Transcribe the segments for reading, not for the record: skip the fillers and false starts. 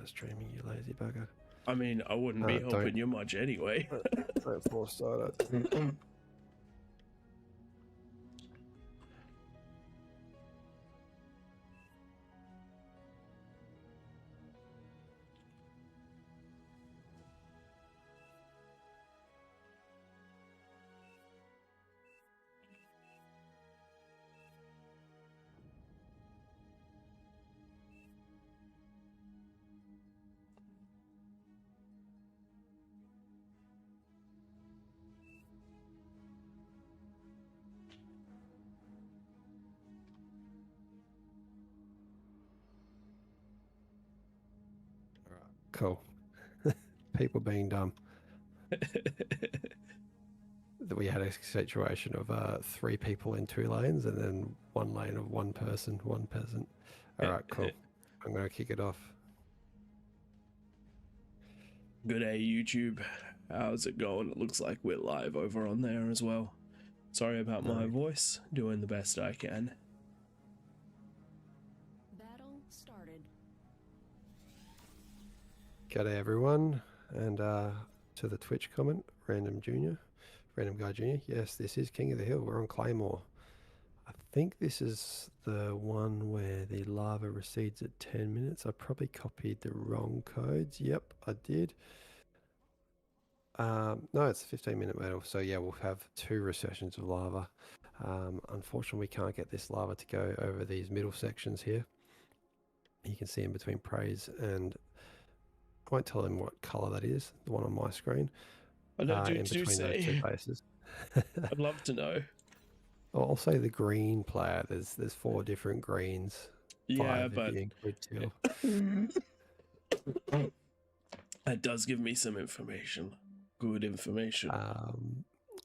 streaming, you lazy bugger. I mean, I wouldn't be helping you much anyway. Don't force start it. Cool. People being dumb. We had a situation of 3 people in 2 lanes and then 1 lane of 1 person, 1 peasant. All right, cool. I'm going to kick it off. Good day, YouTube. How's it going? It looks like we're live over on there as well. Sorry about my voice. Doing the best I can. Battle started. G'day everyone, and to the Twitch comment, Random Guy Jr. Yes, this is King of the Hill. We're on Claymore. I think this is the one where the lava recedes at 10 minutes. I probably copied the wrong codes. Yep, I did. No, it's a 15-minute battle. So yeah, we'll have 2 recessions of lava. Unfortunately, we can't get this lava to go over these middle sections here. You can see in between praise, and I won't tell them what color that is, the one on my screen. I know, in between those 2 bases. I'd love to know. I'll say the green player. There's 4 different greens. Yeah, 5 but if you include 2. That does give me some information. Good information.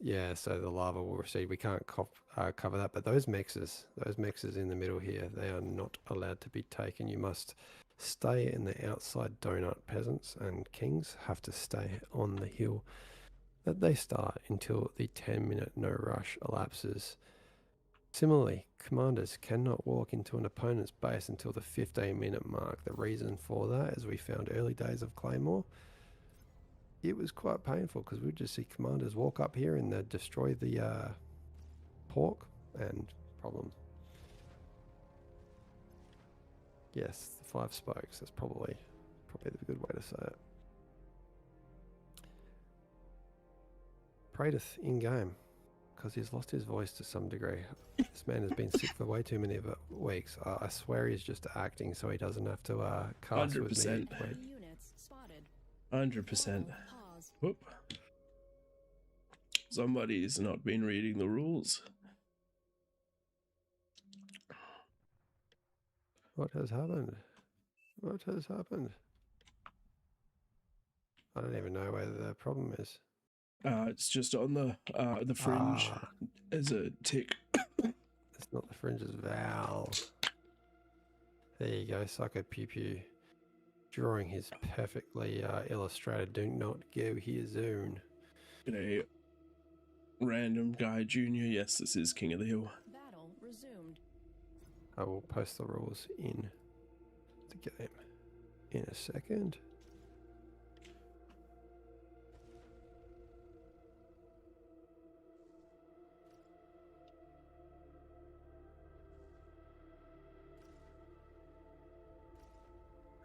Yeah, so the lava will recede. We can't cover that, but those mexes in the middle here, they are not allowed to be taken. You must stay in the outside donut. Peasants and kings have to stay on the hill that they start until the 10-minute no rush elapses. Similarly, commanders cannot walk into an opponent's base until the 15-minute mark. The reason for that, as we found early days of Claymore, it was quite painful because we'd just see commanders walk up here and they'd destroy the pork, and problem. Yes, the 5 spokes. That's probably the good way to say it. Pradeth in game because he's lost his voice to some degree. This man has been sick for way too many weeks. I swear he's just acting so he doesn't have to cast 100%. with me. 100%. Whoop. Somebody's not been reading the rules. What has happened? What has happened? I don't even know where the problem is. It's just on the fringe as a tick. It's not the fringe, it's Val. There you go, Psycho Pew Pew. Drawing his perfectly illustrated, do not go here zone. G'day, Random Guy Jr. Yes, this is King of the Hill. Battle resumed. I will post the rules in the game in a second.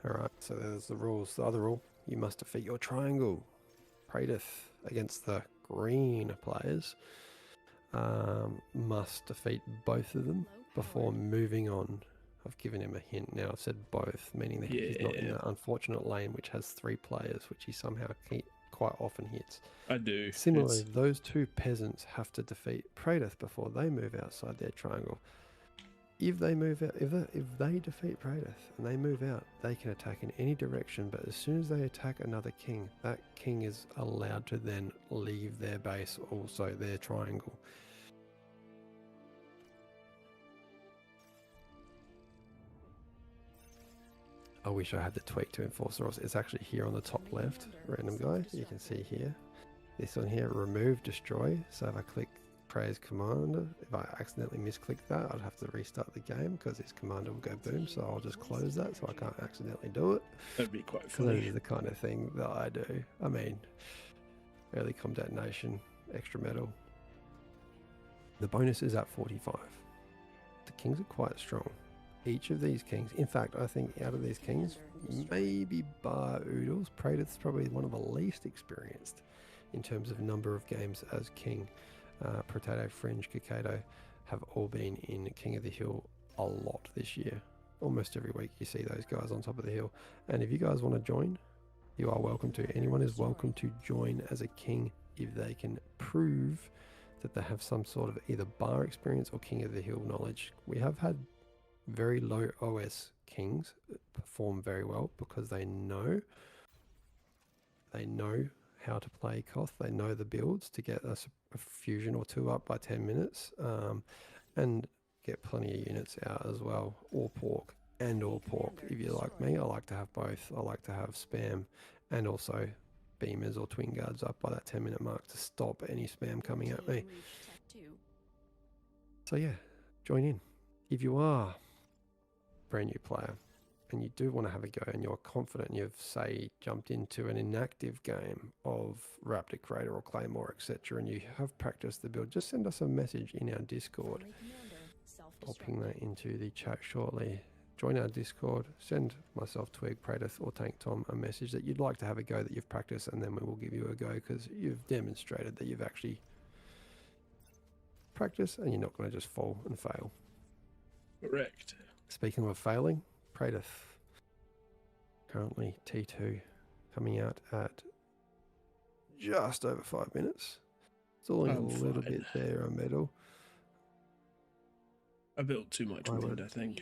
Alright, so there's the rules. The other rule, you must defeat your triangle. Pradeth against the green players must defeat both of them before moving on. I've given him a hint now. I've said both, meaning that he's not in an unfortunate lane which has 3 players, which he somehow quite often hits. I do. Similarly, those 2 peasants have to defeat Pradeth before they move outside their triangle. If they move out, if they defeat Pradeth and they move out, they can attack in any direction. But as soon as they attack another king, that king is allowed to then leave their base, also their triangle. I wish I had the tweak to enforce the rules. It's actually here on the top left, Random Guy. You can see here, this one here, remove, destroy. So if I click Praise commander. If I accidentally misclick that, I'd have to restart the game because his commander will go boom. So I'll just close that so I can't accidentally do it. That'd be quite Because that funny. is the kind of thing that I do. I mean, early combat nation, extra metal. The bonus is at 45. The kings are quite strong. Each of these kings, in fact, I think out of these kings, maybe bar Oodles, Praetor's probably one of the least experienced in terms of number of games as king. Potato, Fringe, Cicado have all been in King of the Hill a lot this year. Almost every week you see those guys on top of the hill. And if you guys want to join, you are welcome to. Anyone is welcome to join as a king if they can prove that they have some sort of either bar experience or King of the Hill knowledge. We have had very low OS kings perform very well because they know how to play Koth. They know the builds to get a fusion or two up by 10 minutes and get plenty of units out as well, or pork. If you like me, I like to have both. I like to have spam and also beamers or twin guards up by that 10-minute mark to stop any spam coming at me. So yeah, join in. If you are a brand new player and you do want to have a go and you're confident you've, say, jumped into an inactive game of Raptor Crater or Claymore, etc., and you have practiced the build, just send us a message in our Discord. I'll ping that into the chat shortly. Join our Discord, send myself, Twig, Praetor, or Tank Tom a message that you'd like to have a go, that you've practiced, and then we will give you a go because you've demonstrated that you've actually practiced and you're not going to just fall and fail. Correct. Speaking of failing, Praetor, currently T2 coming out at just over 5 minutes. Stalling a little bit there on metal. I built too much wind, I think.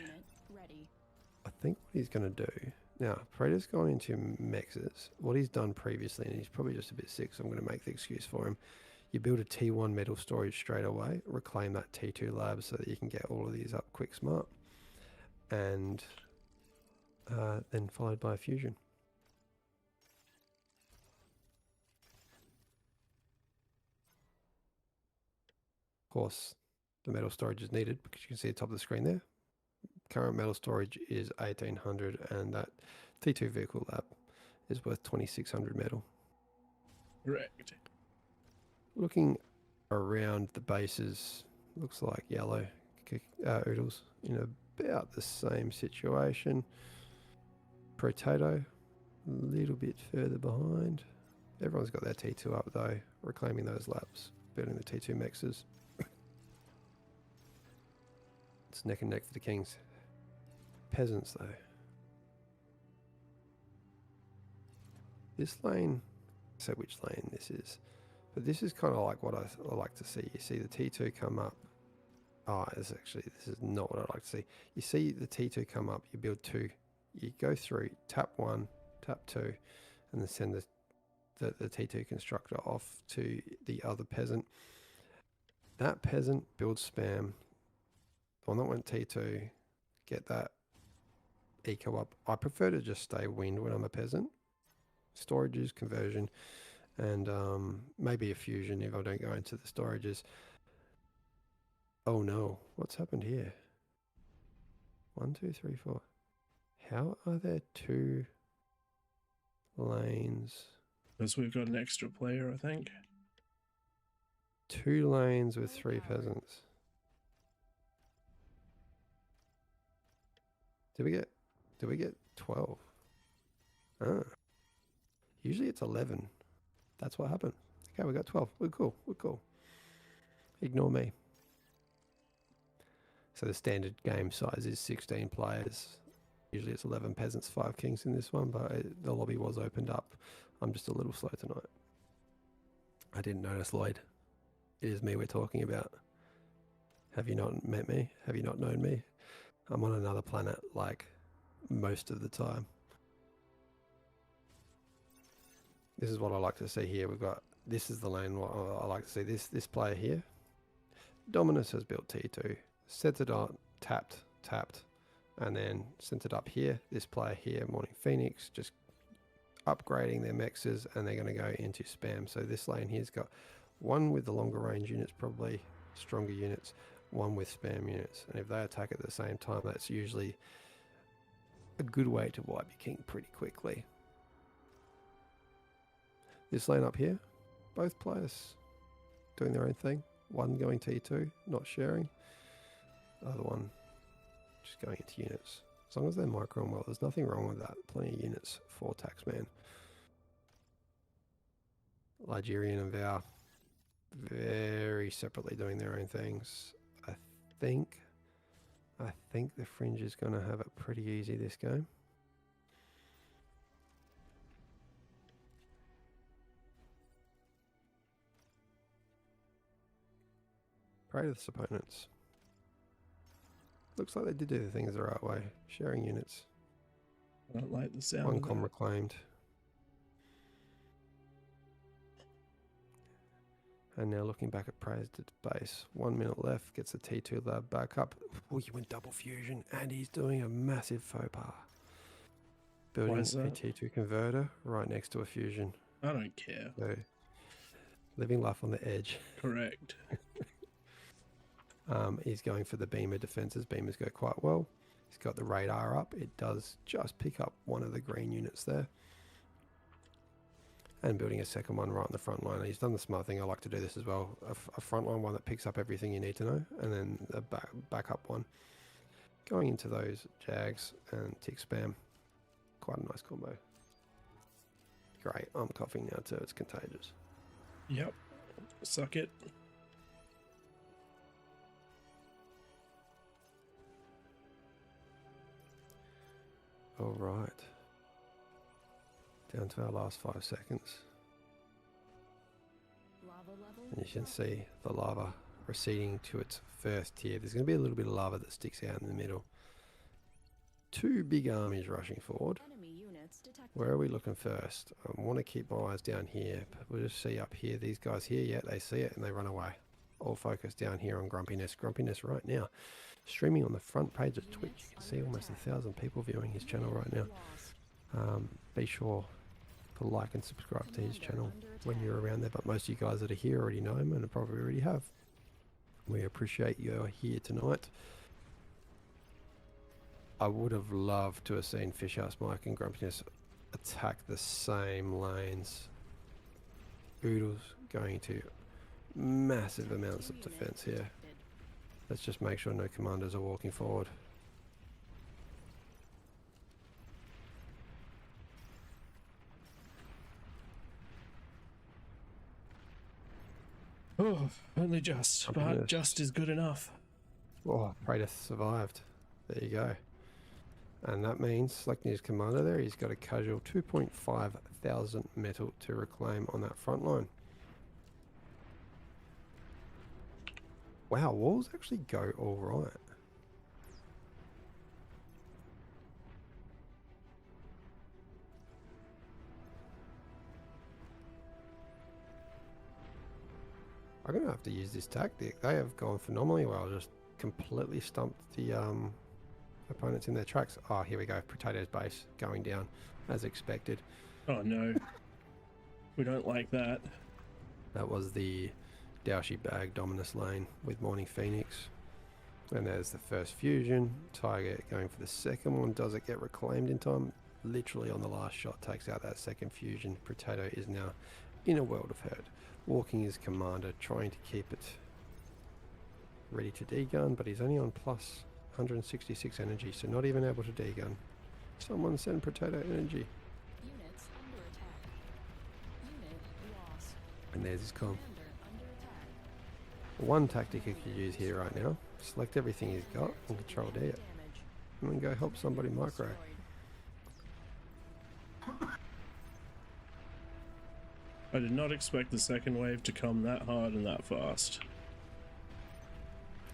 I think what he's going to do now, Praetor's gone into mexes. What he's done previously, and he's probably just a bit sick, so I'm going to make the excuse for him. You build a T1 metal storage straight away, reclaim that T2 lab so that you can get all of these up quick smart, and then followed by a fusion. Of course, the metal storage is needed because you can see the top of the screen there. Current metal storage is 1800, and that T2 vehicle lab is worth 2600 metal. Correct. Looking around the bases, looks like yellow Oodles in about the same situation. Potato, a little bit further behind. Everyone's got their T2 up though, reclaiming those laps, building the T2 mexes. It's neck and neck for the Kings. Peasants though. This lane, so which lane this is, but this is kind of like what I like to see. You see the T2 come up. Oh, this is not what I like to see. You see the T2 come up, you build two, you go through, tap one, tap two, and then send the T2 constructor off to the other peasant. That peasant builds spam. The one that went T2, get that eco up. I prefer to just stay wind when I'm a peasant. Storages, conversion, and maybe a fusion if I don't go into the storages. Oh no, what's happened here? 1, 2, 3, 4. How are there two lanes? Because we've got an extra player, I think. 2 lanes with 3 peasants. Did we get 12? Ah. Usually it's 11. That's what happened. Okay, we got 12. We're cool. Ignore me. So the standard game size is 16 players. Usually it's 11 peasants, 5 kings in this one, but the lobby was opened up. I'm just a little slow tonight. I didn't notice Lloyd. It is me we're talking about. Have you not met me? Have you not known me? I'm on another planet like most of the time. This is what I like to see here. This is the lane what I like to see. This player here. Dominus has built T2. Sent it on, tapped, and then sent it up here. This player here, Morning Phoenix, just upgrading their mexes, and they're going to go into spam. So this lane here's got one with the longer range units, probably stronger units, one with spam units. And if they attack at the same time, that's usually a good way to wipe your king pretty quickly. This lane up here, both players doing their own thing. One going T2, not sharing. The other one just going into units. As long as they're microing well, there's nothing wrong with that. Plenty of units for Taxman. Ligerian and Vow very separately doing their own things. I think the Fringe is going to have it pretty easy this game. Praetor's opponents. Looks like they did do the things the right way. Sharing units. I don't like the sound One of com that. reclaimed. And now looking back at Praise to base. 1 minute left. Gets the T2 lab back up. Oh, he went double fusion. And he's doing a massive faux pas. Building Why is a that? T2 converter right next to a fusion. I don't care. So, living life on the edge. Correct. He's going for the beamer defenses. Beamers go quite well. He's got the radar up. It does just pick up one of the green units there. And building a second one right on the front line. He's done the smart thing. I like to do this as well. A front line one that picks up everything you need to know. And then a backup one. Going into those Jags and tick spam. Quite a nice combo. Great. I'm coughing now too. It's contagious. Yep. Suck it. All right. Down to our last 5 seconds. Lava level. And you can see the lava receding to its first tier. There's going to be a little bit of lava that sticks out in the middle. 2 big armies rushing forward. Enemy units detected. Where are we looking first? I want to keep my eyes down here. But we'll just see up here. These guys here, yeah, they see it and they run away. All focus down here on Grumpiness. Grumpiness right now. Streaming on the front page of Twitch. You can see almost 1,000 people viewing his channel right now. Be sure to like and subscribe to his channel when you're around there. But most of you guys that are here already know him and probably already have. We appreciate you here tonight. I would have loved to have seen Fishhouse Mike and Grumpiness attack the same lanes. Oodles going to massive amounts of defense here. Let's just make sure no commanders are walking forward. Oh, only just, but just is good enough. Oh, Praetor survived. There you go. And that means, selecting his commander there, he's got a casual 2.5 thousand metal to reclaim on that front line. Wow, walls actually go all right. I'm going to have to use this tactic. They have gone phenomenally well. Just completely stumped the opponents in their tracks. Oh, here we go. Potato's base going down as expected. Oh no. We don't like that. That was the Daoshi Bag Dominus lane with Morning Phoenix. And there's the first fusion. Tiger going for the second one. Does it get reclaimed in time? Literally on the last shot takes out that second fusion. Potato is now in a world of hurt. Walking his commander, trying to keep it ready to degun, but he's only on plus 166 energy, so not even able to degun. Someone send Potato energy. Units under attack. Unit lost. And there's his com. Commander under attack. One tactic he could use here right now. Select everything he's got and control D it. Damage. And then go help somebody micro. Destroyed. I did not expect the second wave to come that hard and that fast.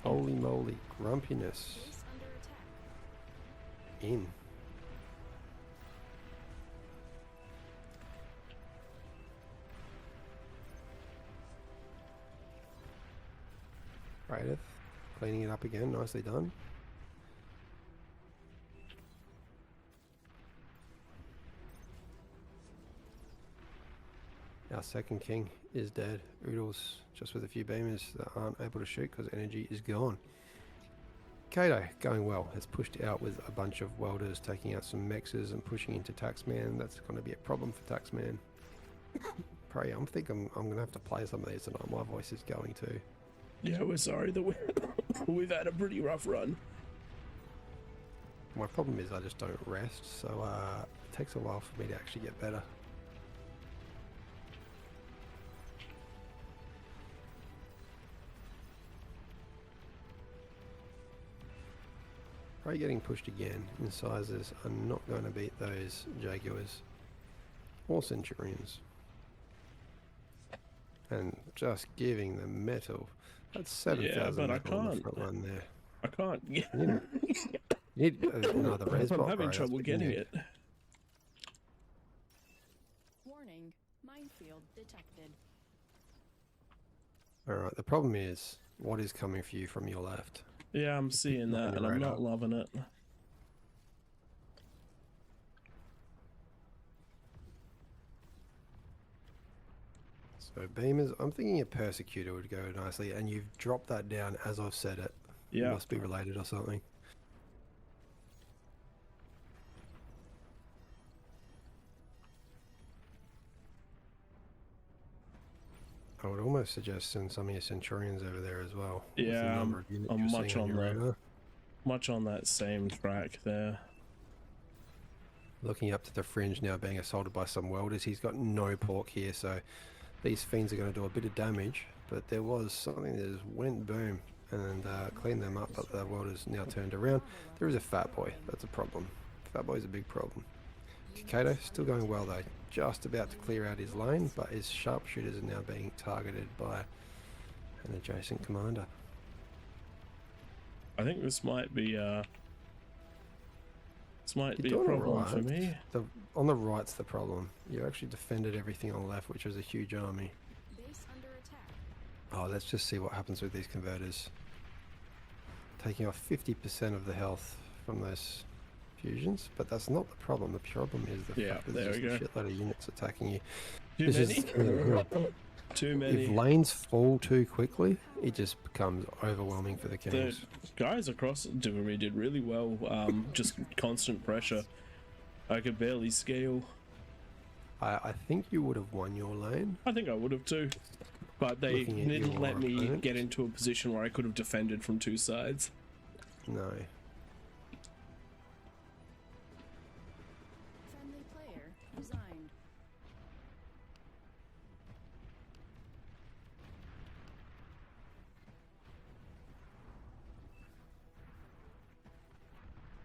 Holy moly, grumpiness Base under attack. in. Raideth, cleaning it up again, nicely done. Our second king is dead. Oodles just with a few beamers that aren't able to shoot because energy is gone. Kato, going well, has pushed out with a bunch of welders, taking out some mexes and pushing into Taxman. That's going to be a problem for Taxman. Pray, I'm thinking I'm going to have to play some of these tonight. My voice is going too. Yeah, we're sorry that we've had a pretty rough run. My problem is I just don't rest, so it takes a while for me to actually get better. Prey getting pushed again, and sizes are not going to beat those Jaguars or Centurions. And just giving them metal. That's 7,000 but I metal on the can't. front line there. I can't. You need another res I'm bot, having right? trouble That's what you getting need. it. Warning, minefield detected. Alright, the problem is, what is coming for you from your left? Yeah, I'm seeing Not that, on and your I'm radar. not loving it. So beamers, I'm thinking a persecutor would go nicely, and you've dropped that down as I've said it. It Yeah. must be related or something. I would almost suggest send some of your Centurions over there as well. with the Yeah, number of units I'm you're much seeing on your that. radar. Much on that same track there. Looking up to the fringe now being assaulted by some welders. He's got no pork here, so these fiends are going to do a bit of damage. But there was something that just went boom and cleaned them up, but the welders now turned around. There is a fat boy. That's a problem. Fat boy's a big problem. Kato still going well though. Just about to clear out his lane, but his sharpshooters are now being targeted by an adjacent commander. I think this might be a You're doing problem for alright. me. On the right's the problem. You actually defended everything on the left, which was a huge army. Base under attack. Oh, let's just see what happens with these converters. Taking off 50% of the health from those fusions, but that's not the problem. The problem is the Yeah, fact that there there's we just go. a shitload of units attacking you. Too This many? is Too if many. lanes fall too quickly, it just becomes overwhelming for the The kings. guys across Delivery did really well. Just constant pressure. I could barely scale. I think you would have won your lane. I think I would have too. But they Looking at didn't your let me opponent. get into a position where I could have defended from two sides. No. Friendly player resigned.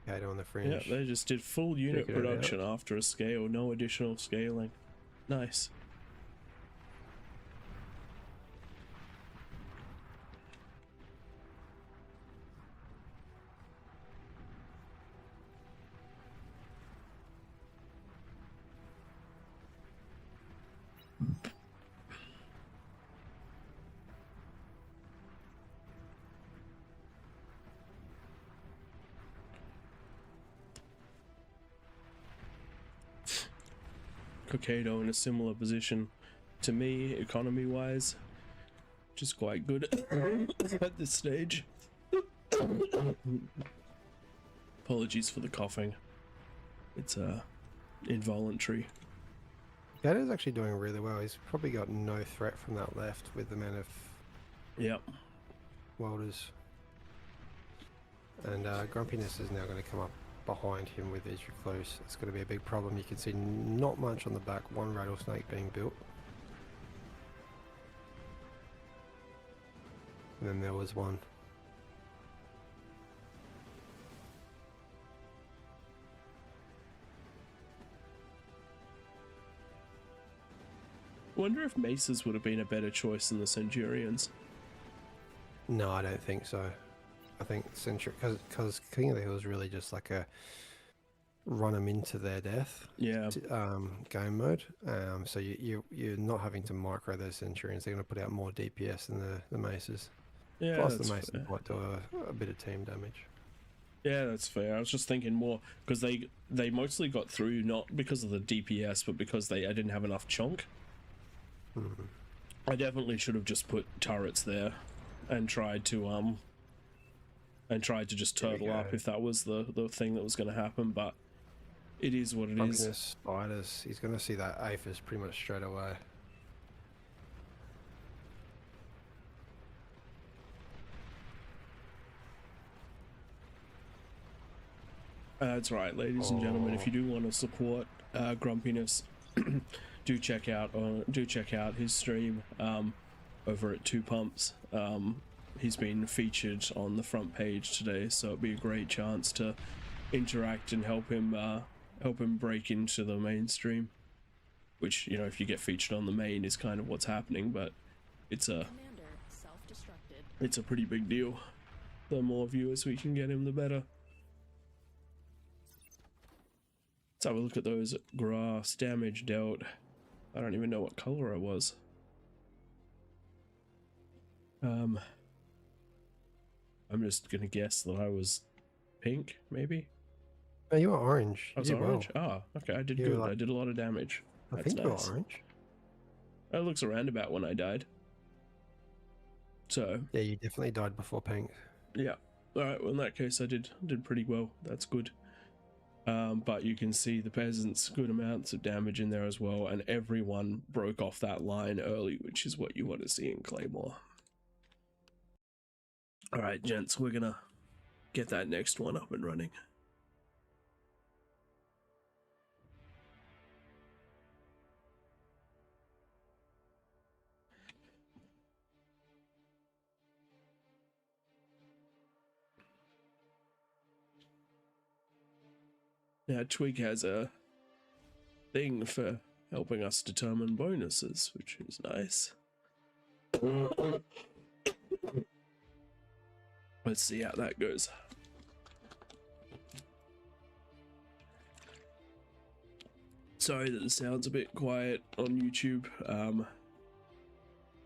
Kato on the Yeah, fringe. they just did full unit Figured it out. production after a scale, no additional scaling. Nice. Kokado in a similar position to me, economy wise, which is quite good at this stage. Apologies for the coughing. It's involuntary. Kato's actually doing really well. He's probably got no threat from that left with the amount of Yep. welders. And Grumpiness is now going to come up behind him with his recluse. It's going to be a big problem. You can see not much on the back. One rattlesnake being built. And then there was one. Wonder if Maces would have been a better choice than the Centurions. No, I don't think so. I think because King of the Hill is really just like a run them into their death Yeah. game mode. So you're not having to micro those Centurions. They're going to put out more DPS than the Maces. Yeah, Plus that's the Maces fair. might do a bit of team damage. Yeah, that's fair. I was just thinking more because they mostly got through not because of the DPS, but because I didn't have enough chunk. Hmm. I definitely should have just put turrets there and tried to just Here we turtle up go. if that was the thing that was going to happen, but it is what it is. Grumpiness, spiders. He's going to see that aphis pretty much straight away. That's right, ladies and gentlemen. If you do want to support Grumpiness, do check out his stream over at Two Pumps. He's been featured on the front page today, so it'd be a great chance to interact and help him break into the mainstream. Which, you know, if you get featured on the main, is kind of what's happening, but it's a Commander self-destructed. it's a pretty big deal. The more viewers we can get him, the better. Let's have a look at those grass damage dealt. I don't even know what color I was. I'm just gonna guess that I was pink, maybe. No, you were orange. I You was did orange. well. Ah, okay, I did You were good. like- I did a lot of damage. I That's think you were nice. orange. It looks around about when I died. So Yeah, you definitely died before pink. yeah. All right. Well, in that case, I did pretty well. That's good. But you can see the peasants, good amounts of damage in there as well, and everyone broke off that line early, which is what you want to see in Claymore. All right, gents, we're gonna get that next one up and running. Now, Twig has a thing for helping us determine bonuses, which is nice. Let's see how that goes. Sorry that the sound's a bit quiet on YouTube.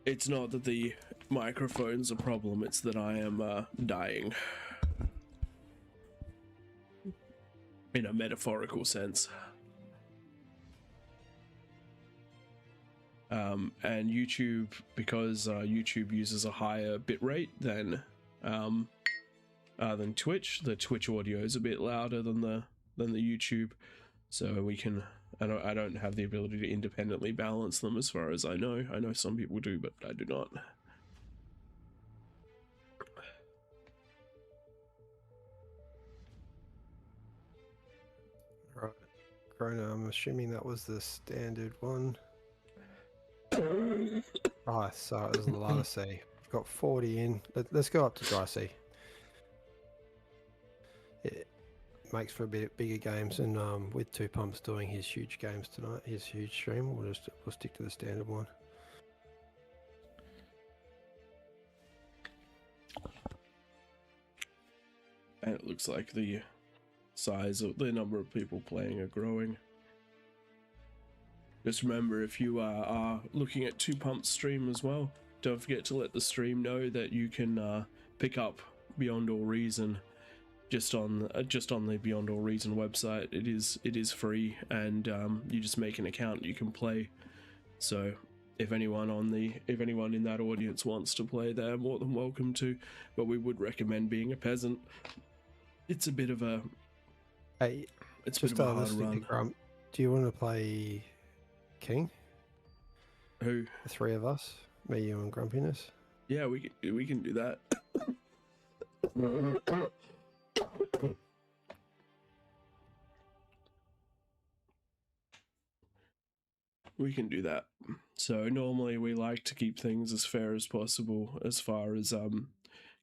It's not that the microphone's a problem, it's that I am dying. In a metaphorical sense. And YouTube, because YouTube uses a higher bitrate than Twitch, the Twitch audio is a bit louder than the YouTube, so we can. I don't have the ability to independently balance them as far as I know. I know some people do, but I do not. Right. Corona, I'm assuming that was the standard one. Ah, so it was the Lava Sea. We've got 40 in. Let's go up to Dry Sea. It makes for a bit bigger games, and with Two Pumps doing his huge games tonight, his huge stream, we'll stick to the standard one. And it looks like the size of the number of people playing are growing. Just remember, if you are looking at Two Pumps stream as well, don't forget to let the stream know that you can pick up Beyond All Reason just on the Beyond All Reason website. It is free, and you just make an account, you can play. So if anyone in that audience wants to play, they're more than welcome to. But we would recommend being a peasant. It's a bit of a Hey, it's a bit just of a hard listening to run. Grump, do you want to play King? Who? The three of us, me, you, and Grumpiness. Yeah, we can do that. We can do that. So normally we like to keep things as fair as possible as far as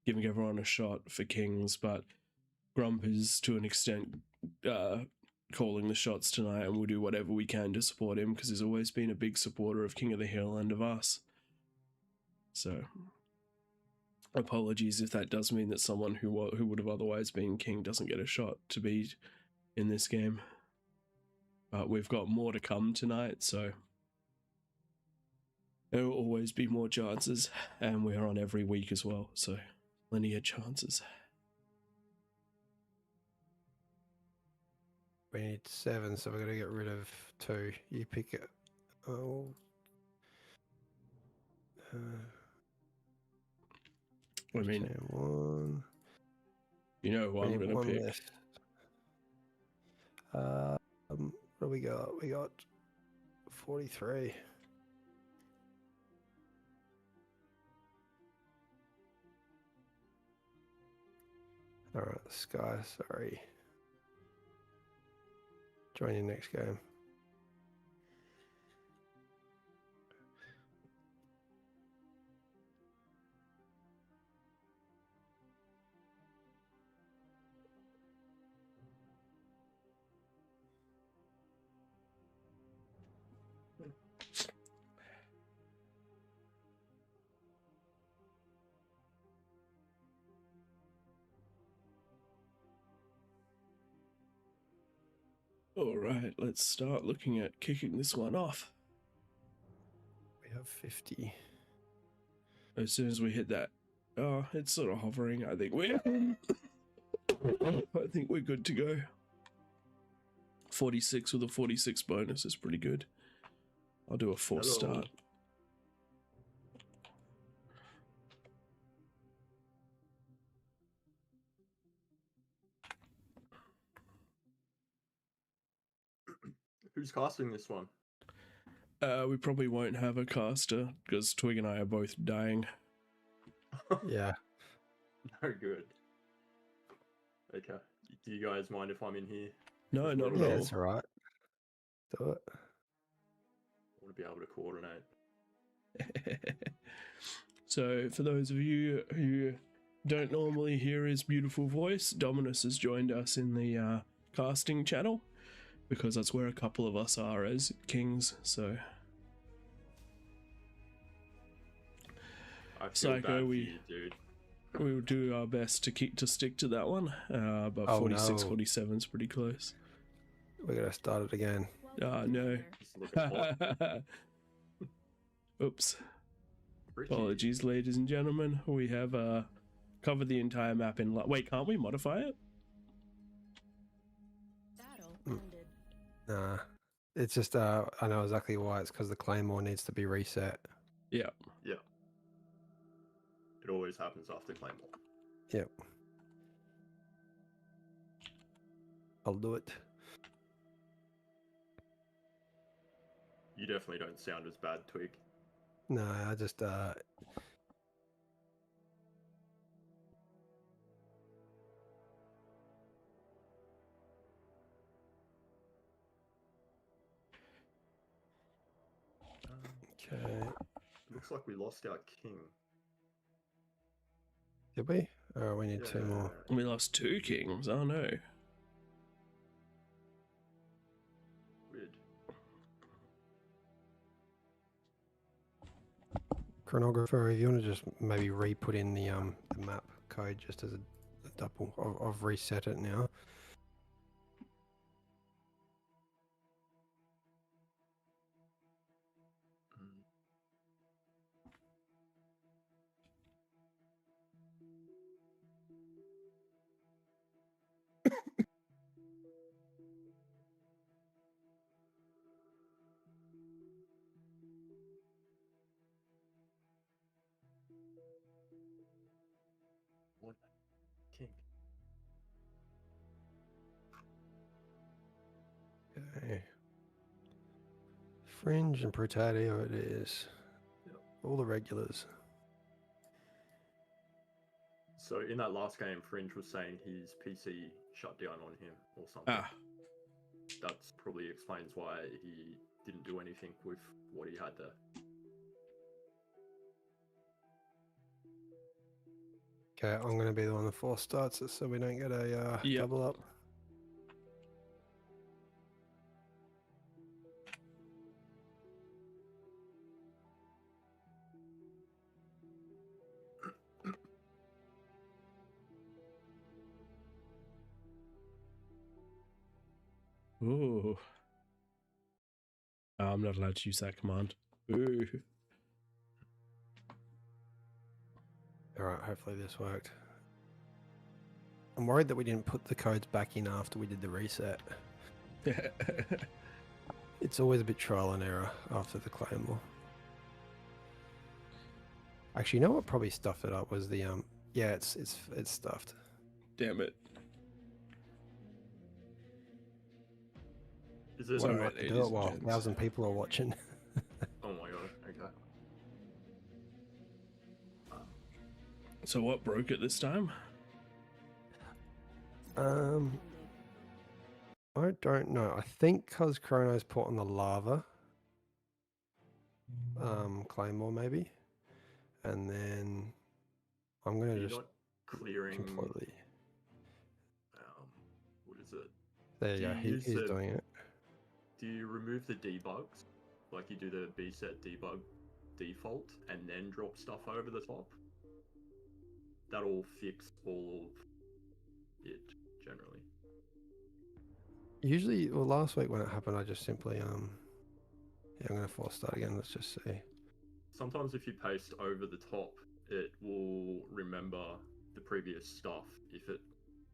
giving everyone a shot for kings, but Grump is to an extent calling the shots tonight, and we'll do whatever we can to support him because he's always been a big supporter of King of the Hill and of us. So apologies if that does mean that someone who would have otherwise been king doesn't get a shot to be in this game. But we've got more to come tonight, so there will always be more chances, and we're on every week as well, so plenty of chances. We need 7, so we're going to get rid of 2. You pick it. Oh, I mean, Turn one. you know who We I'm need going to one pick. less. What do we got? We got 43. All right, Sky, sorry. Join you next game. All right, let's start looking at kicking this one off. We have 50. As soon as we hit that, oh, it's sort of hovering. I think we're good to go. 46 with a 46 bonus is pretty good. I'll do a force start. Who's casting this one? We probably won't have a caster because Twig and I are both dying. Yeah. No good. Okay. Do you guys mind if I'm in here? No, not Yeah, at all. it's all right. Do it. I want to be able to coordinate. So, for those of you who don't normally hear his beautiful voice, Dominus has joined us in the casting channel because that's where a couple of us are as kings. So, I feel Psycho, bad for we- you, dude. we will do our best to stick to that one. But Oh, 46, no. 47 is pretty close. We're going to start it again. Ah, no. Just looking hot. Oops. Pretty. Apologies, ladies and gentlemen. We have covered the entire map in... Wait, can't we modify it? Battle ended. Nah. It's just, I know exactly why. It's because the Claymore needs to be reset. Yeah. Yeah. It always happens after Claymore. Yep. I'll do it. You definitely don't sound as bad, Twig. No, I just, okay. Looks like we lost our king. Did we? Oh, we need two more. We lost 2 kings. Oh, no. Weird. Chronographer, if you want to just maybe re-put in the map code just as a double. I've reset it now. Mm. What? King. Okay. Fringe and Potato it is. Yep. All the regulars. So in that last game, Fringe was saying his PC shut down on him or something. Ah, That probably explains why he didn't do anything with what he had there. Okay, I'm going to be the one that force starts it so we don't get a Yep. double up. ooh. Oh, I'm not allowed to use that command. Ooh. Alright, hopefully this worked. I'm worried that we didn't put the codes back in after we did the reset. It's always a bit trial and error after the Claymore. Actually, you know what probably stuffed it up was the yeah, it's stuffed. Damn it. Is it? What a Sorry, night to do ladies it and while gents. 1,000 people are watching. Oh my god. Okay. So what broke it this time? I don't know. I think because Chrono's put on the lava, Claymore maybe, and then I'm Are gonna you just not clearing? completely. What is it? There you Do go. you use He's the- doing it. Do you remove the debugs, like you do the bset debug default, and then drop stuff over the top? That'll fix all of it generally. Usually, well, last week when it happened, I just simply yeah, I'm gonna force start again. Let's just see. Sometimes if you paste over the top, it will remember the previous stuff. If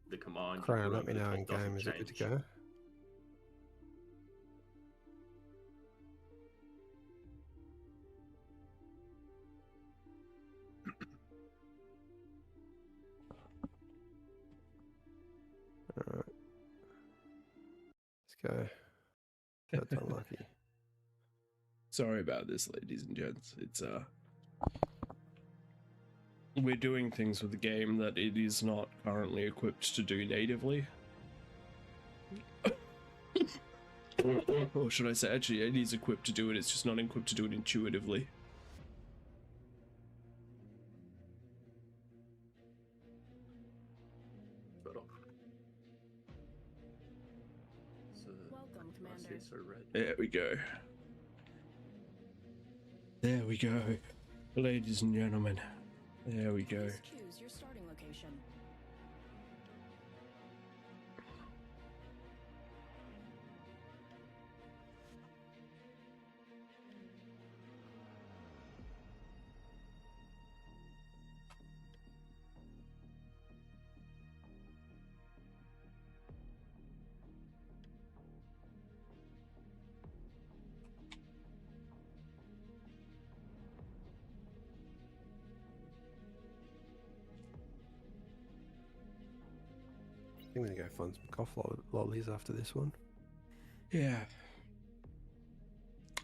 the command you Chrono, put let over me the know in top doesn't game. Is it good to change. go? All right. Let's go. That's unlucky. Sorry about this, ladies and gents. It's we're doing things with the game that it is not currently equipped to do natively. Or should I say, actually, it is equipped to do it, it's just not equipped to do it intuitively. Better. So, Welcome, I see Commander. it's so red. There we go. There we go. Ladies and gentlemen. There we go. Please choose your starting location. I'm gonna go find some cough lollies after this one. Yeah.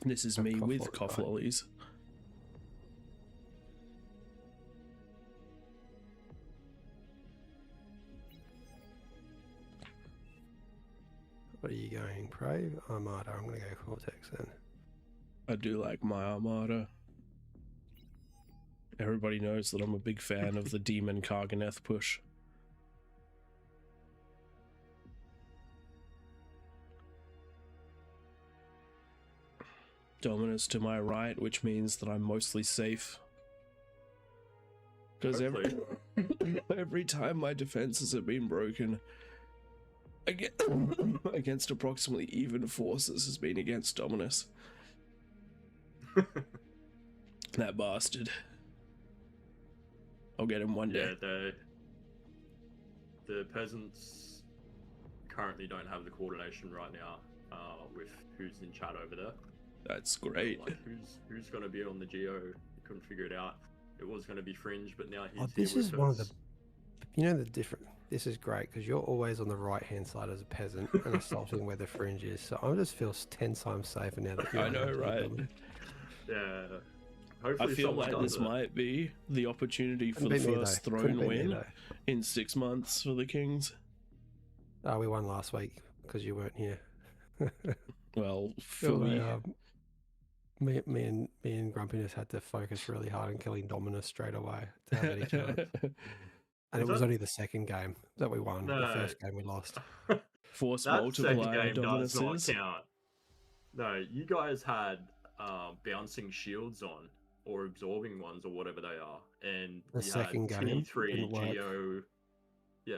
This is Have me cough with lolly cough time. lollies. What are you going, Prey? Armada. I'm gonna go Cortex then. I do like my Armada. Everybody knows that I'm a big fan of the Demon Karganeth push. Dominus to my right, which means that I'm mostly safe. Because every time my defenses have been broken against approximately even forces has been against Dominus. That bastard. I'll get him one day. Yeah, the peasants currently don't have the coordination right now with who's in chat over there. That's great. Like who's going to be on the Geo? Couldn't figure it out. It was going to be Fringe, but now he's Oh, here this with is one of us. the. You know the different. This is great because you're always on the right hand side as a peasant and assaulting where the fringe is. So I just feel 10 times safer now that you're I know, right? Yeah. I Hopefully feel someone like does this it. might be the opportunity for Couldn't the beat me, first though. Couldn't throne beat me, win though. in 6 months for the Kings. Oh, we won last week because you weren't here. Well, So fully. me and Grumpiness had to focus really hard on killing Dominus straight away to have any chance. And it Was was that- only the second game that we won. No. The first game we lost. Force That second multiplier game does not Dominus is. count. No, you guys had bouncing shields on, or absorbing ones, or whatever they are, and The you second had game T3 didn't work. Geo. Yeah,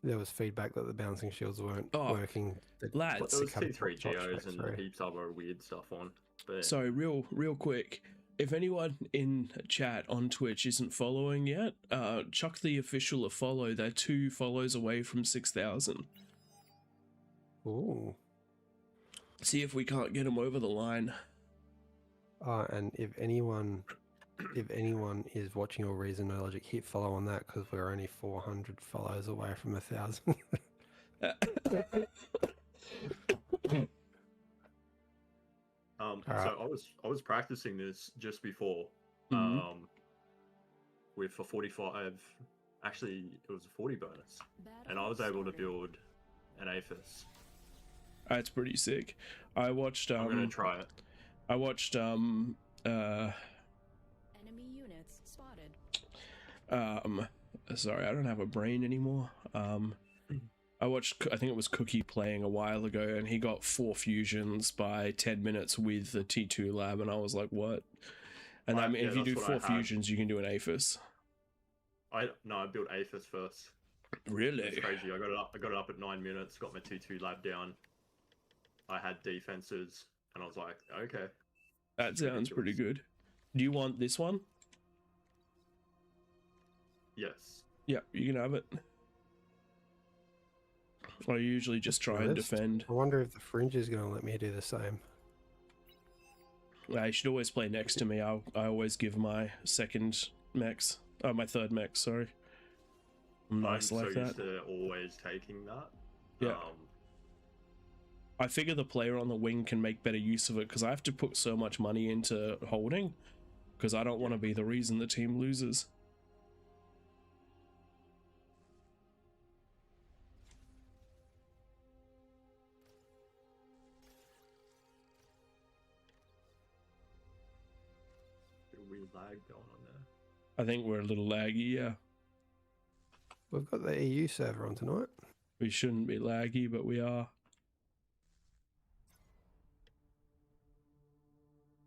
There was feedback that the bouncing shields weren't Oh, working. lads. but there was to come T3 shot Geos straight and through. heaps other weird stuff on. But Sorry, real quick. If anyone in chat on Twitch isn't following yet, chuck the official a follow. They're 2 follows away from 6,000. Ooh. See if we can't get them over the line. And if anyone if anyone is watching All Reason No Logic, hit follow on that because we're only 400 follows away from 1,000. So I was practicing this just before, Mhm. with a 45. Actually, it was a 40 bonus, and I was Battle able to started. build an Aphis. That's pretty sick. I watched. I'm gonna try it. I watched. Enemy units spotted. Sorry, I don't have a brain anymore. I watched. I think it was Cookie playing a while ago, and he got 4 fusions by 10 minutes with the T2 lab, and I was like, what? And I mean, Yeah, if you do that's what I 4 had. fusions, you can do an Aphis. I built Aphis first. Really? It's crazy. I got it up at 9 minutes. Got my T2 lab down. I had defenses, and I was like, okay. That sounds pretty good. Do you want this one? Yes. Yeah, you can have it. I usually just try and defend. I wonder if the Fringe is going to let me do the same. You should always play next to me. I always give my second mechs. Oh, my third mech, sorry. I'm nice I'm like so that. used to always taking that. Yeah. I figure the player on the wing can make better use of it because I have to put so much money into holding because I don't want to be the reason the team loses. Bit of weird lag going on there. I think we're a little laggy, yeah. We've got the EU server on tonight. We shouldn't be laggy, but we are.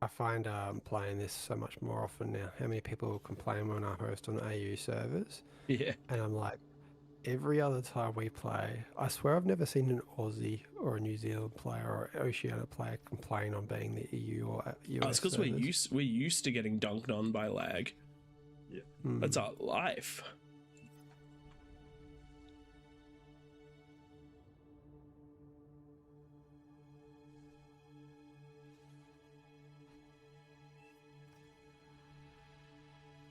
I find playing this so much more often now. How many people complain when I host on AU servers? Yeah. And I'm like, every other time we play, I swear I've never seen an Aussie or a New Zealand player or Oceania player complain on being the EU or US Oh, it's because we're used to getting dunked on by lag. Yeah. That's our life.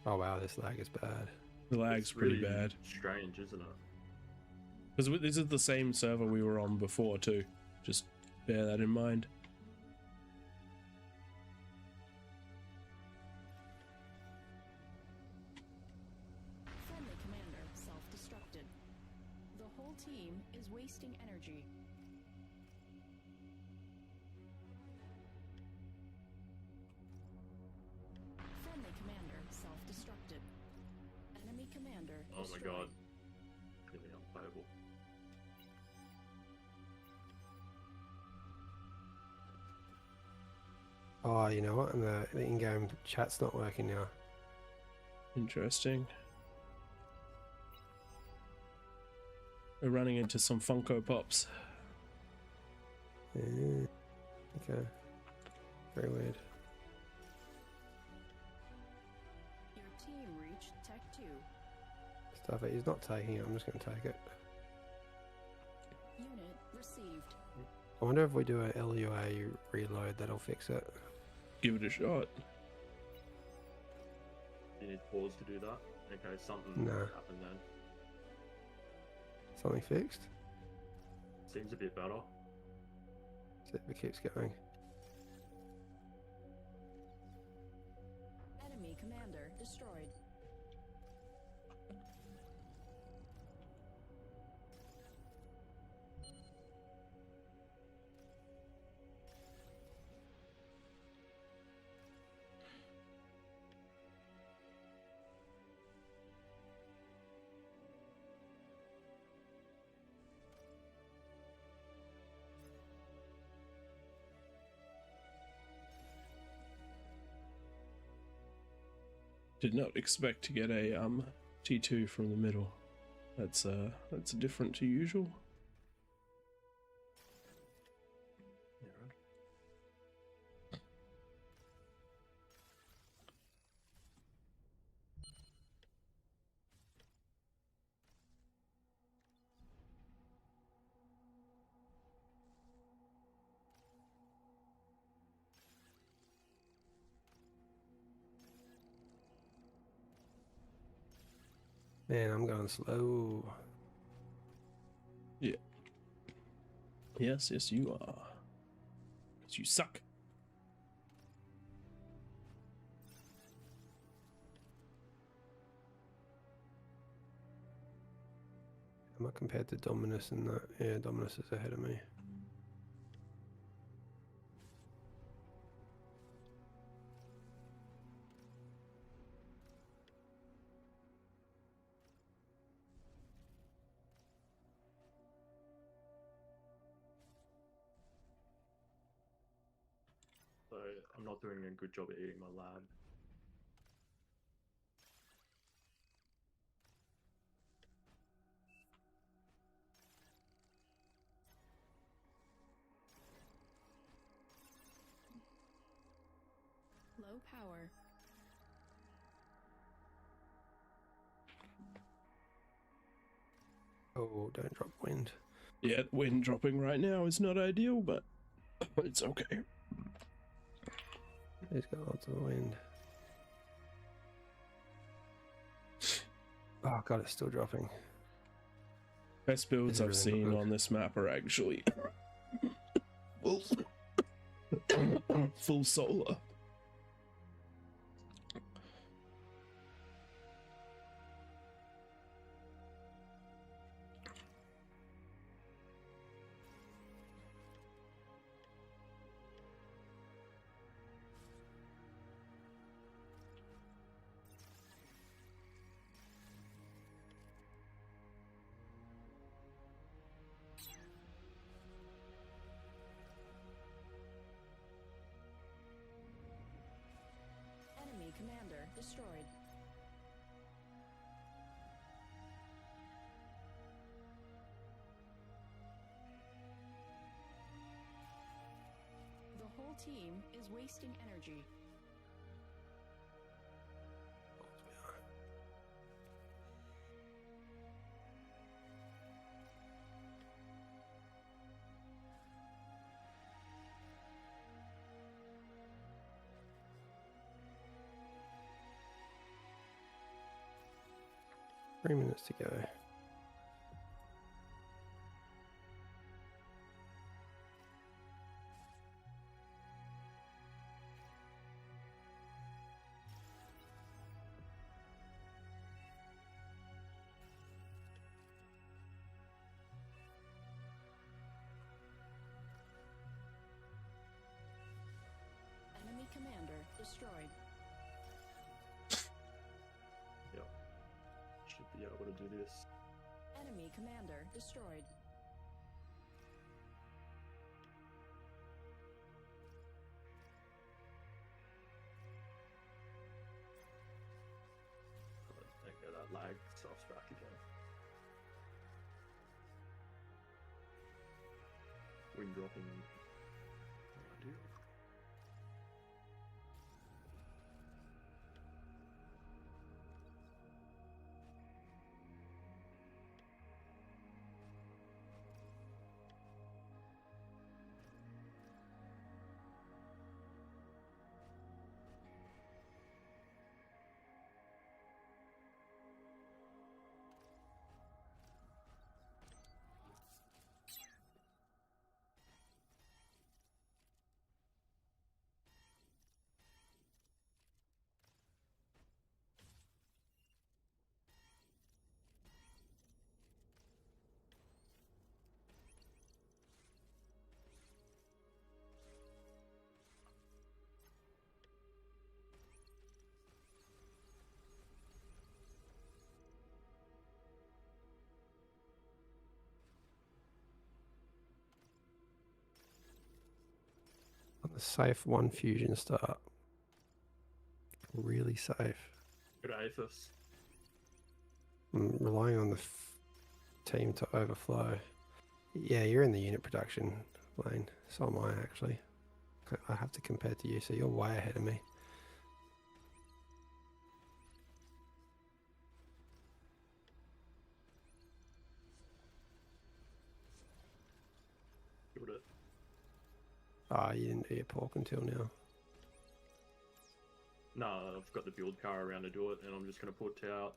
Oh wow, this lag is bad. The lag's It's pretty really bad. strange, isn't it? Because this is the same server we were on before too. Just bear that in mind. Friendly commander self-destructed. The whole team is wasting energy. Friendly commander self-destructed. Enemy commander Oh my destroyed. god. Really unplayable. Oh, you know what? And the in-game chat's not working now. Interesting. We're running into some Funko Pops. Yeah. Okay. Very weird. Your team reached Tech 2. Stuff it. He's not taking it. I'm just going to take it. Unit received. I wonder if we do an LUA reload, that'll fix it. Give it a shot. You need pause to do that. Okay, something No. happened then. Something fixed? Seems a bit better. See if it keeps going. Enemy commander destroyed. Did not expect to get a T2 from the middle. That's different to usual. Yeah, right. Man, I'm going slow. Yes, you are. 'Cause you suck. Am I compared to Dominus in that? Yeah, Dominus is ahead of me. So I'm not doing a good job at eating my lab. Low power. Oh, don't drop wind. Yeah, wind dropping right now is not ideal, but it's okay. He's got lots of wind. Oh god, it's still dropping. Best builds This I've is really seen not on this map are actually full, full solar. Enemy commander destroyed. The whole team is wasting energy. Three minutes to go. Enemy commander destroyed. Yep. Should be able to do this. Enemy commander destroyed. Okay, that lag stuff's back again. Wind dropping. What do I do? On the safe one fusion start. Really safe. Good APHIS. I'm relying on the team to overflow. Yeah, you're in the unit production lane. So am I actually. I have to compare to you, so you're way ahead of me. Killed it. Ah, you didn't do your pork until now. No, I've got the build car around to do it, and I'm just going to put out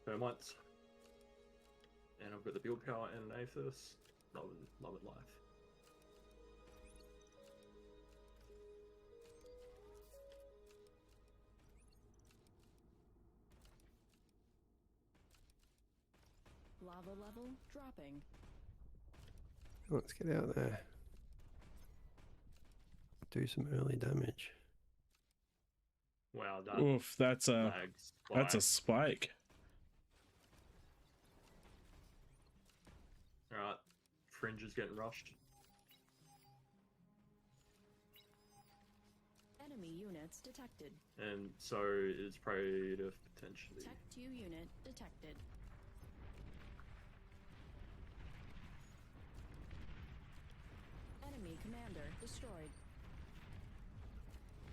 termites. And I've got the build power and an Aethys. Love it life. Lava level dropping. Let's get out there. Do some early damage. Wow, that Oof, that's a lags. spike. Alright, Fringe is getting rushed. Enemy units detected. And so is Predator potentially. Tech 2 unit detected. Enemy commander destroyed.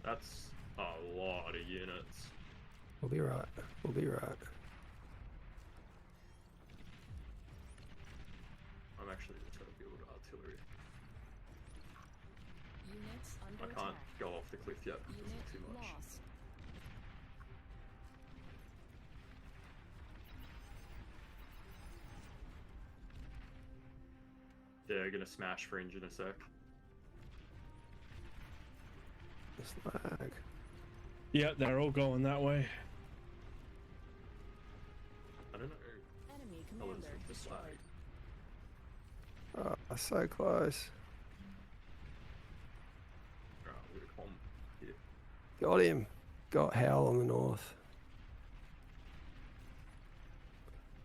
That's a lot of units. We'll be right. We'll be right. I'm actually just going to build artillery. Units under I can't attack. go off the cliff yet because Unit it's too much. lost. They're going to smash Fringe in a sec. This lag. Yeah, they're all going that way. I don't know. Enemy How is commander it just lag? destroyed. Oh, so close. Alright, we're going to come here. Got him. Got Howl on the north.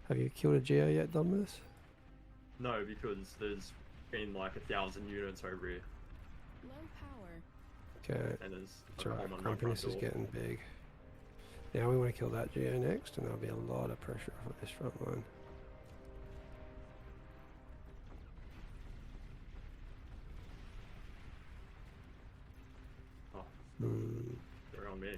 Have you killed a Geo yet, Dominus? No, because there's been like 1,000 units over here. Low power. Okay. And there's That's a right. bomb on my front Grumpiness is door. getting big. Now we want to kill that Geo next, and there'll be a lot of pressure off this front line. Oh, Hmm. they're on me.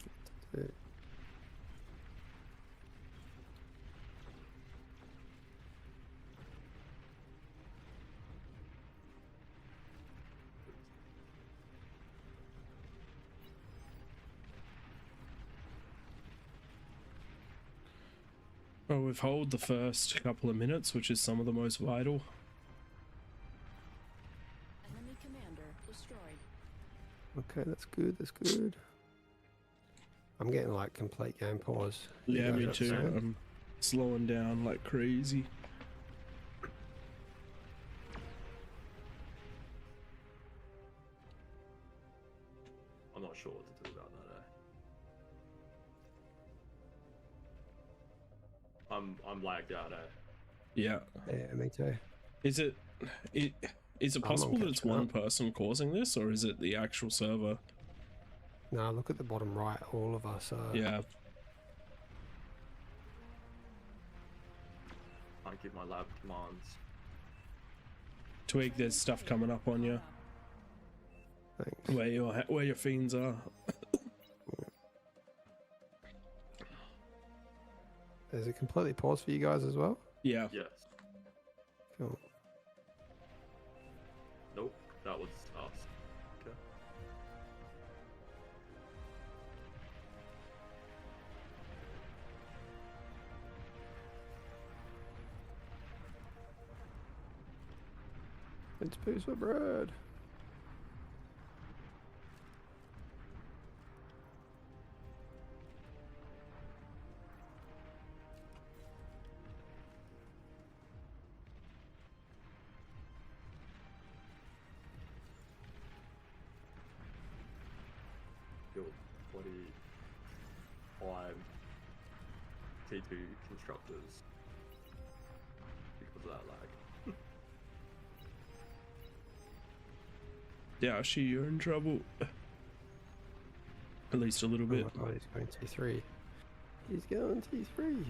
Well, we've held the first couple of minutes, which is some of the most vital. Enemy commander destroyed. Okay, that's good. That's good. I'm getting like complete game pause. You Yeah, guys me got the too. same? I'm slowing down like crazy. I'm not sure what to do about that. I'm lagged out. Yeah. Yeah, me too. Is it I'm possible that it's catching one up. person causing this, or is it the actual server? Now look at the bottom right. All of us are. Yeah. Can't give my lab commands. Twig, there's stuff coming up on you Thanks. where your fiends are. Is it completely paused for you guys as well? Yeah. Yes. Cool. Nope. That was us. Okay. It's piece of bread. Built 25 T2 constructors because of that lag. Yeah, you're in trouble. At least a little Oh bit. my god, he's going T3. He's going T3.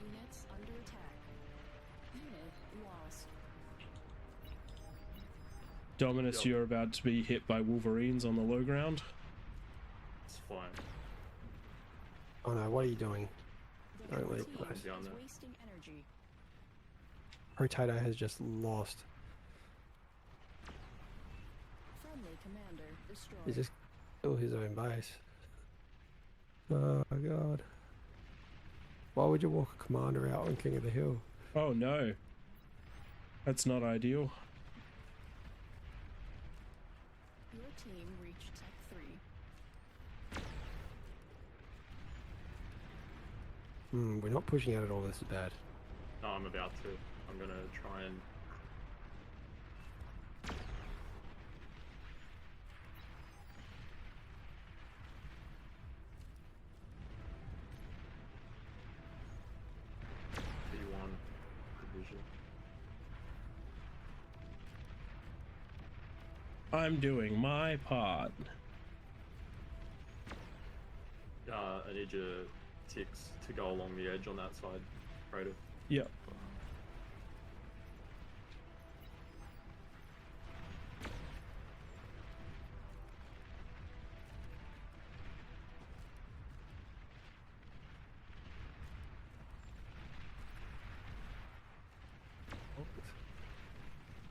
Units under attack. Unit lost. Dominus, Yep. you're about to be hit by Wolverines on the low ground. It's fine. Oh no, what are you doing? The Don't red leave, team guys. is Down there. wasting energy. Potato has just lost. Friendly commander destroyed. He just killed his own base. Oh god. Why would you walk a commander out on King of the Hill? Oh no. That's not ideal. Your team reached Tech 3. We're not pushing out at all, this is bad. No, I'm about to. I'm gonna try and. B1 division. I'm doing my part. I need your ticks to go along the edge on that side, Raider. Yep.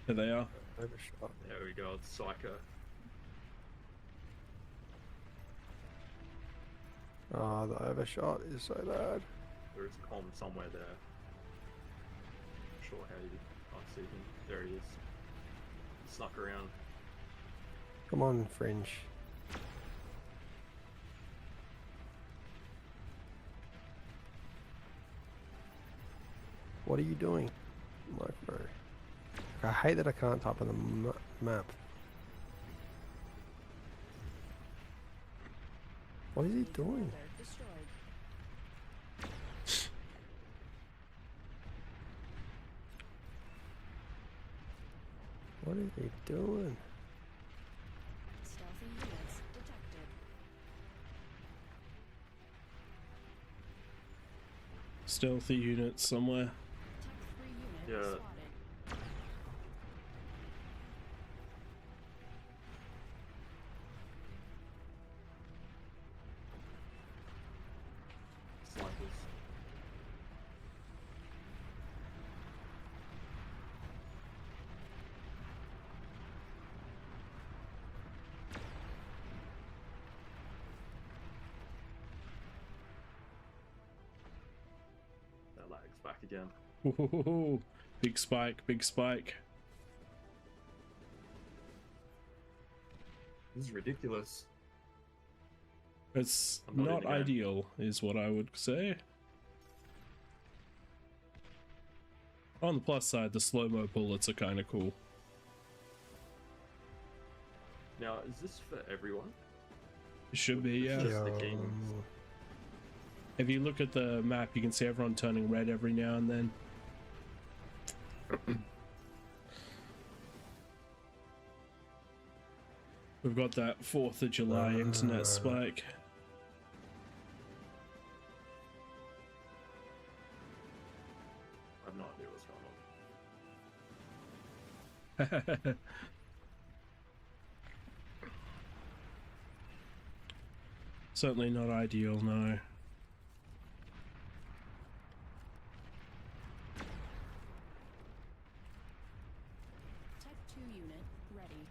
There they are. Overshot. There we go, it's Psycho. Oh, the overshot is so bad. There is a comm somewhere there. Not sure how you can't see him. There he is. Snuck around. Come on, Fringe. What are you doing? Like, bro. I hate that I can't type on the map. What is he Enemy doing? commander destroyed. What is he doing? Stealthy units detected. Stealthy units somewhere. Tech 3 unit Yeah. spotted. Snipers. That lag's back again. Ooh, big spike, big spike. This is ridiculous. It's I'm not in not the game. ideal, is what I would say. On the plus side, the slow-mo bullets are kind of cool. Now, is this for everyone? It should be, yeah. Just the kings. If you look at the map, you can see everyone turning red every now and then. We've got that 4th of July internet spike. I have no idea what's going on. Certainly not ideal, no. Tech 2 unit ready.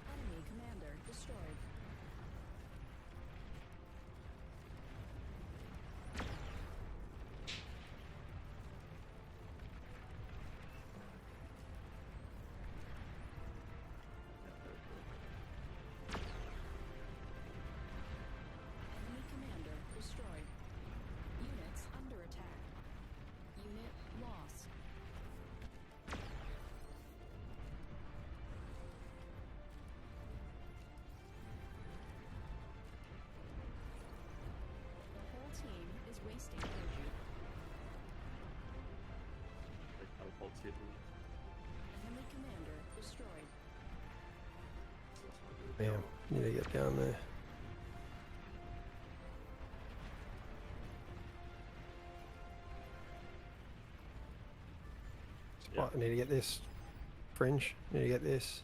Enemy commander destroyed. hitting me. Enemy commander destroyed. Damn, need to get down there. Yeah. I need to get this. Fringe, need to get this.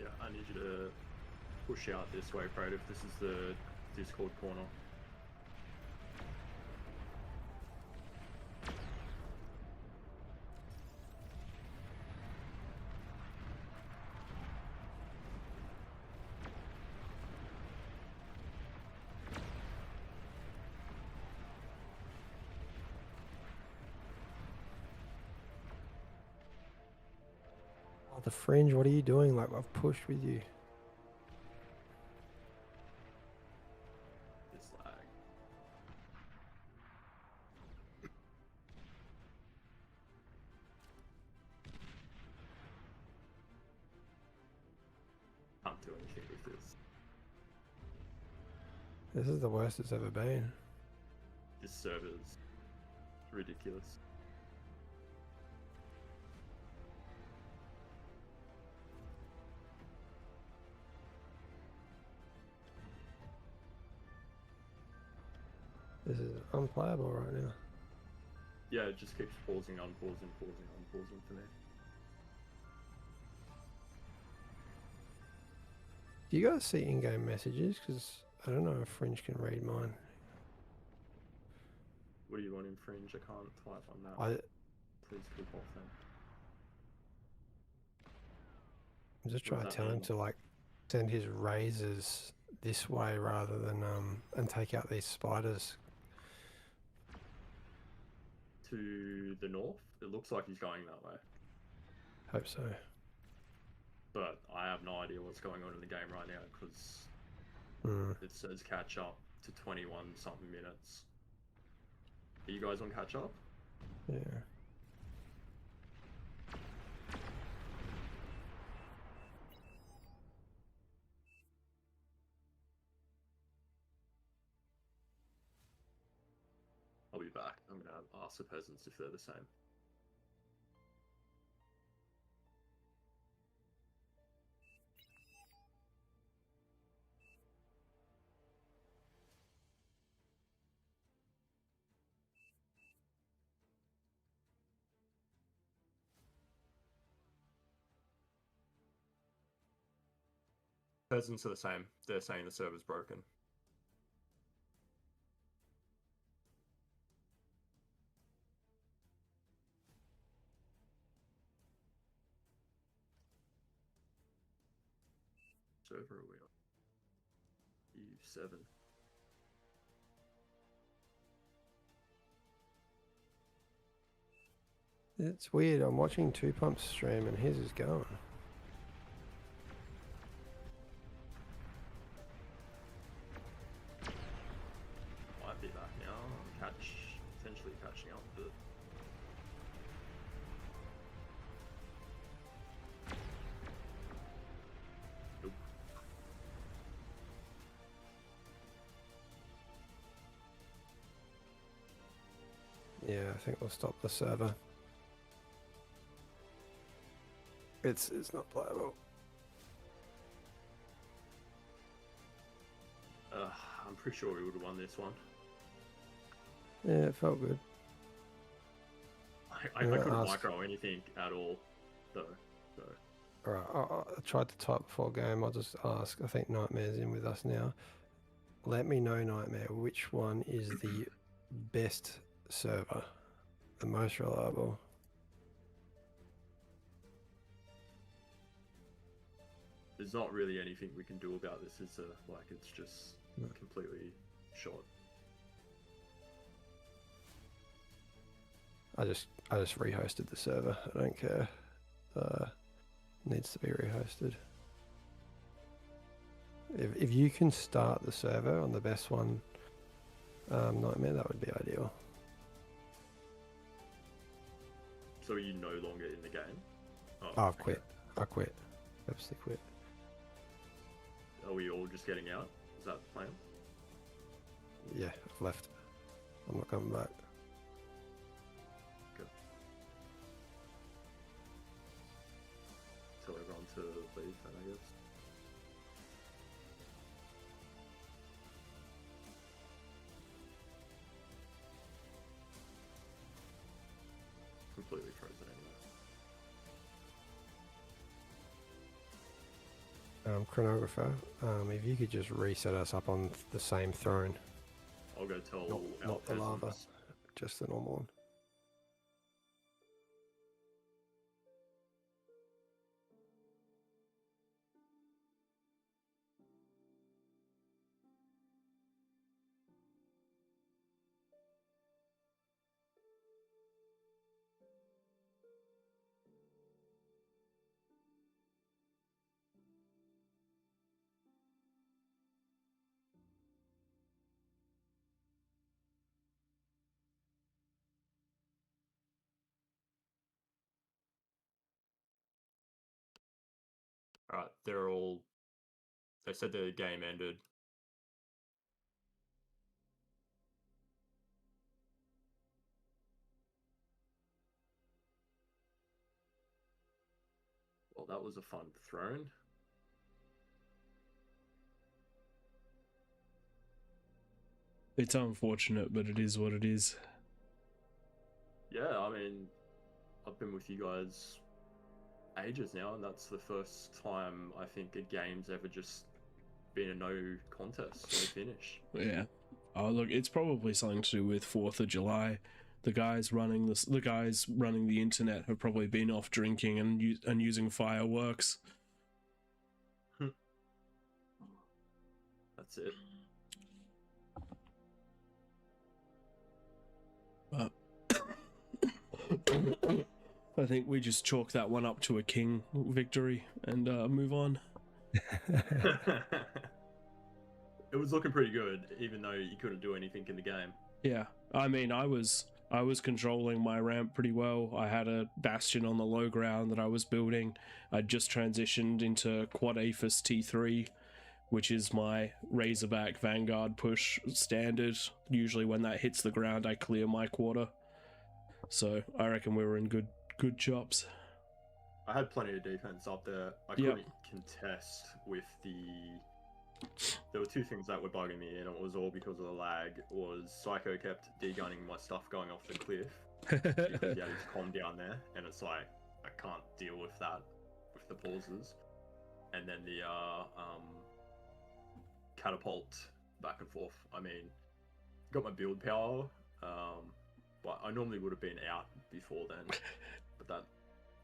Yeah, I need you to push out this way, Prative. This is the Discord corner. Oh, the Fringe, what are you doing? Like, I've pushed with you. It's lag. Can't do anything with this. This is the worst it's ever been. This server's ridiculous. This is unplayable right now. Yeah, it just keeps pausing, unpausing, pausing, unpausing for me. Do you guys see in-game messages? Because I don't know if Fringe can read mine. What do you want in Fringe? I can't type on that. I'm Please click off then. just What trying does to that tell him mean? to like send his razors this way rather than and take out these spiders. To the north? It looks like he's going that way. Hope so. But I have no idea what's going on in the game right now because it says catch up to 21 something minutes. Are you guys on catch up? Yeah. I'll be back. I'm gonna ask the peasants if they're the same. Peasants are the same. They're saying the server's broken. Server are we on? EU7. It's weird. I'm watching Two Pumps stream and his is going. Might be back now. Potentially catching up, but nope. Yeah, I think we'll stop the server. It's not playable. I'm pretty sure we would have won this one. Yeah, it felt good. I Yeah, couldn't ask- micro anything at all, though. So Alright, I tried to type before game. I'll just ask. I think Nightmare's in with us now. Let me know, Nightmare, which one is the best server? The most reliable? there's not really anything we can do about this. It's it's just No. completely shot. I just rehosted the server. I don't care. Needs to be rehosted. If you can start the server on the best one, Nightmare, that would be ideal. So are you no longer in the game? Oh, Oh, I've quit. I quit. Purposely quit. Are we all just getting out? Is that the plan? Yeah, I've left. I'm not coming back. Good. Tell everyone to leave then, I guess. Completely frozen anyway. Chronographer, if you could just reset us up on the same throne, I'll go tell our not the lava, peasants. just the normal one. Alright, they're all... They said the game ended. Well, that was a fun throne. It's unfortunate, but it is what it is. Yeah, I mean, I've been with you guys ages now, and that's the first time I think a game's ever just been a no contest, no finish. Yeah. Oh, look, it's probably something to do with 4th of July. The guys running the internet have probably been off drinking and using fireworks. That's it. But I think we just chalk that one up to a king victory and move on. It was looking pretty good, even though you couldn't do anything in the game. Yeah, I mean, I was controlling my ramp pretty well. I had a bastion on the low ground that I was building. I'd just transitioned into Quad Aphis T3, which is my Razorback Vanguard push standard. Usually when that hits the ground, I clear my quarter. So I reckon we were in good chops. I had plenty of defense up there. I Yep. couldn't contest with the... There were two things that were bugging me, and it was all because of the lag. Was Psycho kept degunning my stuff going off the cliff because he had his comm down there, and it's like, I can't deal with that, with the pauses. And then the catapult back and forth. I mean, got my build power, but I normally would have been out before then. But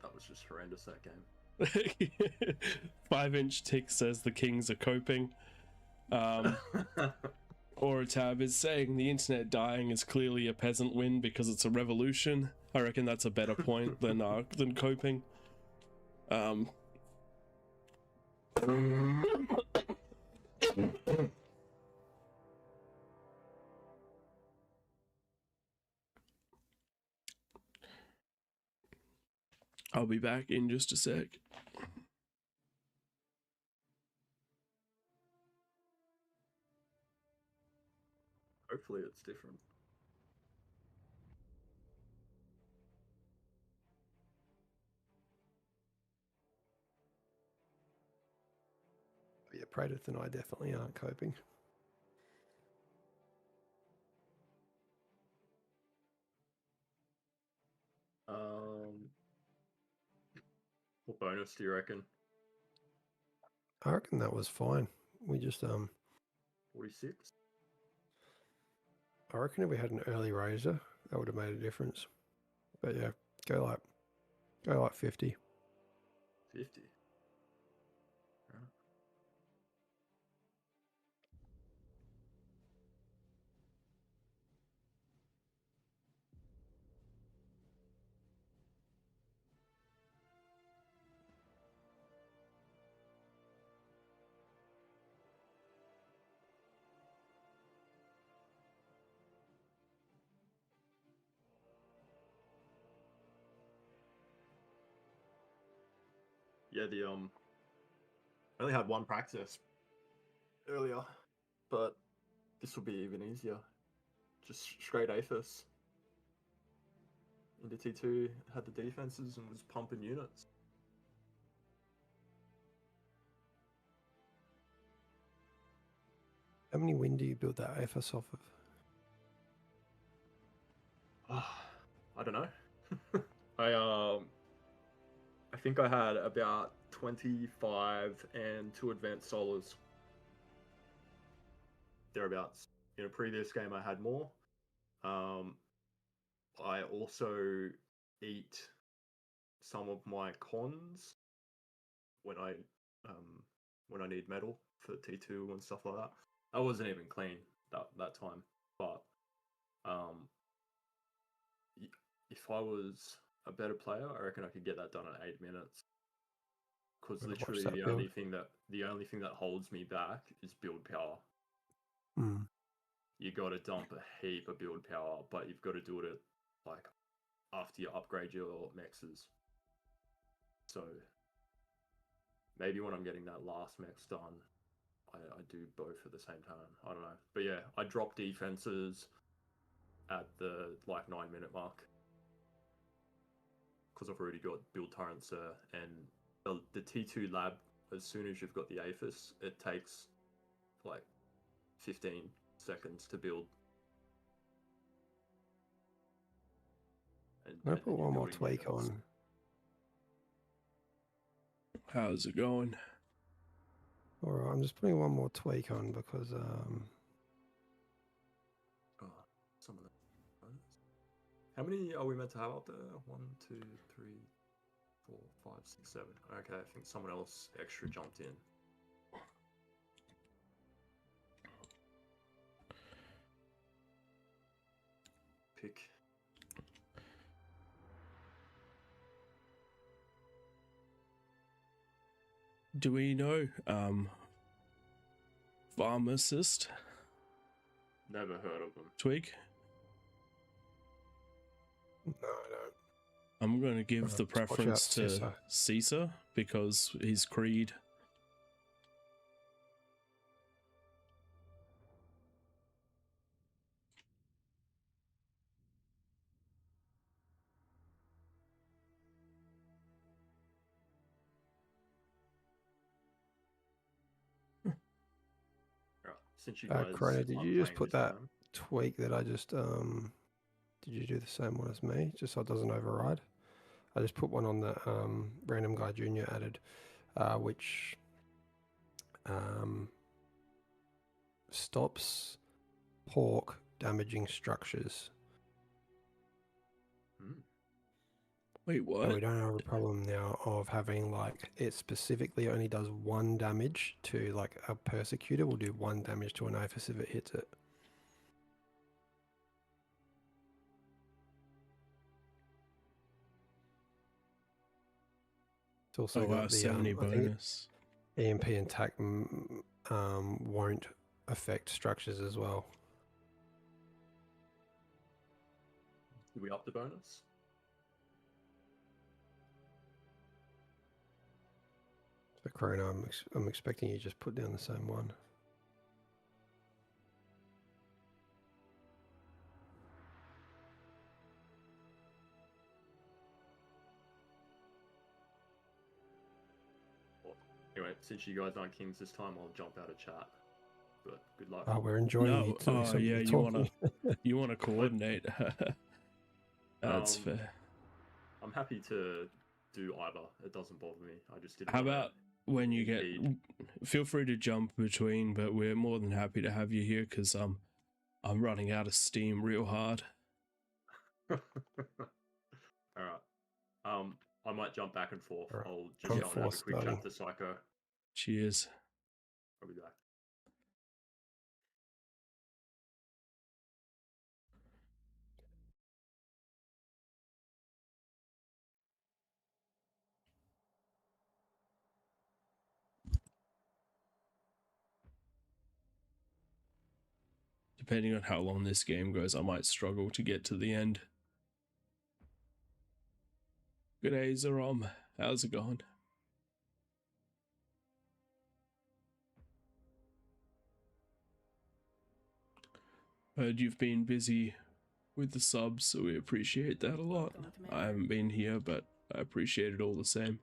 that was just horrendous, that game. 5-inch tick says the kings are coping. Or a tab is saying the internet dying is clearly a peasant win because it's a revolution. I reckon that's a better point than coping. I'll be back in just a sec. Hopefully it's different. Yeah, Pradith and I definitely aren't coping. What bonus do you reckon? I reckon that was fine. We just 46? I reckon if we had an early raiser, that would have made a difference. But yeah, go like 50. 50. yeah, I only had one practice earlier, but this will be even easier. Just straight APHIS. Into T2 had the defenses and was pumping units. How many wind do you build that APHIS off of? I don't know. I think I had about 25 and 2 advanced solars. Thereabouts. In a previous game I had more. I also eat some of my cons when I need metal for T2 and stuff like that. I wasn't even clean that time, but if I was a better player, I reckon I could get that done in 8 minutes. Because literally the only thing that holds me back is build power. Mm. You got to dump a heap of build power, but you've got to do it like after you upgrade your mexes. So maybe when I'm getting that last mex done, I do both at the same time. I don't know, but yeah, I drop defenses at the 9-minute mark because I've already got build torrents there, and the T2 lab. As soon as you've got the APHIS, it takes like 15 seconds to build. I'm gonna put one more tweak on. How's it going? All right, I'm just putting one more tweak on because some of them. How many are we meant to have up there? 1, 2, 3, 4, 5, 6, 7. Okay, I think someone else extra jumped in. Pick. Do we know pharmacist? Never heard of them. Twig? no, I don't. I'm going to give the Just watch out, preference to Caesar. Caesar because he's Creed. Right, since you guys Corona, did aren't you just playing put this that time, tweak that I just did you do the same one as me, just so it doesn't override? I just put one on that random guy junior added, which stops pork damaging structures. Wait, And what? we don't have a problem now of having like it specifically only does 1 damage to like a persecutor. Will do 1 damage to an APHIS if it hits it. It's also got the 70 I think bonus. EMP and TAC won't affect structures as well. do we up the bonus? So Corona, I'm expecting you just put down the same one. Anyway, since you guys aren't kings this time, I'll jump out of chat. But good luck. Oh, we're enjoying No, you too. oh yeah, you wanna coordinate. That's fair. I'm happy to do either. It doesn't bother me. I just didn't. How about when you get? impede. Feel free to jump between, but we're more than happy to have you here because I'm running out of steam real hard. All right. I might jump back and forth. All right. I'll just I'm go and have a forced quick starting. chat to Psycho. Cheers. I'll be back. Depending on how long this game goes, I might struggle to get to the end. Good day, Zerom. How's it going? Heard you've been busy with the subs, so we appreciate that a lot. Welcome, I Commander. haven't been here, but I appreciate it all the same.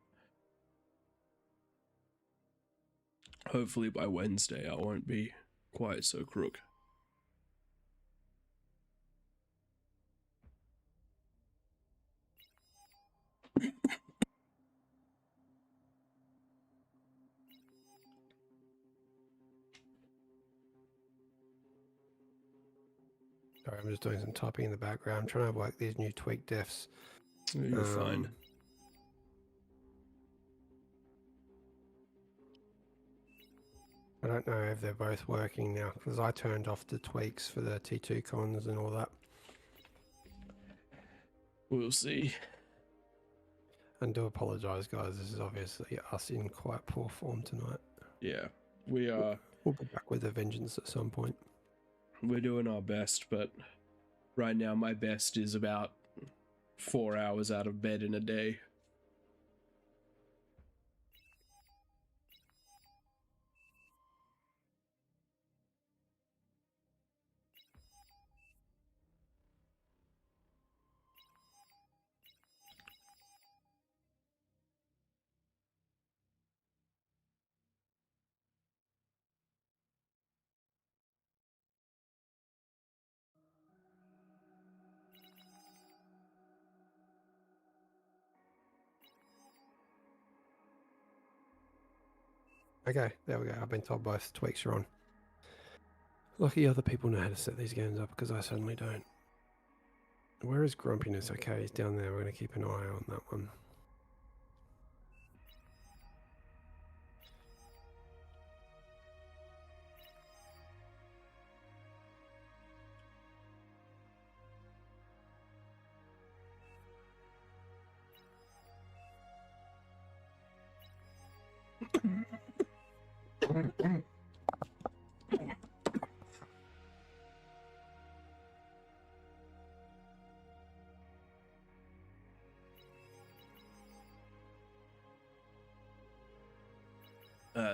Hopefully by Wednesday I won't be quite so crook. Sorry, I'm just doing some typing in the background, trying to work these new tweak defs. You're fine. I don't know if they're both working now because I turned off the tweaks for the T2 cons and all that. We'll see. And do apologise, guys. This is obviously us in quite poor form tonight. Yeah, we are. We'll be back with a vengeance at some point. We're doing our best, but right now my best is about 4 hours out of bed in a day. Okay, there we go. I've been told both tweaks are on. Lucky other people know how to set these games up because I certainly don't. Where is Grumpiness? Okay, he's down there. We're going to keep an eye on that one.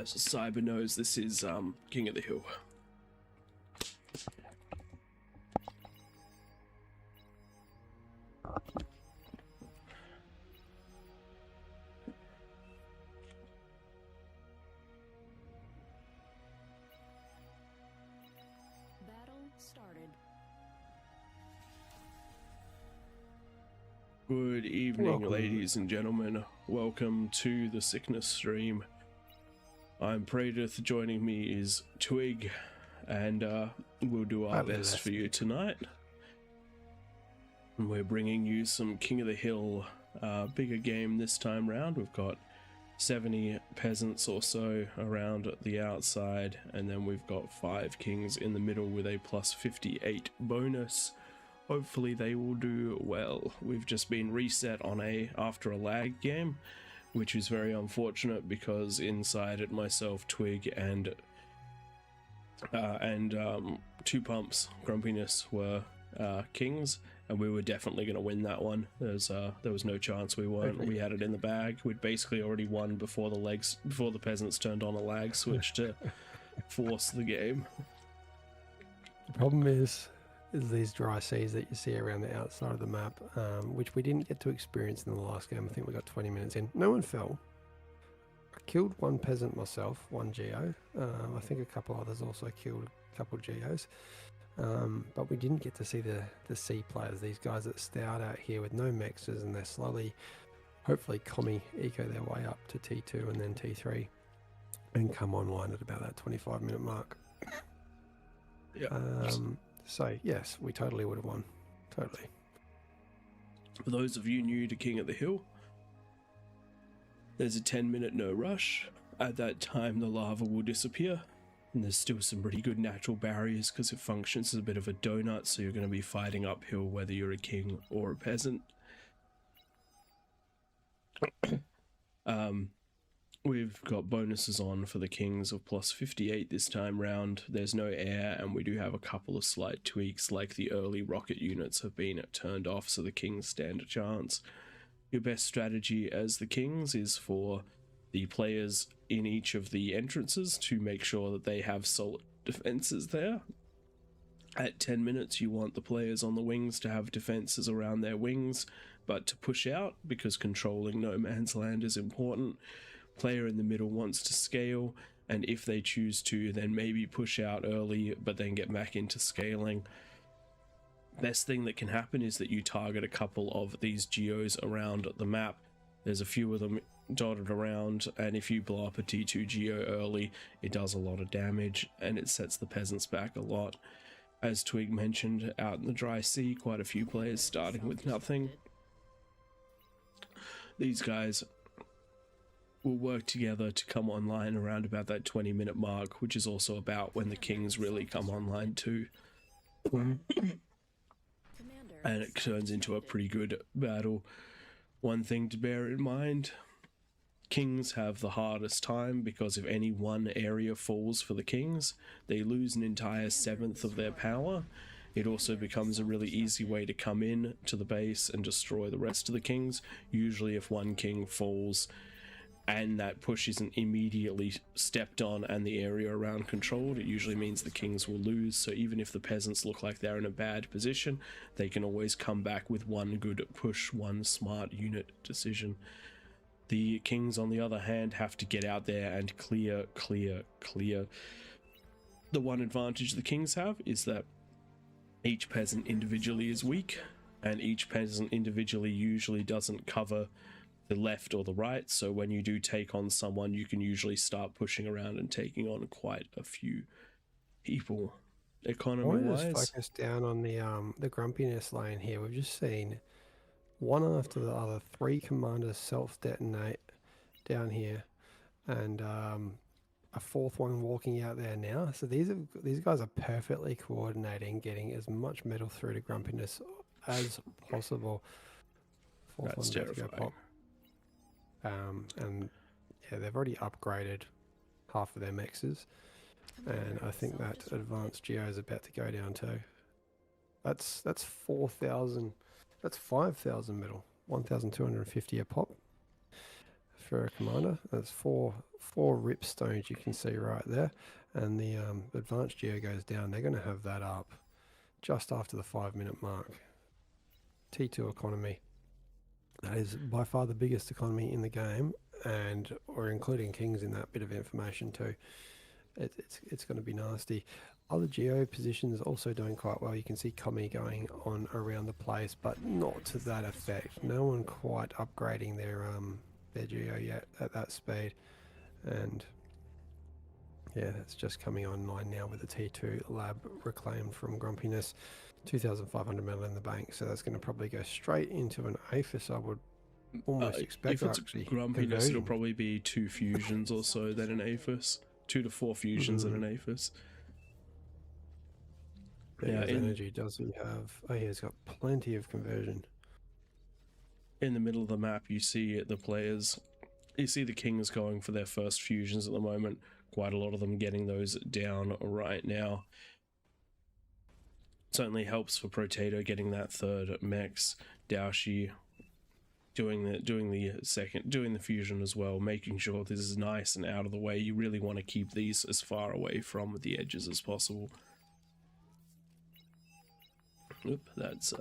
So Cyber knows this is King of the Hill. Battle started. Good evening, Welcome. ladies and gentlemen. Welcome to the Sickness stream. I'm Praedyth. Joining me is Twig, and we'll do our Slightly best less. for you tonight. And we're bringing you some King of the Hill, bigger game this time round. We've got 70 peasants or so around the outside, and then we've got 5 kings in the middle with a plus 58 bonus. Hopefully they will do well. We've just been reset on after a lag game, which is very unfortunate because inside it myself, Twig, and 2 pumps, Grumpiness, were kings, and we were definitely going to win that one. There was no chance we weren't. Okay. We had it in the bag. We'd basically already won before the peasants turned on a lag switch to force the game. The problem is these dry seas that you see around the outside of the map, which we didn't get to experience in the last game. I think we got 20 minutes in. No one fell. I killed 1 peasant myself, 1 geo. I think a couple others also killed a couple geos. But we didn't get to see the sea players, these guys that start out here with no mexes, and they're slowly, hopefully, eco their way up to T2 and then T3 and come online at about that 25-minute mark. Yeah. So, yes, we totally would have won. Totally. For those of you new to King of the Hill, there's a 10-minute no rush. At that time, the lava will disappear. And there's still some pretty good natural barriers because it functions as a bit of a donut, so you're going to be fighting uphill whether you're a king or a peasant. We've got bonuses on for the kings of plus 58 this time round. There's no air, and we do have a couple of slight tweaks, like the early rocket units have been turned off, so the kings stand a chance. Your best strategy as the kings is for the players in each of the entrances to make sure that they have solid defenses there. At 10 minutes, you want the players on the wings to have defenses around their wings, but to push out, because controlling no man's land is important. Player in the middle wants to scale, and if they choose to, then maybe push out early, but then get back into scaling. Best thing that can happen is that you target a couple of these geos around the map. There's a few of them dotted around, and if you blow up a T2 geo early, it does a lot of damage, and it sets the peasants back a lot. As Twig mentioned, out in the dry sea, quite a few players starting with nothing. These guys will work together to come online around about that 20-minute mark, which is also about when the kings really come online too. And it turns into a pretty good battle. One thing to bear in mind, kings have the hardest time because if any one area falls for the kings, they lose an entire 7th of their power. It also becomes a really easy way to come in to the base and destroy the rest of the kings. Usually if one king falls and that push isn't immediately stepped on and the area around controlled, it usually means the kings will lose. So even if the peasants look like they're in a bad position, they can always come back with one good push, one smart unit decision. The kings, on the other hand, have to get out there and clear. The one advantage the kings have is that each peasant individually is weak, and each peasant individually usually doesn't cover the left or the right, so when you do take on someone, you can usually start pushing around and taking on quite a few people. Economy-wise, I want to just focus down on the grumpiness lane here. We've just seen one after the other, 3 commanders self-detonate down here, and a 4th one walking out there now. So these guys are perfectly coordinating, getting as much metal through to grumpiness as possible. 4th That's one's about to go terrifying. pop. And yeah, they've already upgraded half of their mixes, and I think that advanced geo is about to go down too. That's 4,000. That's 5,000 metal. 1,250 a pop for a commander. That's four ripstones you can see right there, and the advanced geo goes down. They're going to have that up just after the 5-minute mark. T2 economy. That is by far the biggest economy in the game, and we're including kings in that bit of information too. It's going to be nasty. Other geo positions also doing quite well. You can see Kami going on around the place, but not to that effect. No one quite upgrading their geo yet at that speed, and yeah, it's just coming online now with the T2 lab reclaimed from grumpiness. 2,500 metal in the bank, so that's going to probably go straight into an APHIS. I would almost expect. If it's grumpiness, it'll probably be 2 fusions or so, then an APHIS. 2 to 4 fusions and an APHIS. Yeah, energy does he have? Oh, he's got plenty of conversion. In the middle of the map, you see the players. You see the kings going for their first fusions at the moment. Quite a lot of them getting those down right now. Certainly helps for Potato getting that 3rd mechs. Daoshi doing the fusion as well, making sure this is nice and out of the way. You really want to keep these as far away from the edges as possible. Oop, that's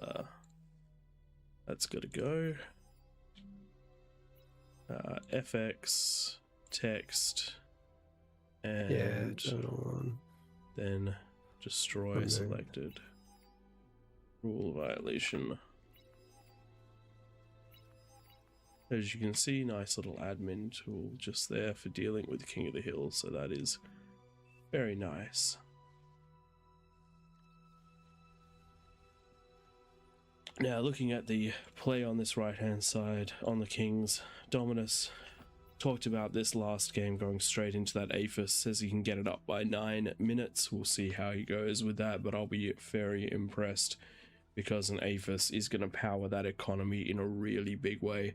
gotta go. FX, text, and then destroy selected. Rule violation. As you can see, nice little admin tool just there for dealing with King of the Hill, so that is very nice. Now, looking at the play on this right-hand side on the Kings, Dominus talked about this last game going straight into that APHIS, says he can get it up by 9 minutes. We'll see how he goes with that, but I'll be very impressed because an APHIS is going to power that economy in a really big way.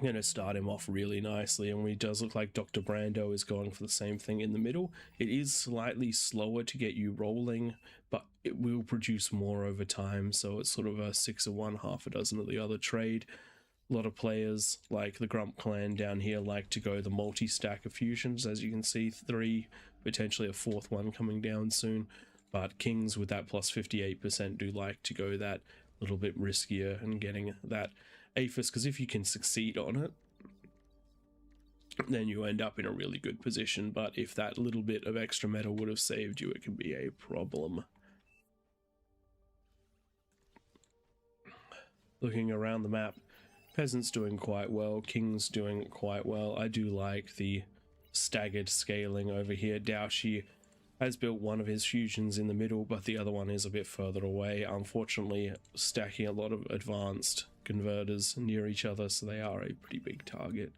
Going to start him off really nicely, and it does look like Dr. Brando is going for the same thing in the middle. It is slightly slower to get you rolling, but it will produce more over time, so it's sort of a 6 of one, half a dozen of the other trade. A lot of players, like the Grump clan down here, like to go the multi-stack of fusions. As you can see, 3, potentially a 4th one coming down soon. But Kings with that plus 58% do like to go that little bit riskier and getting that APHIS, because if you can succeed on it, then you end up in a really good position. But if that little bit of extra metal would have saved you, it can be a problem. Looking around the map, Peasants doing quite well, Kings doing quite well. I do like the staggered scaling over here. Daoshi has built one of his fusions in the middle, but the other one is a bit further away. Unfortunately, stacking a lot of advanced converters near each other, so they are a pretty big target.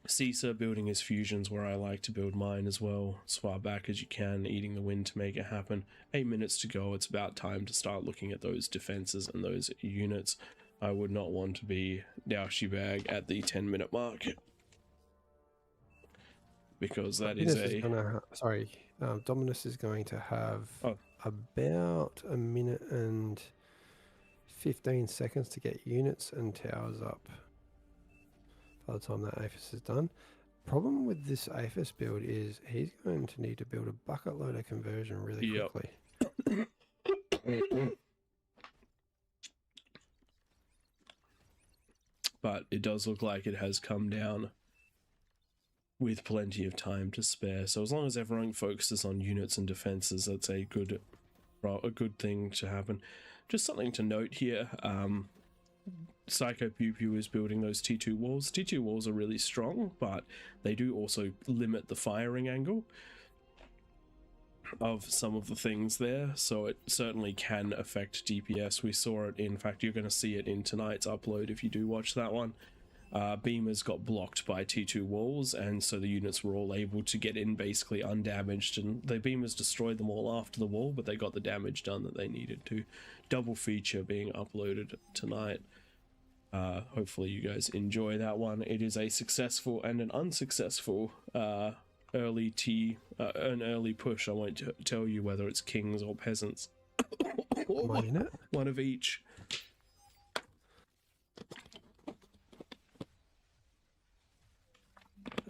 Caesar building his fusions where I like to build mine as well, as far back as you can, eating the wind to make it happen. 8 minutes to go, it's about time to start looking at those defenses and those units. I would not want to be Daoshi Bag at the 10-minute mark, because that is a... Dominus is going to have Oh. about a minute and 15 seconds to get units and towers up by the time that APHIS is done. Problem with this APHIS build is he's going to need to build a bucket load of conversion really quickly. But it does look like it has come down with plenty of time to spare. So as long as everyone focuses on units and defenses, that's a good thing to happen. Just something to note here. Psycho Pew Pew is building those T2 walls. T2 walls are really strong, but they do also limit the firing angle of some of the things there, so it certainly can affect DPS. We saw it, in fact you're going to see it in tonight's upload if you do watch that one. Beamers got blocked by T2 walls, and so the units were all able to get in basically undamaged, and the Beamers destroyed them all after the wall, but they got the damage done that they needed to. Double feature being uploaded tonight. Hopefully you guys enjoy that one. It is a successful and an unsuccessful an early push. I won't tell you whether it's Kings or Peasants. One of each.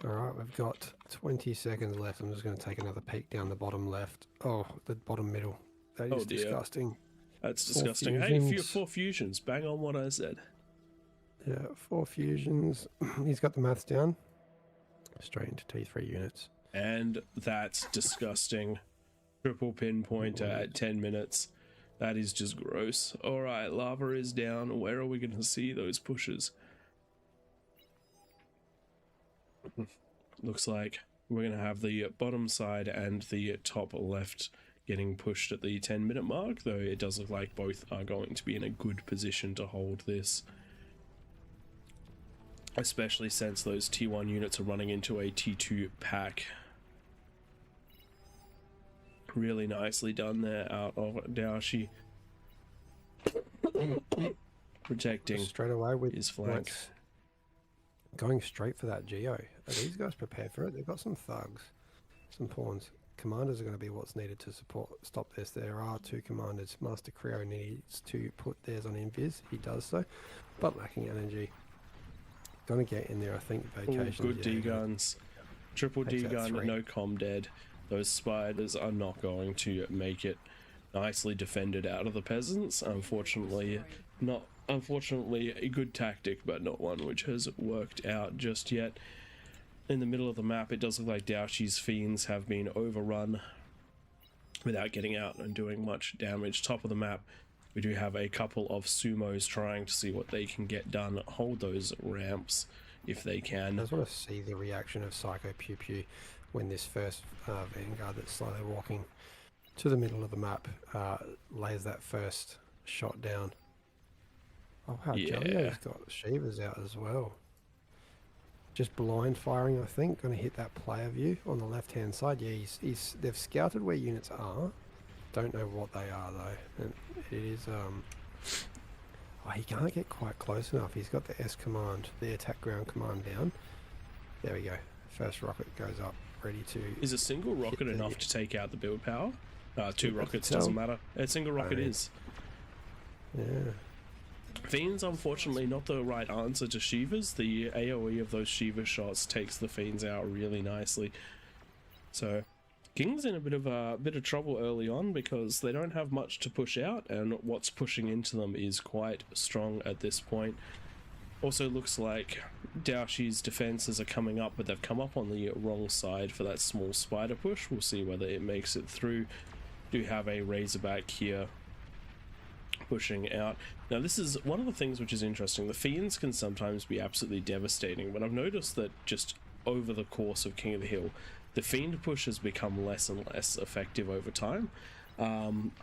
Alright, we've got 20 seconds left. I'm just going to take another peek down the bottom left. Oh, the bottom middle. That is disgusting. That's disgusting. Hey, 4 fusions. Bang on what I said. Yeah, 4 fusions. He's got the maths down. Straight into T3 units. And that's disgusting. Triple pinpointer at 10 minutes. That is just gross. Alright, lava is down. Where are we going to see those pushes? Looks like we're going to have the bottom side and the top left getting pushed at the 10-minute mark, though it does look like both are going to be in a good position to hold this. Especially since those T1 units are running into a T2 pack. Really nicely done there out of Daoshi. Protecting straight away with his flank. Going straight for that Geo. Are these guys prepared for it? They've got some thugs, some pawns. Commanders are going to be what's needed to stop this. There are 2 commanders. Master Creo needs to put theirs on invis. He does so, but lacking energy. Gonna get in there, I think. Vacation. Good D guns. Triple D gun, no com dead. Those spiders are not going to make it. Nicely defended out of the Peasants. Unfortunately, a good tactic, but not one which has worked out just yet. In the middle of the map, it does look like Daoshi's Fiends have been overrun without getting out and doing much damage. Top of the map, we do have a couple of sumos trying to see what they can get done. Hold those ramps if they can. I just want to see the reaction of Psycho Pew Pew when this first Vanguard that's slowly walking to the middle of the map lays that first shot down. Oh wow, Jelly's got Shivas out as well. Just blind firing, I think. Going to hit that player view on the left hand side. Yeah, they've scouted where units are. Don't know what they are though. And it is he can't get quite close enough. He's got the S command, the attack ground command down. There we go. First rocket goes up, ready to... Is a single rocket enough to take out the build power? 2 rockets doesn't matter. A single rocket is. Yeah. Fiends, unfortunately, not the right answer to Shivas. The AoE of those Shiva shots takes the Fiends out really nicely. So, King's in a bit of trouble early on because they don't have much to push out, and what's pushing into them is quite strong at this point. Also looks like Daoshi's defenses are coming up, but they've come up on the wrong side for that small spider push. We'll see whether it makes it through. Do have a Razorback here pushing out. Now this is one of the things which is interesting. The Fiends can sometimes be absolutely devastating, but I've noticed that just over the course of King of the Hill, the Fiend push has become less and less effective over time,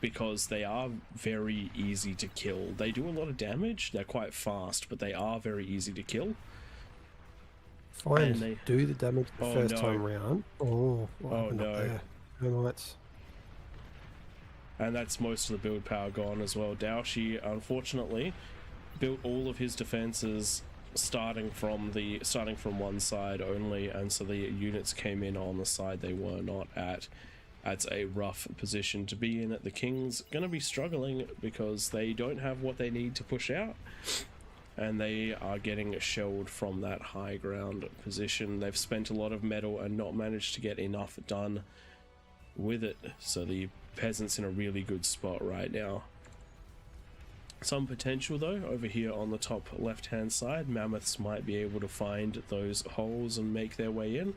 because they are very easy to kill. They do a lot of damage, they're quite fast, but they are very easy to kill. Fiends do the damage the first time round. Oh no. Termites. And that's most of the build power gone as well. Daoshi, unfortunately, built all of his defenses starting from one side only, and so the units came in on the side they were not at. That's a rough position to be in. The Kings gonna be struggling because they don't have what they need to push out, and they are getting shelled from that high ground position. They've spent a lot of metal and not managed to get enough done with it, so the peasants in a really good spot right now. Some potential though over here on the top left hand side. Mammoths might be able to find those holes and make their way in.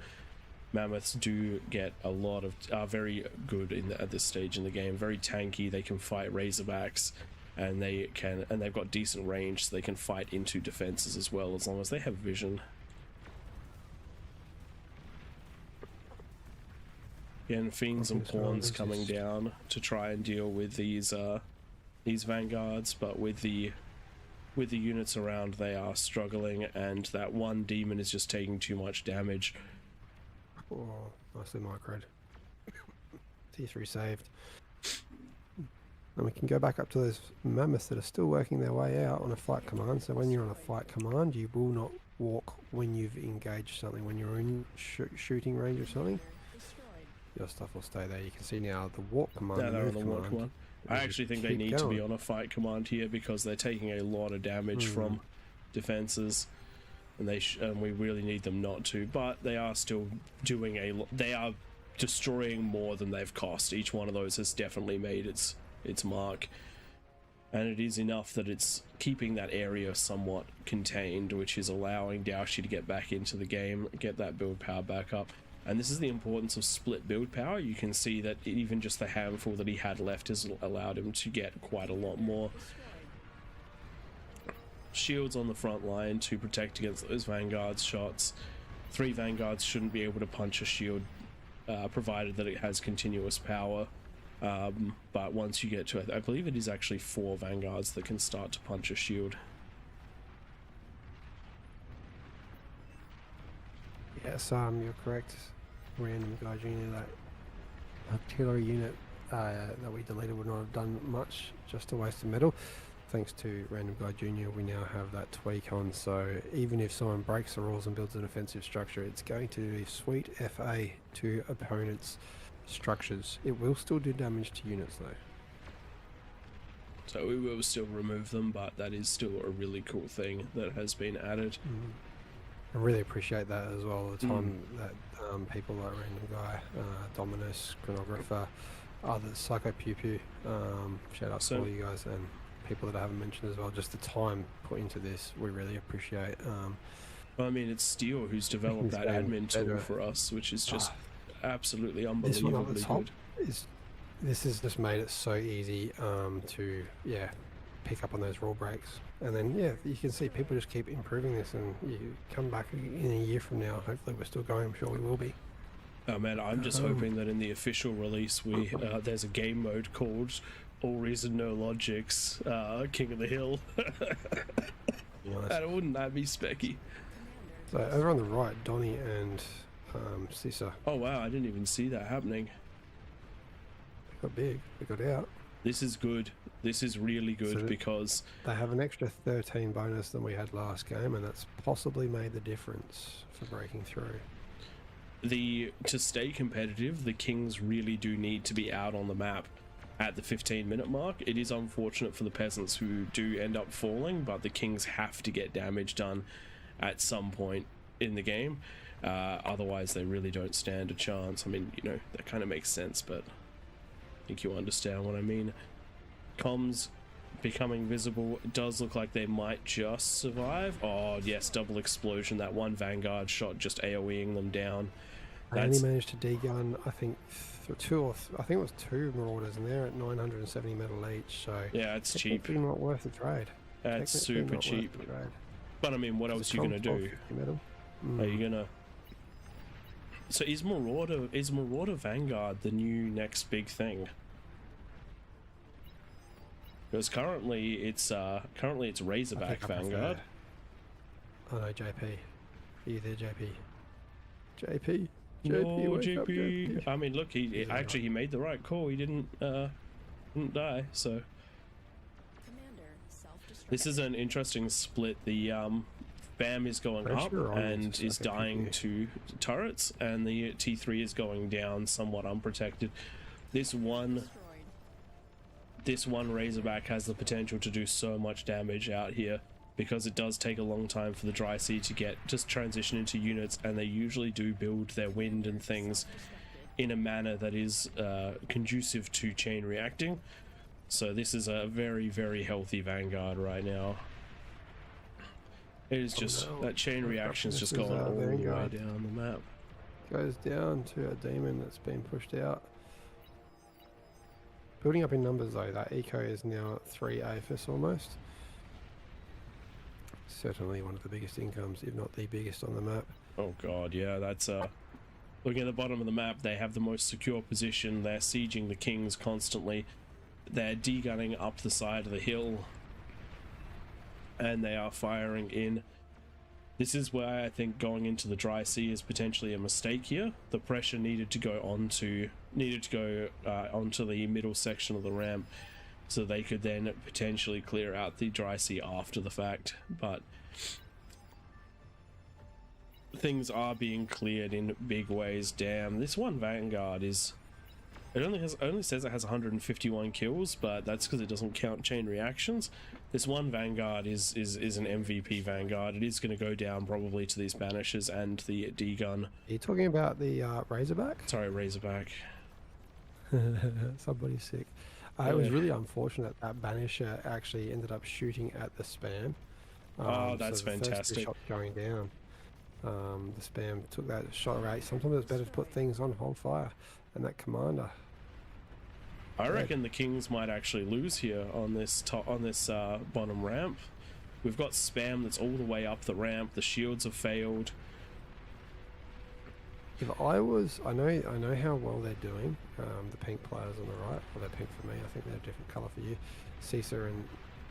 Mammoths do get a lot of are very good at this stage in the game, very tanky. They can fight Razorbacks, and they've got decent range, so they can fight into defenses as well as long as they have vision. Again, Fiends and Pawns coming down to try and deal with these vanguards, but with the units around, they are struggling, and that one demon is just taking too much damage. Oh, nicely microed. T3 saved. And we can go back up to those mammoths that are still working their way out on a fight command. So when you're on a fight command, you will not walk when you've engaged something. When you're in shooting range of something, your stuff will stay there. You can see now the walk command. Yeah, they're on the walk command. I actually think they need to be on a fight command here because they're taking a lot of damage from defenses, and we really need them not to. But they are still doing they are destroying more than they've cost. Each one of those has definitely made its mark, and it is enough that it's keeping that area somewhat contained, which is allowing Daoshi to get back into the game, get that build power back up. And this is the importance of split build power. You can see that even just the handful that he had left has allowed him to get quite a lot more. Shields on the front line to protect against those vanguards shots. 3 vanguards shouldn't be able to punch a shield, provided that it has continuous power. But once you get to it, I believe it is actually 4 vanguards that can start to punch a shield. Yes, you're correct. Random Guy Jr., that artillery unit that we deleted would not have done much, just a waste of metal. Thanks to Random Guy Jr., we now have that tweak on, so even if someone breaks the rules and builds an offensive structure, it's going to do a sweet FA to opponents' structures. It will still do damage to units though. So we will still remove them, but that is still a really cool thing that has been added. I really appreciate that as well, the time that people like Random Guy, Dominus, Chronographer, others, Psycho Pew Pew, shout out to all you guys, and people that I haven't mentioned as well, just the time put into this, we really appreciate. Well, I mean, it's Steel who's developed that admin tool for us, which is just absolutely unbelievably good. This has just made it so easy to pick up on those rule breaks, and then you can see people just keep improving this, and you come back in a year from now, hopefully we're still going. I'm sure we will be. Oh man, I'm just hoping that in the official release there's a game mode called AllReasonNoLogic's King of the Hill. Nice. Wouldn't that be specky? So over on the right, Donnie and Sissa. Oh wow, I didn't even see that happening. They got big, they got out. This is good. This is really good, so because they have an extra 13 bonus than we had last game, and that's possibly made the difference for breaking through. To stay competitive, the Kings really do need to be out on the map at the 15-minute mark. It is unfortunate for the peasants who do end up falling, but the Kings have to get damage done at some point in the game. Otherwise, they really don't stand a chance. I mean, you know, that kind of makes sense, but I think you understand what I mean. Comms becoming visible. It does look like they might just survive. Oh, yes, double explosion. That one Vanguard shot just AoEing them down. I only managed to degun, I think, I think it was 2 Marauders, and they're at 970 metal each, so... Yeah, it's cheap. Technically not worth the trade. It's super cheap. But I mean, what else are you going to do? Are you going to... So is Marauder Vanguard the new next big thing? Because currently it's Razorback Vanguard. Oh no, JP. Are you there, JP? JP? No, wake up, JP. I mean, look, he made the right call. He didn't die. So this is an interesting split. The BAM is going up and is dying to turrets, and the T3 is going down somewhat unprotected. This one Razorback has the potential to do so much damage out here, because it does take a long time for the dry sea to just transition into units, and they usually do build their wind and things in a manner that is conducive to chain reacting. So this is a very, very healthy Vanguard right now. It is just that chain reaction is just going all the way down the map. Goes down to a demon that's been pushed out. Building up in numbers though, that eco is now at 3 AFS almost. Certainly one of the biggest incomes, if not the biggest on the map. Oh god, yeah, that's looking at the bottom of the map, they have the most secure position. They're sieging the Kings constantly. They're degunning up the side of the hill, and they are firing in. This is where I think going into the dry sea is potentially a mistake here. The pressure needed to go onto the middle section of the ramp, so they could then potentially clear out the dry sea after the fact. But things are being cleared in big ways. Damn, this one Vanguard is... It only says it has 151 kills, but that's because it doesn't count chain reactions. This one Vanguard is an MVP Vanguard. It is going to go down probably to these Banishers and the D-gun. Are you talking about the Razorback? Sorry, Razorback. Somebody's sick. It was really unfortunate that Banisher actually ended up shooting at the spam. Oh, that's so the fantastic. First shot going down. The spam took that shot rate. Sometimes it's better to put things on hold fire. And that commander. I reckon the Kings might actually lose here on this bottom ramp. We've got spam that's all the way up the ramp. The shields have failed. If I know how well they're doing. The pink players on the right, well, they're pink for me. I think they're a different colour for you, Caesar and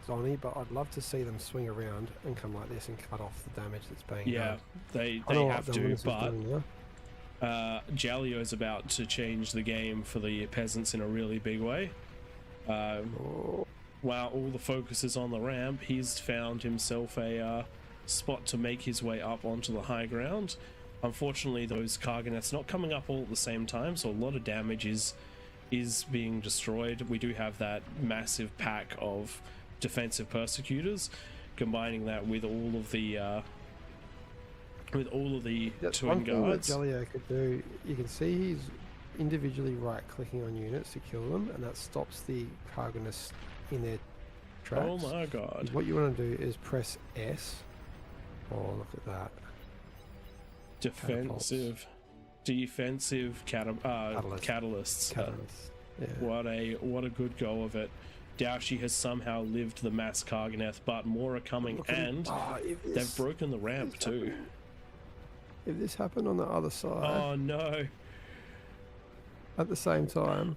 Zonny. But I'd love to see them swing around and come like this and cut off the damage that's being done. They have to, but Jalio's about to change the game for the peasants in a really big way. While all the focus is on the ramp, he's found himself a spot to make his way up onto the high ground. Unfortunately, those Karganeths not coming up all at the same time, so a lot of damage is being destroyed. We do have that massive pack of defensive persecutors, combining that with all of the twin guards. What Jalio could do, you can see he's individually right-clicking on units to kill them, and that stops the Karganeths in their tracks. Oh my god! What you want to do is press S. Oh, look at that! Defensive catalysts. Yeah. What a good go of it. Daoshi has somehow lived the mass Karganeth, but more are coming, and they've broken the ramp too. If this happened on the other side, oh no! At the same time,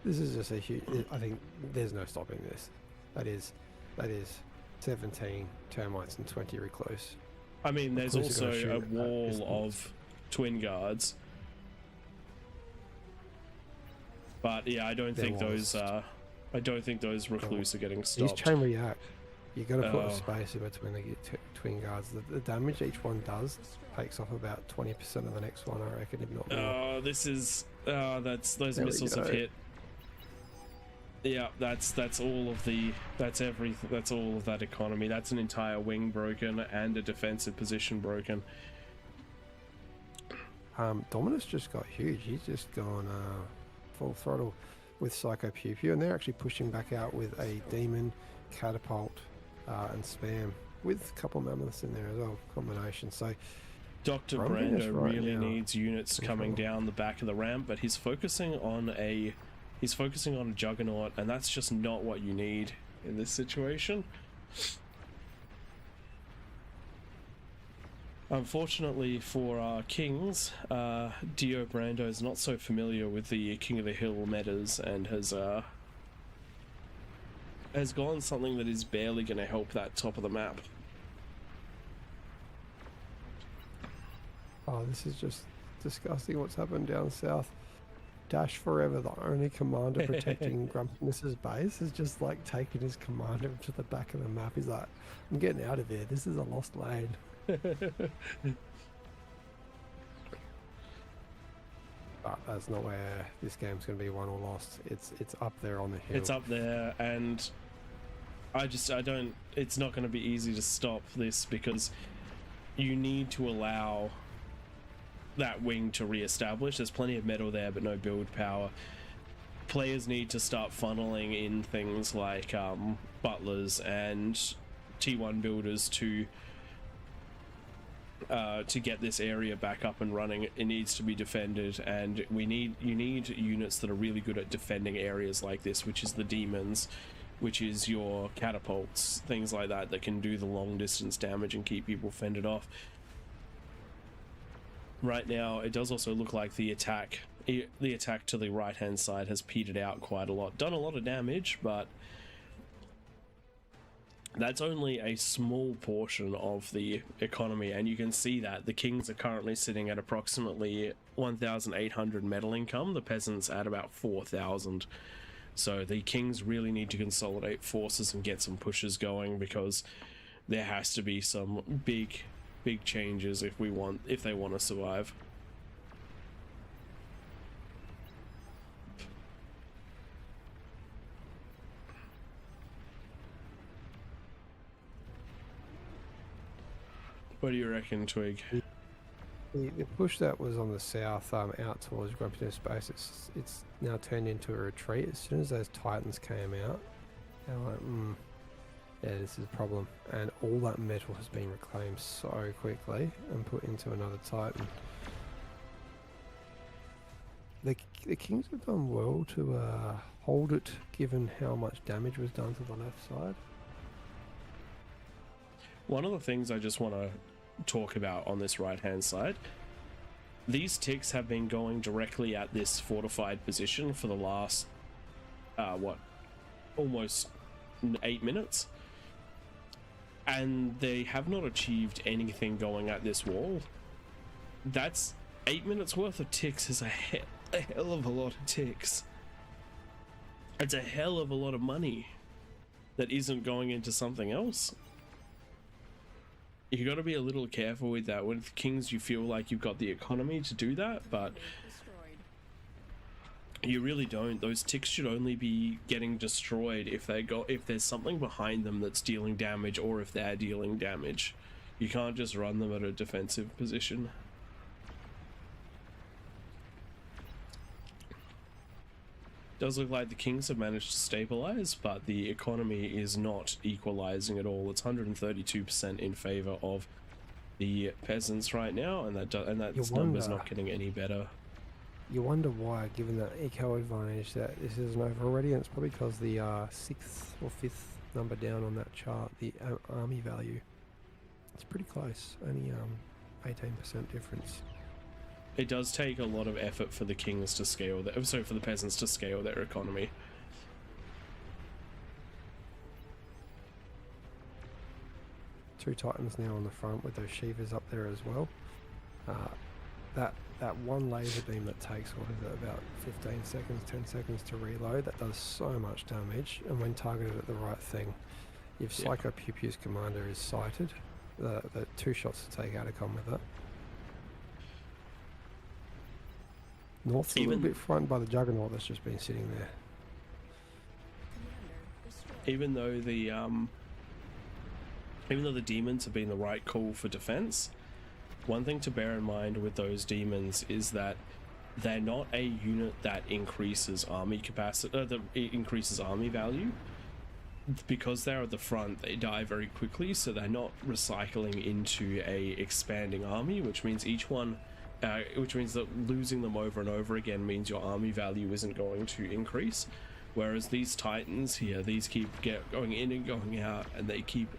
this is just a huge. I think there's no stopping this. That is 17 termites and 20 recluse. I mean, there's also a wall of twin guards, but yeah, I don't think those recluse are getting stopped. These chain react. You got to put a space in between the twin guards. The damage each one does takes off about 20% of the next one, I reckon, if not more. Those missiles have hit. Yeah, that's all of that economy. That's an entire wing broken and a defensive position broken. Dominus just got huge. He's just gone full throttle with Psycho Pew Pew, and they're actually pushing back out with a Demon, Catapult, and Spam, with a couple mammoths in there as well, combination. So Dr. Grumpiness Brando right really now. needs units coming down the back of the ramp, but he's focusing on a Juggernaut, and that's just not what you need in this situation. Unfortunately for Kings, Dio Brando is not so familiar with the King of the Hill metas and has gone something that is barely going to help that top of the map. Oh, this is just disgusting what's happened down south. Dash Forever, the only commander protecting Grumpiness's base, is just like taking his commander to the back of the map. He's like, I'm getting out of here. This is a lost lane. But that's not where this game's going to be won or lost. It's up there on the hill. It's up there, and I don't. It's not going to be easy to stop this, because you need to allow that wing to re-establish. There's plenty of metal there, but no build power. Players need to start funneling in things like butlers and T1 builders to get this area back up and running. It needs to be defended, and you need units that are really good at defending areas like this, which is the demons, which is your catapults, things like that can do the long distance damage and keep people fended off. Right now, it does also look like the attack to the right hand side has petered out quite a lot. Done a lot of damage, but that's only a small portion of the economy, and you can see that the Kings are currently sitting at approximately 1,800 metal income, the peasants at about 4,000. So the Kings really need to consolidate forces and get some pushes going, because there has to be some big changes if they want to survive. What do you reckon, Twig? The push that was on the south, out towards Grumpiness base, it's now turned into a retreat. As soon as those Titans came out, they're like, yeah, this is a problem. And all that metal has been reclaimed so quickly and put into another Titan. The Kings have done well to hold it, given how much damage was done to the left side. One of the things I just want to talk about on this right hand side, these ticks have been going directly at this fortified position for the last almost 8 minutes, and they have not achieved anything going at this wall. That's 8 minutes worth of ticks. Is a hell of a lot of ticks. It's a hell of a lot of money that isn't going into something else. You got to be a little careful with that. With Kings, you feel like you've got the economy to do that, but you really don't. Those ticks should only be getting destroyed if there's something behind them that's dealing damage, or if they're dealing damage. You can't just run them at a defensive position. Does look like the Kings have managed to stabilize, but the economy is not equalizing at all. It's 132% in favor of the peasants right now, and that number's not getting any better. You wonder why, given that eco advantage, that this isn't over already, and it's probably because the 6th or 5th number down on that chart, the army value, it's pretty close. Only 18% difference. It does take a lot of effort for the Kings to scale for the peasants to scale their economy. Two Titans now on the front with those Shivas up there as well. That one laser beam that takes, what is it, about 15 seconds, 10 seconds to reload, that does so much damage, and when targeted at the right thing, if Psycho Pew Pew's commander is sighted, the 2 shots to take out a con with that. North's a little bit frightened by the Juggernaut that's just been sitting there. Even though the demons have been the right call for defense, one thing to bear in mind with those demons is that they're not a unit that increases army capacity, that increases army value. Because they're at the front, they die very quickly, so they're not recycling into a expanding army, which means which means that losing them over and over again means your army value isn't going to increase. Whereas these titans here, these keep going in and going out, and they keep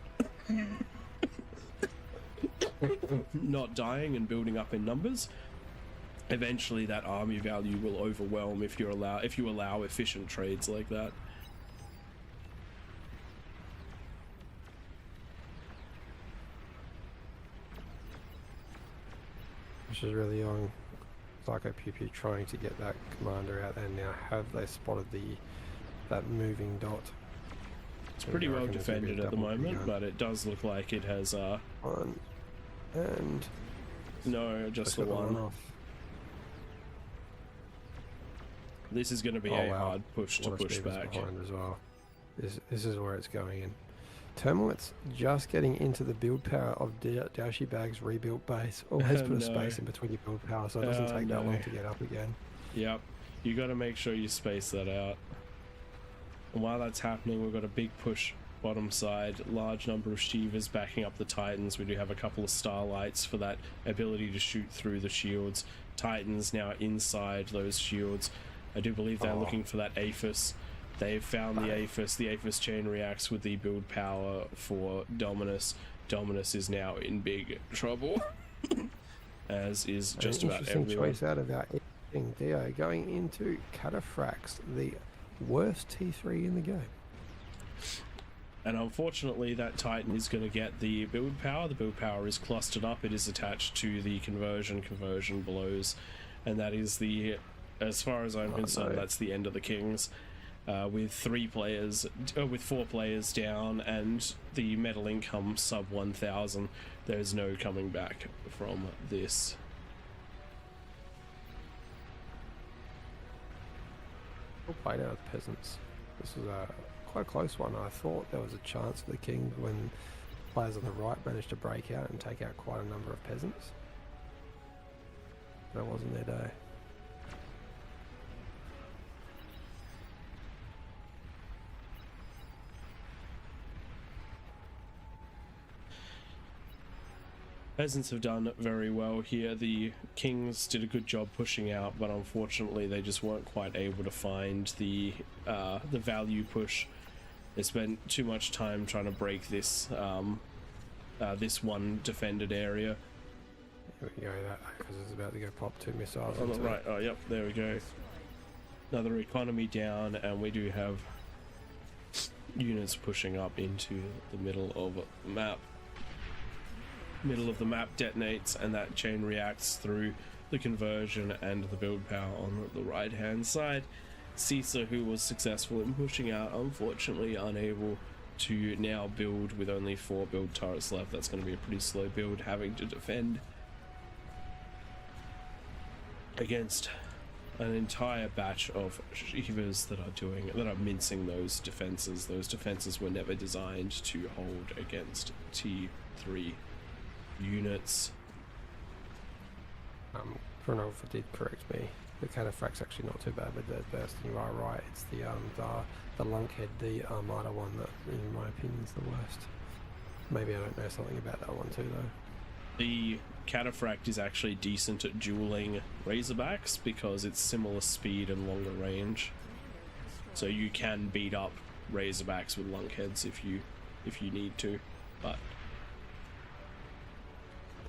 not dying and building up in numbers. Eventually, that army value will overwhelm if you allow efficient trades like that. Which is really young. Psycho Pew Pew trying to get that commander out there now. Have they spotted that moving dot? It's pretty well defended at the moment, but it does look like it has one and no, just the one. Off. This is going to be hard push to push back. As well. This is where it's going in. Termite's just getting into the build power of Dashi Bag's rebuilt base. Always put a space in between your build power so it doesn't take that long to get up again. Yep, you got to make sure you space that out. And while that's happening, we've got a big push bottom side, large number of Shivas backing up the Titans. We do have a couple of Starlights for that ability to shoot through the shields. Titans now inside those shields. I do believe they're looking for that Aphis. They've found the Aphis. The Aphis chain reacts with the build power for Dominus. Dominus is now in big trouble, as is just about everyone. Interesting choice out of our Dio going into Cataphracts, the worst T3 in the game. And unfortunately, that Titan is going to get the build power. The build power is clustered up. It is attached to the conversion blows, and that is the, as far as I'm concerned, that's the end of the Kings. With 4 players down and the metal income sub 1,000, there's no coming back from this. We'll play out with peasants. This was a quite a close one. I thought there was a chance for the Kings when players on the right managed to break out and take out quite a number of peasants. That wasn't their day. Peasants have done very well here. The Kings did a good job pushing out, but unfortunately they just weren't quite able to find the value push. They spent too much time trying to break this this one defended area. Here we go, that because it's about to go pop 2 missiles. On the right, oh yep, there we go. Another economy down, and we do have units pushing up into the middle of the map. Middle of the map detonates, and that chain reacts through the conversion and the build power on the right hand side. Caesar, who was successful in pushing out, unfortunately unable to now build with only 4 build turrets left. That's going to be a pretty slow build, having to defend against an entire batch of Shivas that are mincing those defenses. Those defenses were never designed to hold against T3 units. Chronographer did correct me. The Cataphract's actually not too bad with that burst. You are right. It's the Lunkhead, the Armada one that, in my opinion, is the worst. Maybe I don't know something about that one too, though. The Cataphract is actually decent at dueling Razorbacks because it's similar speed and longer range. So you can beat up Razorbacks with Lunkheads if you need to, but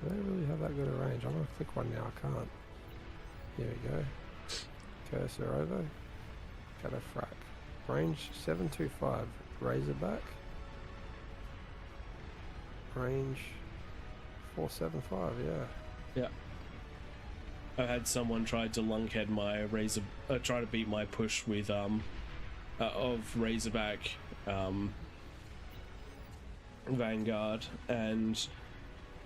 do they really have that good a range? I'm going to click one now, I can't. Here we go. Cursor over. Cataphract. Range 725. Razorback. Range 475, yeah. Yeah. I had someone try to Lunkhead my try to beat my push with of Razorback Vanguard, and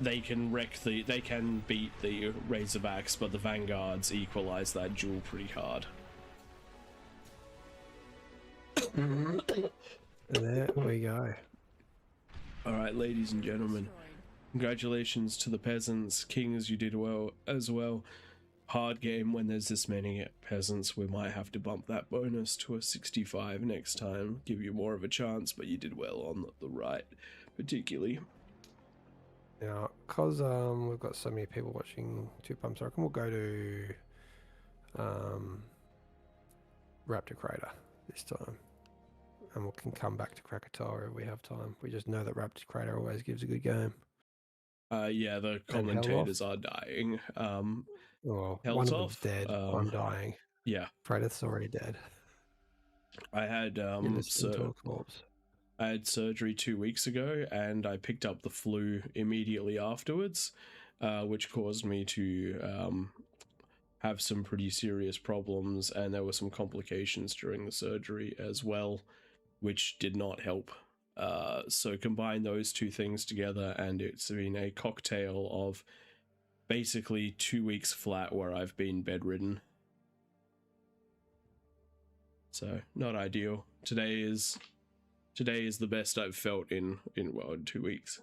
they can beat the Razorbacks, but the Vanguards equalize that duel pretty hard. There we go. Alright, ladies and gentlemen, Congratulations to the peasants. Kings, you did well as well. Hard game when there's this many peasants. We might have to bump that bonus to a 65 next time. Give you more of a chance, but you did well on the right, particularly. Now, because we've got so many people watching Two Pumps, I reckon we'll go to Raptor Crater this time. And we can come back to Krakatoa if we have time. We just know that Raptor Crater always gives a good game. Yeah, the And commentators are dying. Well, Hell's one of them's off. dead. I'm dying. Yeah, Fredith's already dead. I had You're listening to a corpse. I had surgery 2 weeks ago, and I picked up the flu immediately afterwards, which caused me to have some pretty serious problems, and there were some complications during the surgery as well, which did not help. So combine those two things together, and it's been a cocktail of basically 2 weeks flat where I've been bedridden. So not ideal. Today is the best I've felt in 2 weeks.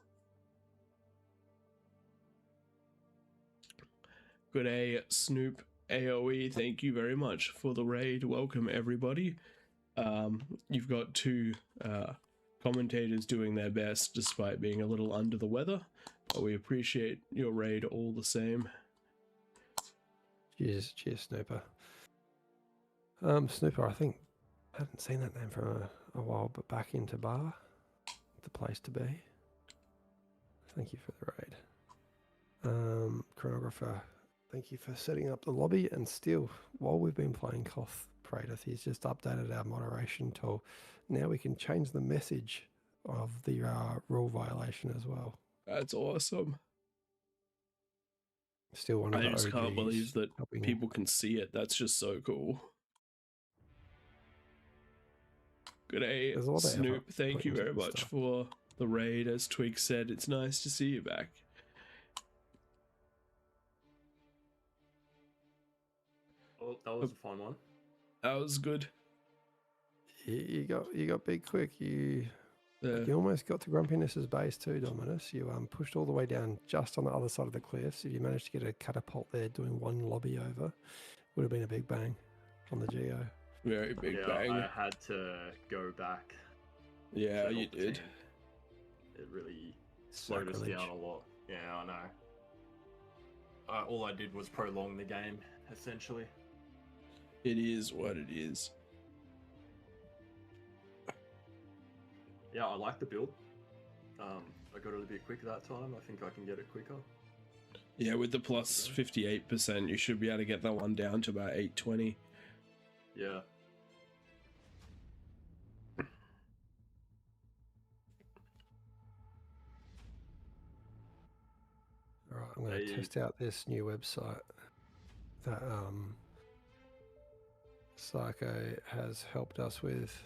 Good day, Snoop AOE. Thank you very much for the raid. Welcome everybody. You've got two commentators doing their best despite being a little under the weather, but we appreciate your raid all the same. Cheers, Snooper. Snooper, I think I haven't seen that name for a while, but back into bar, the place to be. Thank you for the raid. Chronographer, thank you for setting up the lobby. And still, while we've been playing Koth Praetor, he's just updated our moderation tool. Now we can change the message of the rule violation as well. That's awesome. Still one of the I just can't OGs believe that helping. people can see it. That's just so cool. Good day, There's a lot of Snoop. effort Thank put you into very this much stuff. for the raid. As Twig said, it's nice to see you back. Oh, that was a fun one. That was good. You got big quick. You almost got to Grumpiness's base too, Dominus. You pushed all the way down just on the other side of the cliffs. If you managed to get a catapult there doing one lobby over, would have been a big bang on the Geo. Very big bang. I had to go back. Yeah, to you help the did. team. It really slowed us down a lot. Yeah, I know. All I did was prolong the game, essentially. It is what it is. Yeah, I like the build. I got it a bit quicker that time. I think I can get it quicker. Yeah, with the plus 58%, you should be able to get that one down to about 820. Yeah. All right, I'm going to test out this new website that Psycho has helped us with.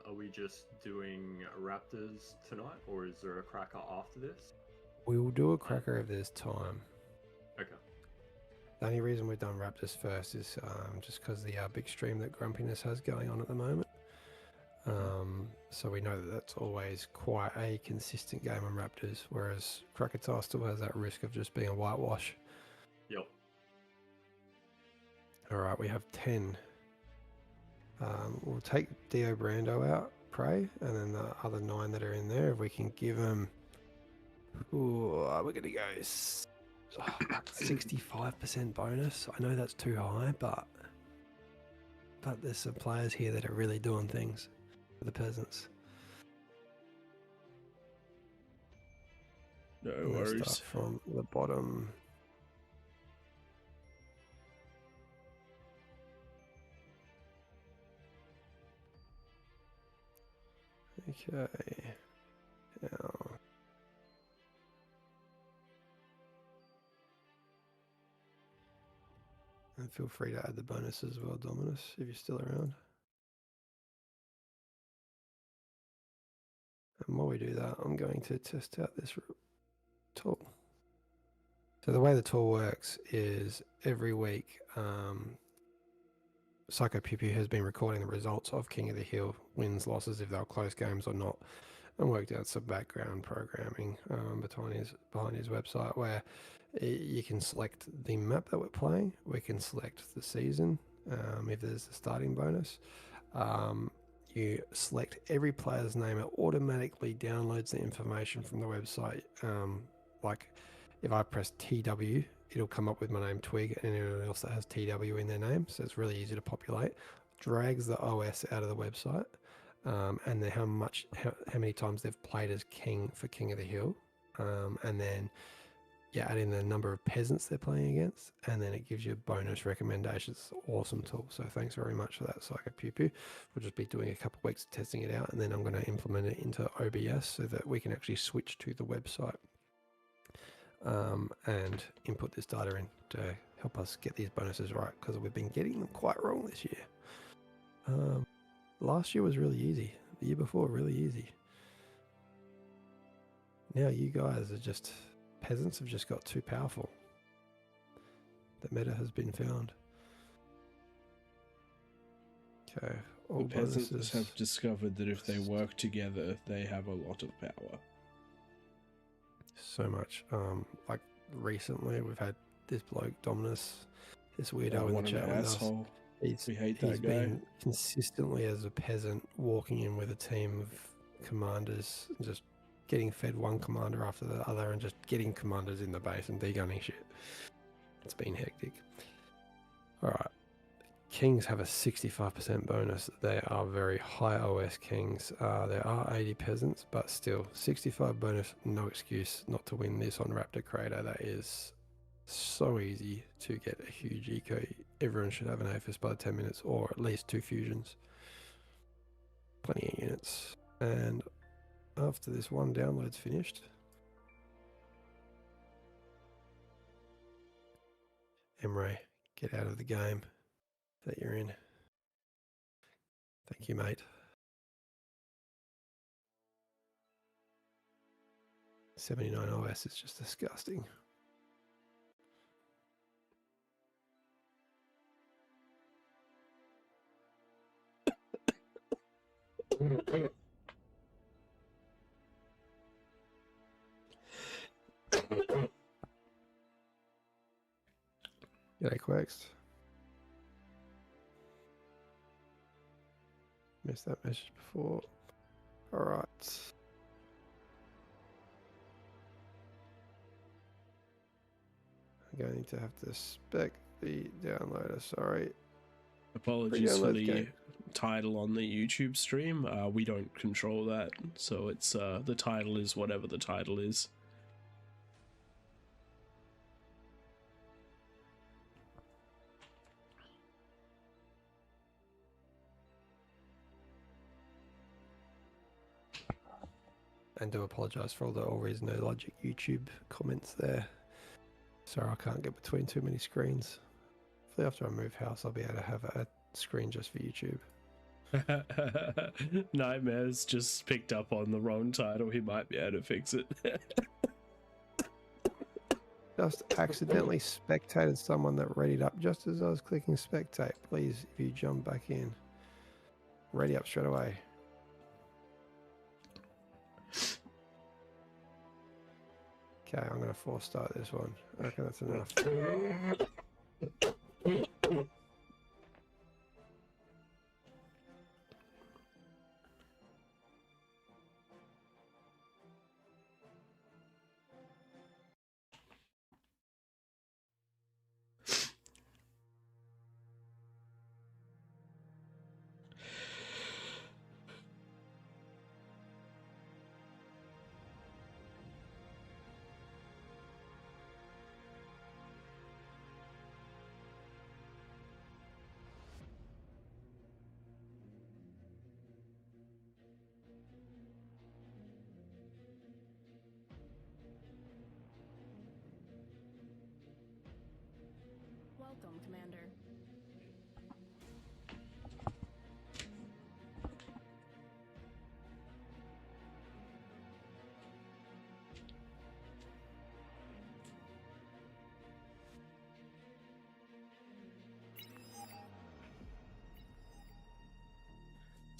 Are we just doing Raptors tonight, or is there a cracker after this? We will do a cracker if there's time. Okay. The only reason we've done Raptors first is just because the big stream that Grumpiness has going on at the moment. So we know that that's always quite a consistent game on Raptors, whereas Krakatoa still has that risk of just being a whitewash. Yep. All right, we have 10. We'll take Dio Brando out, Prey, and then the other 9 that are in there, if we can give them... Ooh, we're going to go 65% bonus. I know that's too high, but there's some players here that are really doing things for the peasants. No And worries. start from the bottom. Okay. Now. And feel free to add the bonus as well, Dominus, if you're still around. And while we do that, I'm going to test out this tool. So the way the tool works is every week Psycho Pew Pew has been recording the results of King of the Hill wins, losses, if they were close games or not, and worked out some background programming behind his website where you can select the map that we're playing. We can select the season if there's a starting bonus. You select every player's name. It automatically downloads the information from the website. Like if I press TW, it'll come up with my name, Twig, and anyone else that has TW in their name. So it's really easy to populate. Drags the OS out of the website, and then how many times they've played as king for King of the Hill, and then add in the number of peasants they're playing against, and then it gives you bonus recommendations. Awesome tool. So thanks very much for that, Psycho Pew Pew. We'll just be doing a couple of weeks of testing it out, and then I'm going to implement it into OBS so that we can actually switch to the website and input this data in to help us get these bonuses right, because we've been getting them quite wrong this year. Last year was really easy. The year before, really easy. Now you guys are just... Peasants have just got too powerful. The meta has been found. Okay, all The peasants bonuses. have discovered that if they work together, they have a lot of power. So much. Like recently, we've had this bloke Dominus, this weirdo in What the an chat with us. asshole. We hate He's that guy. been consistently as a peasant walking in with a team of commanders, just getting fed one commander after the other and just getting commanders in the base and degunning shit. It's been hectic. All right. Kings have a 65% bonus. They are very high OS kings. There are 80 peasants, but still 65 bonus, no excuse not to win this on Raptor Crater. That is so easy to get a huge eco. Everyone should have an AFIS by 10 minutes, or at least 2 fusions. Plenty of units. And after this one download's finished, Emre, get out of the game that you're in. Thank you, mate. 79 OS is just disgusting. G'day, Quaxed. Missed that message before. Alright. I'm going to have to spec the downloader, sorry. Apologies for Pre-download the game. title on the YouTube stream. We don't control that, so it's the title is whatever the title is. And do apologise for all the AllReasonNoLogic YouTube comments there. Sorry, I can't get between too many screens. Hopefully after I move house, I'll be able to have a screen just for YouTube. Nightmares just picked up on the wrong title. He might be able to fix it. Just accidentally spectated someone that readied up just as I was clicking spectate. Please, if you jump back in, ready up straight away. Okay, I'm going to force start this one. I reckon that's enough. Welcome, Commander.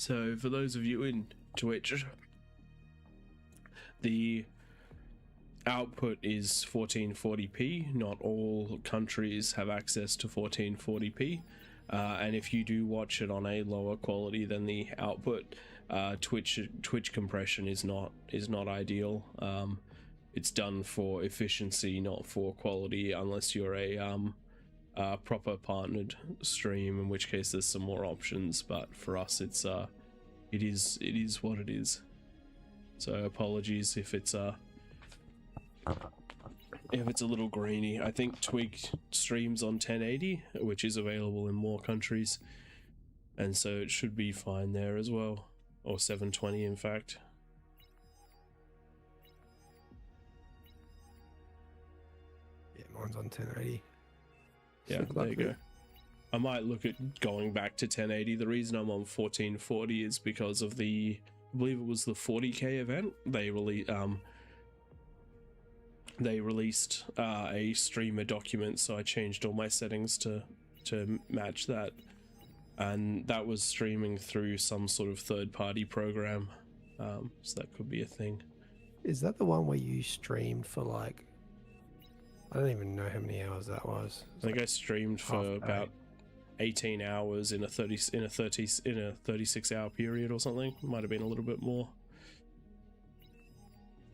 So for those of you in Twitch, the output is 1440p. Not all countries have access to 1440p, and if you do watch it on a lower quality than the output, Twitch compression is not ideal. It's done for efficiency, not for quality, unless you're a proper partnered stream, in which case there's some more options. But for us, it is what it is. So apologies if it's a little grainy. I think Twig streams on 1080, which is available in more countries, and so it should be fine there as well, or 720 in fact. Yeah, mine's on 1080. Yeah, Super there you lucky. go. I might look at going back to 1080. The reason I'm on 1440 is because of I believe it was the 40k event. They released a streamer document, so I changed all my settings to match that, and that was streaming through some sort of third-party program, so that could be a thing. Is that the one where you streamed for like, I don't even know how many hours that was. I think I streamed for half a day. about 18 hours in a 36-hour period or something. Might have been a little bit more.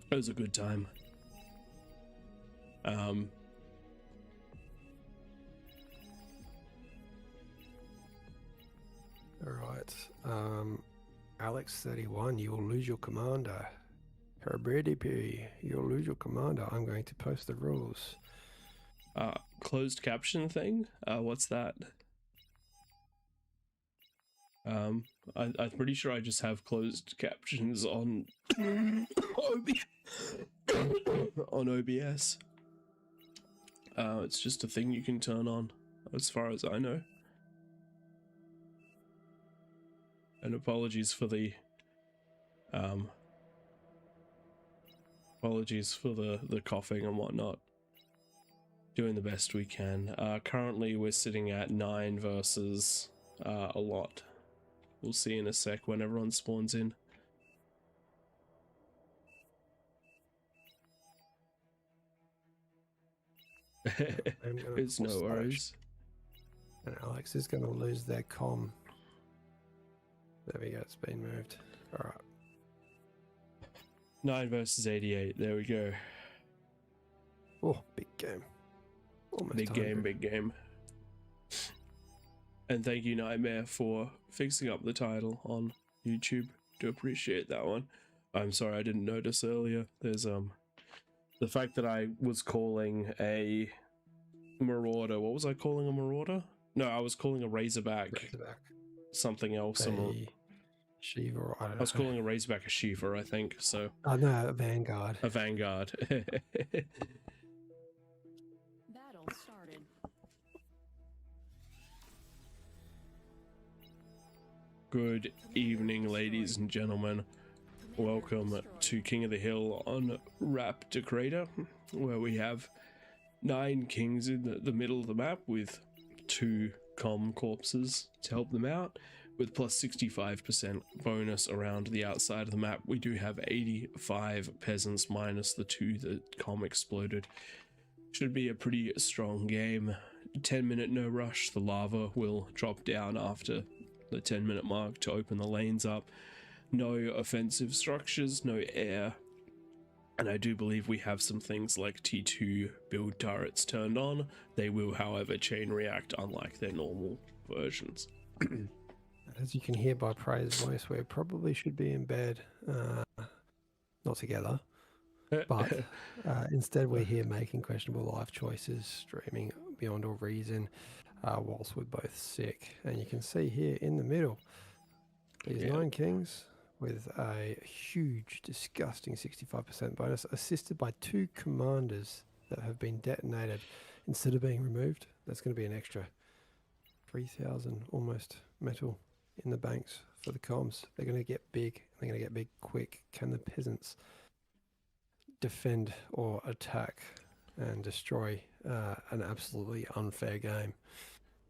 It was a good time. Alright. Alex31, you will lose your commander. Herbidity, you'll lose your commander. I'm going to post the rules. Closed caption thing? What's that? I'm pretty sure I just have closed captions on on OBS. It's just a thing you can turn on, as far as I know. And apologies for the coughing and whatnot. Doing the best we can. Currently we're sitting at 9 versus a lot. We'll see in a sec when everyone spawns in. It's no force worries. And Alex is going to lose their comm. There we go, it's been moved. Alright. 9 versus 88. There we go. Oh, big game. Almost Big 100. game, big game. And thank you, Nightmare, for fixing up the title on YouTube. Do appreciate that one. I'm sorry I didn't notice earlier. There's the fact that I was calling a Marauder. What was I calling a Marauder? No, I was calling a Razorback. Something else. A Shiva, or I don't know. I was calling a Razorback a Shiva, I think. So. Oh no, a Vanguard. A Vanguard. Battle started. Good evening, ladies and gentlemen. Welcome to King of the Hill on Raptor Crater, where we have 9 kings in the middle of the map with 2 comm corpses to help them out, with plus 65% bonus around the outside of the map. We do have 85 peasants minus the 2 that comm exploded. Should be a pretty strong game. 10-minute no rush. The lava will drop down after the 10-minute mark to open the lanes up. No offensive structures, no air, and I do believe we have some things like T2 build turrets turned on. They will, however, chain react unlike their normal versions. As you can hear by Prey's voice, we probably should be in bed, not together, but instead we're here making questionable life choices, streaming beyond all reason, whilst we're both sick. And you can see here in the middle, these 9 kings with a huge, disgusting 65% bonus, assisted by 2 commanders that have been detonated instead of being removed. That's going to be an extra 3,000 almost metal in the banks for the comms. They're going to get big. They're going to get big quick. Can the peasants defend or attack and destroy an absolutely unfair game?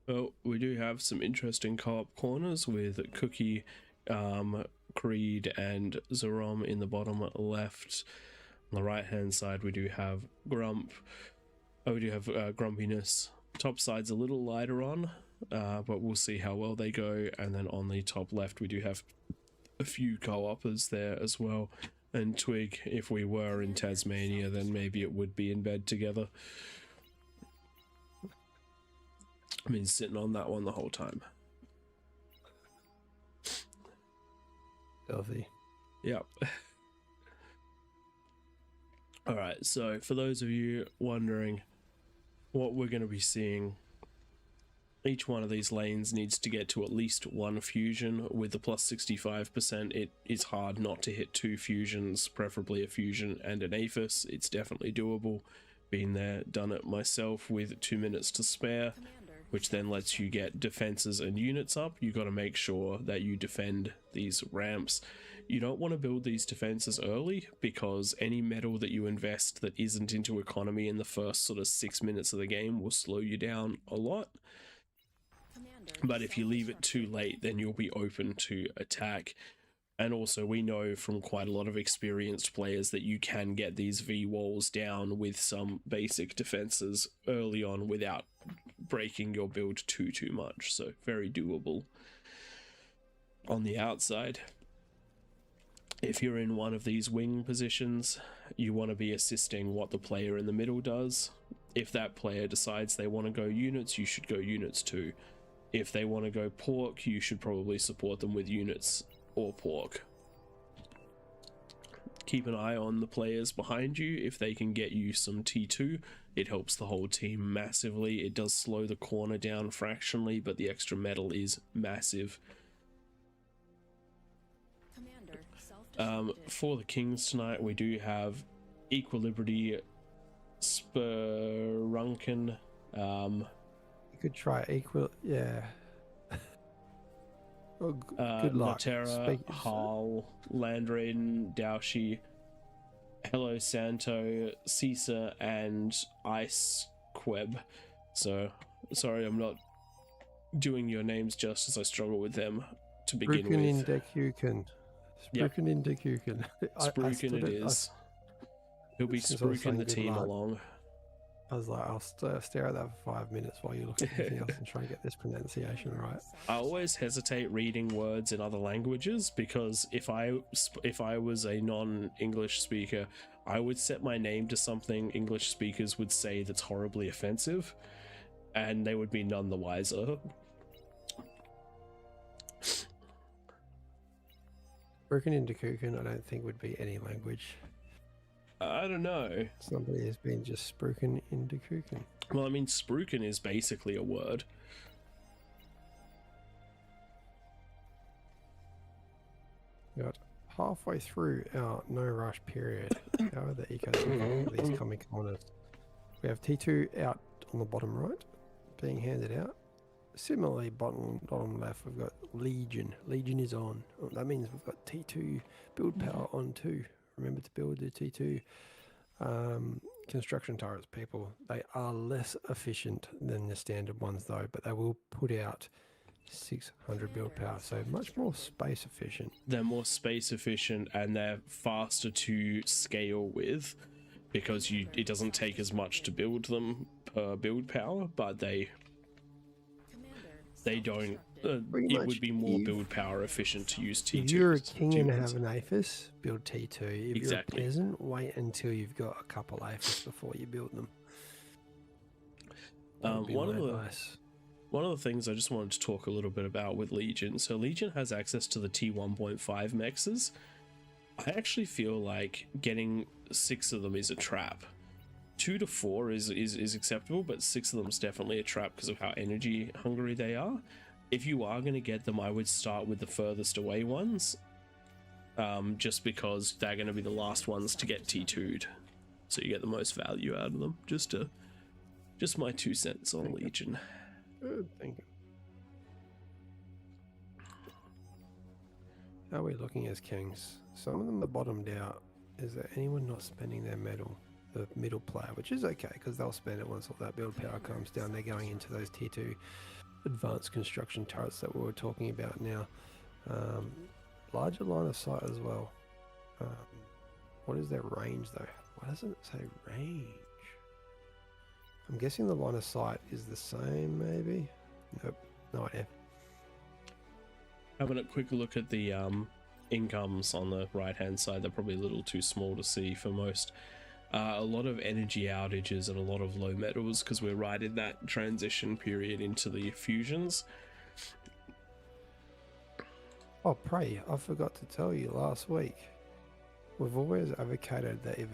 Well, we do have some interesting co-op corners with Cookie Creed and Zerom in the bottom left. On the right hand side we do have Grump. We do have Grumpiness. Top side's a little lighter on, but we'll see how well they go. And then on the top left we do have a few co-opers there as well. And Twig, if we were in Tasmania, then maybe it would be in bed together. I mean, sitting on that one the whole time. Healthy. Yep. Alright, so for those of you wondering what we're going to be seeing, each one of these lanes needs to get to at least one fusion. With the plus 65%, it is hard not to hit 2 fusions, preferably a fusion and an Aphis. It's definitely doable. Been there, done it myself with 2 minutes to spare, which then lets you get defenses and units up. You got to make sure that you defend these ramps. You don't want to build these defenses early, because any metal that you invest that isn't into economy in the first sort of 6 minutes of the game will slow you down a lot. But if you leave it too late, then you'll be open to attack. And also, we know from quite a lot of experienced players that you can get these V-walls down with some basic defenses early on without breaking your build too much. So, very doable. On the outside, if you're in one of these wing positions, you want to be assisting what the player in the middle does. If that player decides they want to go units, you should go units too. If they want to go pork, you should probably support them with units or pork. Keep an eye on the players behind you. If they can get you some T2, it helps the whole team massively. It does slow the corner down fractionally, but the extra metal is massive. For the Kings tonight, we do have Equilibrity, Spurunken, You could try yeah. Well, good luck. Notera, Hal, Landraden, Daoshi, Hello Santo, Caesar, and Icequeb. So, sorry I'm not doing your names justice. I struggle with them to begin with. Spruken Indekuken. Spruken it is. He'll be spruiking the team along. I was like, I'll stare at that for 5 minutes while you look at anything else and try and get this pronunciation right. I always hesitate reading words in other languages, because if I was a non-English speaker, I would set my name to something English speakers would say that's horribly offensive, and they would be none the wiser. Broken into Kuken, I don't think would be any language. I don't know. Somebody has been just spruken into Kuken. Well, I mean, spruken is basically a word. Got halfway through our no rush period. How are the ecos of these comic corners? We have T2 out on the bottom right, being handed out. Similarly, bottom left, we've got Legion. Legion is on. That means we've got T2 build power on too. Remember to build the T2 construction turrets, people. They are less efficient than the standard ones though, but they will put out 600 build power, so much more space efficient. They're more space efficient and they're faster to scale with, because it doesn't take as much to build them per build power, but they don't. It would be more build power efficient to use T2. If you're a king and have an Aphis, build T2. If Exactly. you're a peasant, wait until you've got a couple Aphis before you build them. One of the things I just wanted to talk a little bit about with Legion. So Legion has access to the T1.5 mexes. I actually feel like getting 6 of them is a trap. 2 to 4 is acceptable, but 6 of them is definitely a trap because of how energy hungry they are. If you are going to get them, I would start with the furthest away ones, just because they're going to be the last ones to get T2'd, so you get the most value out of them. Just my 2 cents on Legion. Good thinking. How are we looking as kings? Some of them are bottomed out. Is there anyone not spending their metal? The middle player, which is okay because they'll spend it once all that build power comes down. They're going into those tier 2 advanced construction turrets that we were talking about now. larger line of sight as well. What is their range though? Why doesn't it say range? I'm guessing the line of sight is the same, maybe? Nope, no idea. Having a quick look at the incomes on the right hand side, they're probably a little too small to see for most. A lot of energy outages and a lot of low metals because we're right in that transition period into the fusions. Oh, Prey, I forgot to tell you last week. We've always advocated that if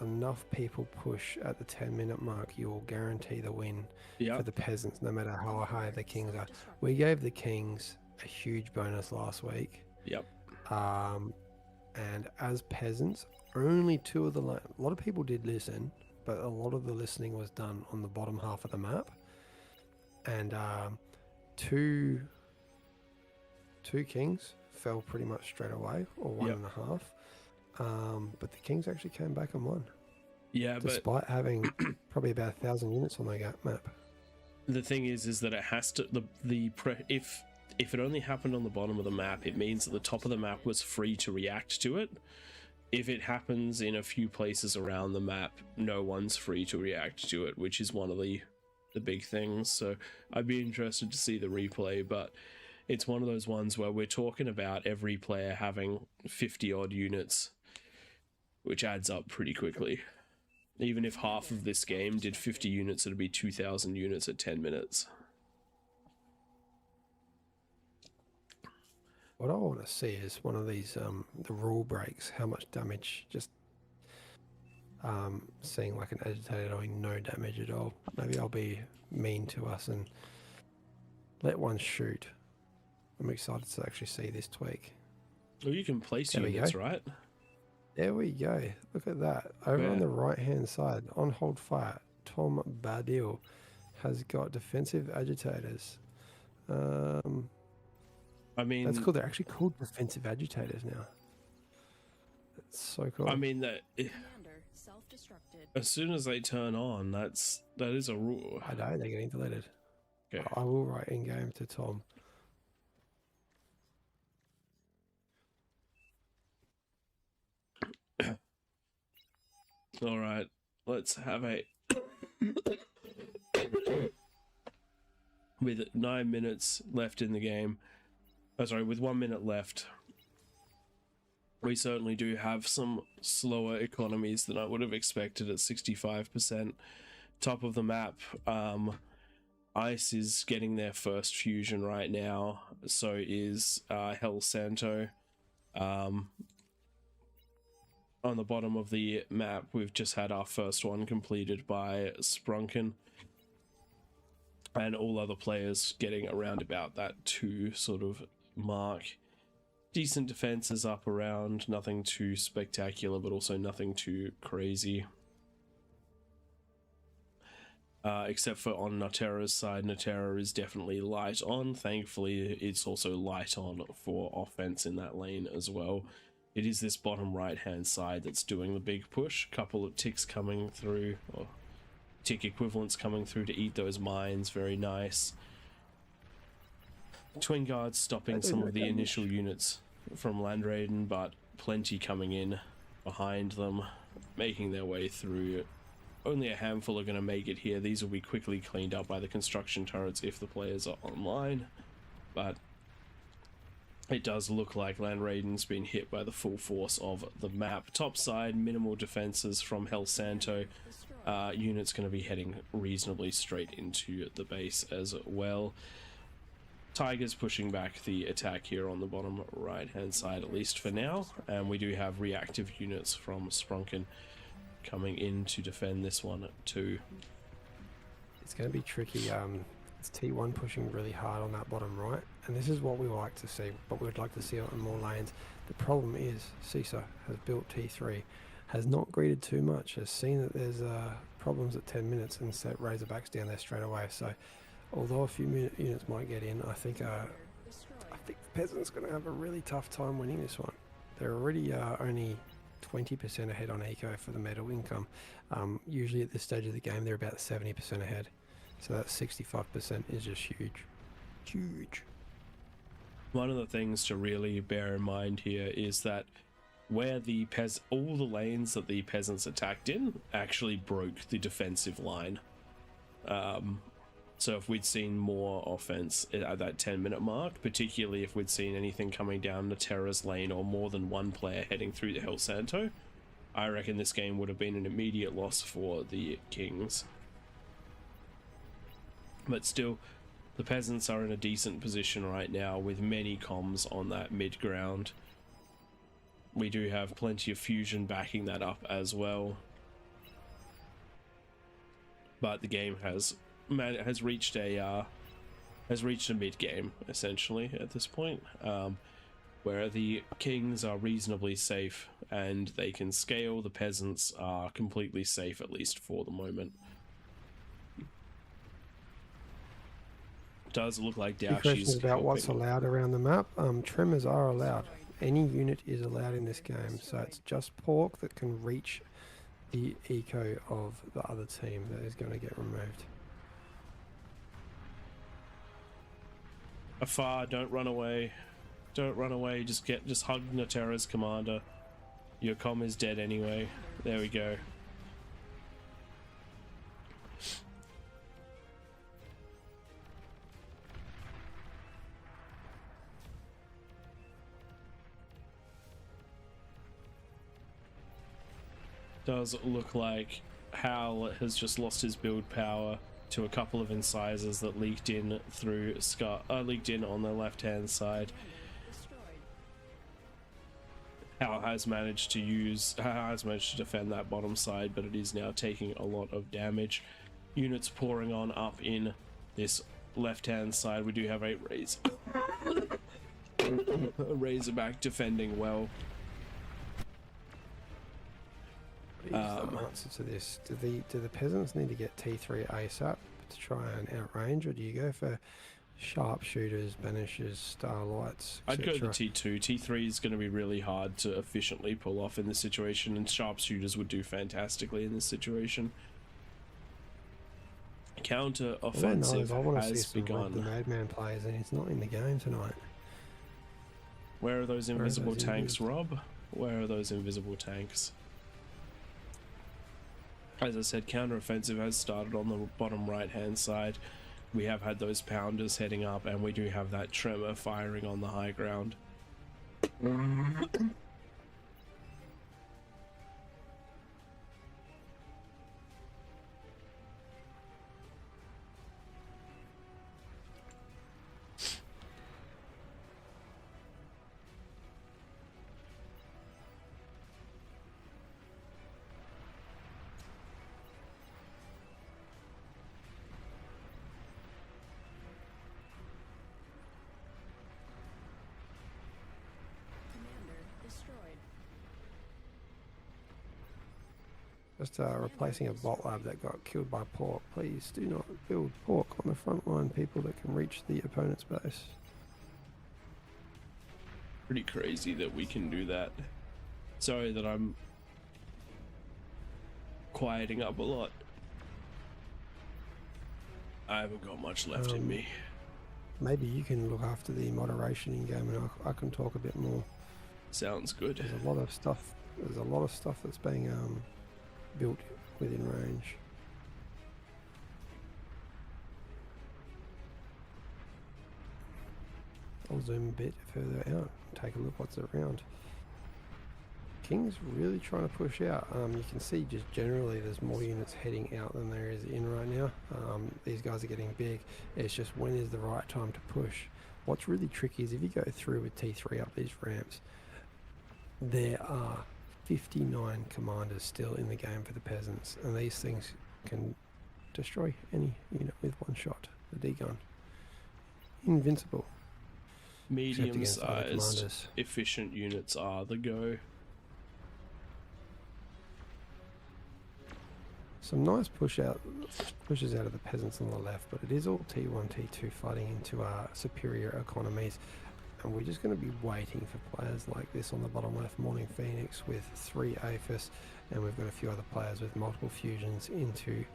enough people push at the 10-minute mark, you will guarantee the win Yeah, for the peasants, no matter how high the kings are. We gave the kings a huge bonus last week. yep. And as peasants, only two of the a lot of people did listen, but a lot of the listening was done on the bottom half of the map. And two kings fell pretty much straight away, or one Yep. and a half. But the kings actually came back and won, Yeah, but despite having probably about 1,000 units on their map. the thing is that it has to if it only happened on the bottom of the map, it means that the top of the map was free to react to it. If it happens in a few places around the map, no one's free to react to it, which is one of the big things. So I'd be interested to see the replay, but it's one of those ones where we're talking about every player having 50 odd units, which adds up pretty quickly. Even if half of this game did 50 units, it'd be 2,000 units at 10 minutes. What I want to see is one of these the rule breaks, how much damage, just seeing like an agitator doing no damage at all. Maybe I'll be mean to us and let one shoot. I'm excited to actually see this tweak. Well, you can place There we units, go. right? There we go. Look at that. Over on Where? the right hand side, on hold fire, Tom Badil has got defensive agitators. I mean, That's cool. They're actually called defensive agitators now. That's so cool. I mean that Commander self-destructed. as soon as they turn on, that is a rule. I know they're getting deleted. Okay. I will write in game to Tom. All right, let's have a with 9 minutes left in the game. Oh, sorry, with 1 minute left. We certainly do have some slower economies than I would have expected at 65%. Top of the map, Ice is getting their first fusion right now. So is Hell Santo. On the bottom of the map, we've just had our first one completed by Sprunken. And all other players getting around about that 2 sort of mark. Decent defenses up around, nothing too spectacular, but also nothing too crazy. Except for on Natera's side, Natera is definitely light on. Thankfully, it's also light on for offense in that lane as well. It is this bottom right-hand side that's doing the big push. Couple of ticks coming through, or tick equivalents coming through to eat those mines. Very nice. Twin guards stopping some of the initial units from Landraiden, but plenty coming in behind them, making their way through. Only a handful are going to make it here. These will be quickly cleaned up by the construction turrets if the players are online, but it does look like Landraiden's been hit by the full force of the map. Top side, minimal defenses from Hell Santo. Units going to be heading reasonably straight into the base as well. Tiger's pushing back the attack here on the bottom right hand side, at least for now, and we do have reactive units from Sprunken coming in to defend this one too. It's going to be tricky. It's T1 pushing really hard on that bottom right, and this is what we like to see, but we'd like to see it on more lanes. The problem is CISA has built T3, has not greeted too much, has seen that there's problems at 10 minutes and set Razorbacks down there straight away. So although a few units might get in, I think the Peasant's going to have a really tough time winning this one. They're already only 20% ahead on eco for the medal income. Usually at this stage of the game, they're about 70% ahead. So that 65% is just huge. Huge. One of the things to really bear in mind here is that where all the lanes that the peasants attacked in actually broke the defensive line. So if we'd seen more offense at that 10-minute mark, particularly if we'd seen anything coming down the Terra's lane or more than one player heading through the Hell Santo, I reckon this game would have been an immediate loss for the Kings. But still, the peasants are in a decent position right now with many comms on that mid ground. We do have plenty of fusion backing that up as well. But the game has reached a mid game essentially at this point, where the Kings are reasonably safe and they can scale. The peasants are completely safe, at least for the moment. Does look like Two questions Daoshi's about what's allowed around the map. Tremors are allowed. Any unit is allowed in this game, so it's just Pork that can reach the eco of the other team that is going to get removed. Afar, don't run away. Don't run away. Just hug Natera's commander. Your comm is dead anyway. There we go. Does look like Hal has just lost his build power to a couple of incisors that leaked in through leaked in on the left hand side. Hal has managed to defend that bottom side, but it is now taking a lot of damage. Units pouring on up in this left hand side. We do have a Razorback defending well. What is the answer to this? Do the peasants need to get T3 ASAP to try and outrange, or do you go for sharpshooters, banishers, starlights, I'd etc.? go the T2. T3 is going to be really hard to efficiently pull off in this situation, and sharpshooters would do fantastically in this situation. Counter offensive I want to see has some Rob the begun. Madman players, and he's not in the game tonight. Where are those invisible tanks, Rob? Where are those invisible tanks? As I said, counter-offensive has started on the bottom right-hand side. We have had those pounders heading up, and we do have that tremor firing on the high ground. Just replacing a bot lab that got killed by Pork. Please do not build Pork on the front line, people that can reach the opponent's base. Pretty crazy that we can do that. Sorry that I'm quieting up a lot. I haven't got much left in me. Maybe you can look after the moderation in game, and I can talk a bit more. Sounds good. There's a lot of stuff. There's a lot of stuff that's being built within range. I'll zoom a bit further out and take a look what's around. King's really trying to push out. You can see just generally there's more units heading out than there is in right now. These guys are getting big. It's just when is the right time to push. What's really tricky is if you go through with T3 up these ramps, there are 59 commanders still in the game for the peasants, and these things can destroy any unit with one shot. The D-gun. Invincible. Medium-sized, efficient units are the go. Some nice pushes out of the peasants on the left, but it is all T1, T2 fighting into our superior economies. And we're just going to be waiting for players like this on the bottom left. Morning Phoenix with 3 APHIS, and we've got a few other players with multiple fusions into